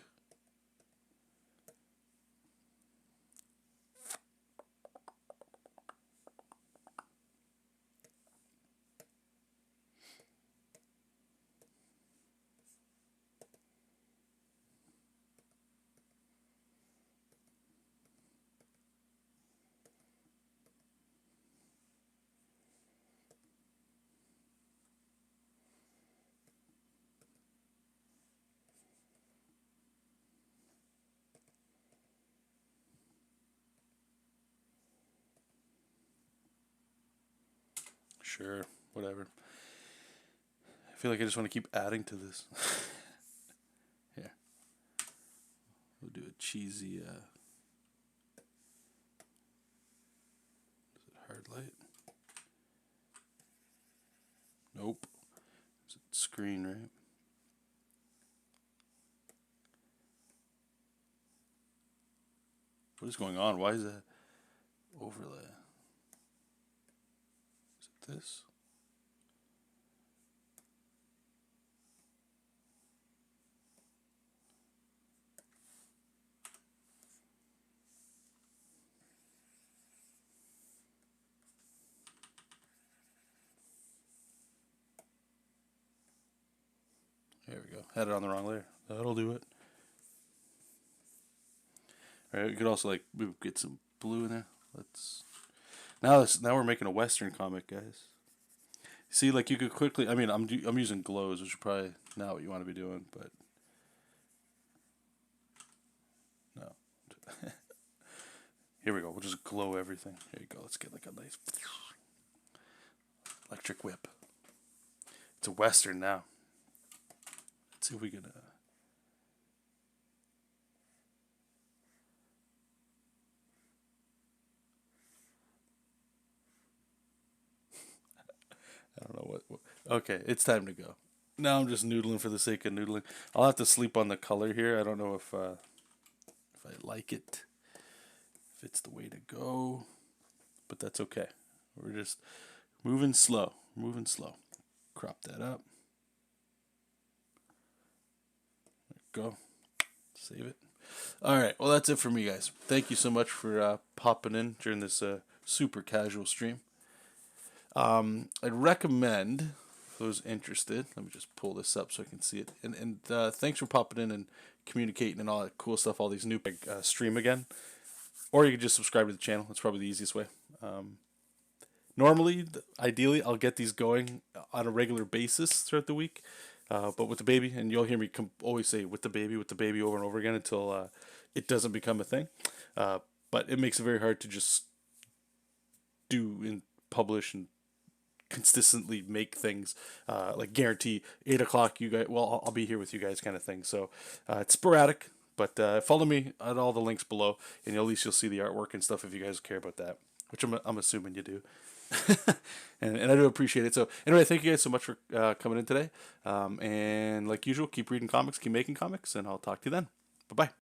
Sure, whatever. I feel like I just want to keep adding to this. Here. We'll do a cheesy hard light. Nope. Is it screen, right? What is going on? Why is that overlay? Is it this? There we go. Had it on the wrong layer. That'll do it. Alright, we could also like get some blue in there. Now we're making a Western comic, guys. See, like you could quickly. I mean, I'm using glows, which is probably not what you want to be doing, but no. Here we go. We'll just glow everything. There you go. Let's get like a nice electric whip. It's a Western now. Let's see if we can. I don't know what. Okay, it's time to go. Now I'm just noodling for the sake of noodling. I'll have to sleep on the color here. I don't know if I like it, if it's the way to go, but that's okay. We're just moving slow, moving slow. Crop that up. There we go. Save it. All right. Well, that's it for me, guys. Thank you so much for popping in during this super casual stream. I'd recommend, for those interested, let me just pull this up so I can see it. And thanks for popping in and communicating and all that cool stuff, all these new stream again. Or you can just subscribe to the channel. That's probably the easiest way. Normally, ideally, I'll get these going on a regular basis throughout the week. But with the baby, and you'll hear me always say with the baby over and over again until it doesn't become a thing. But it makes it very hard to just do and publish and consistently make things like guarantee 8 o'clock you guys, well, I'll be here with you guys kind of thing. So it's sporadic, but follow me at all the links below, and at least you'll see the artwork and stuff if you guys care about that, which I'm assuming you do. and I do appreciate it. So anyway, thank you guys so much for coming in today, and like usual, keep reading comics, keep making comics, and I'll talk to you then. Bye bye.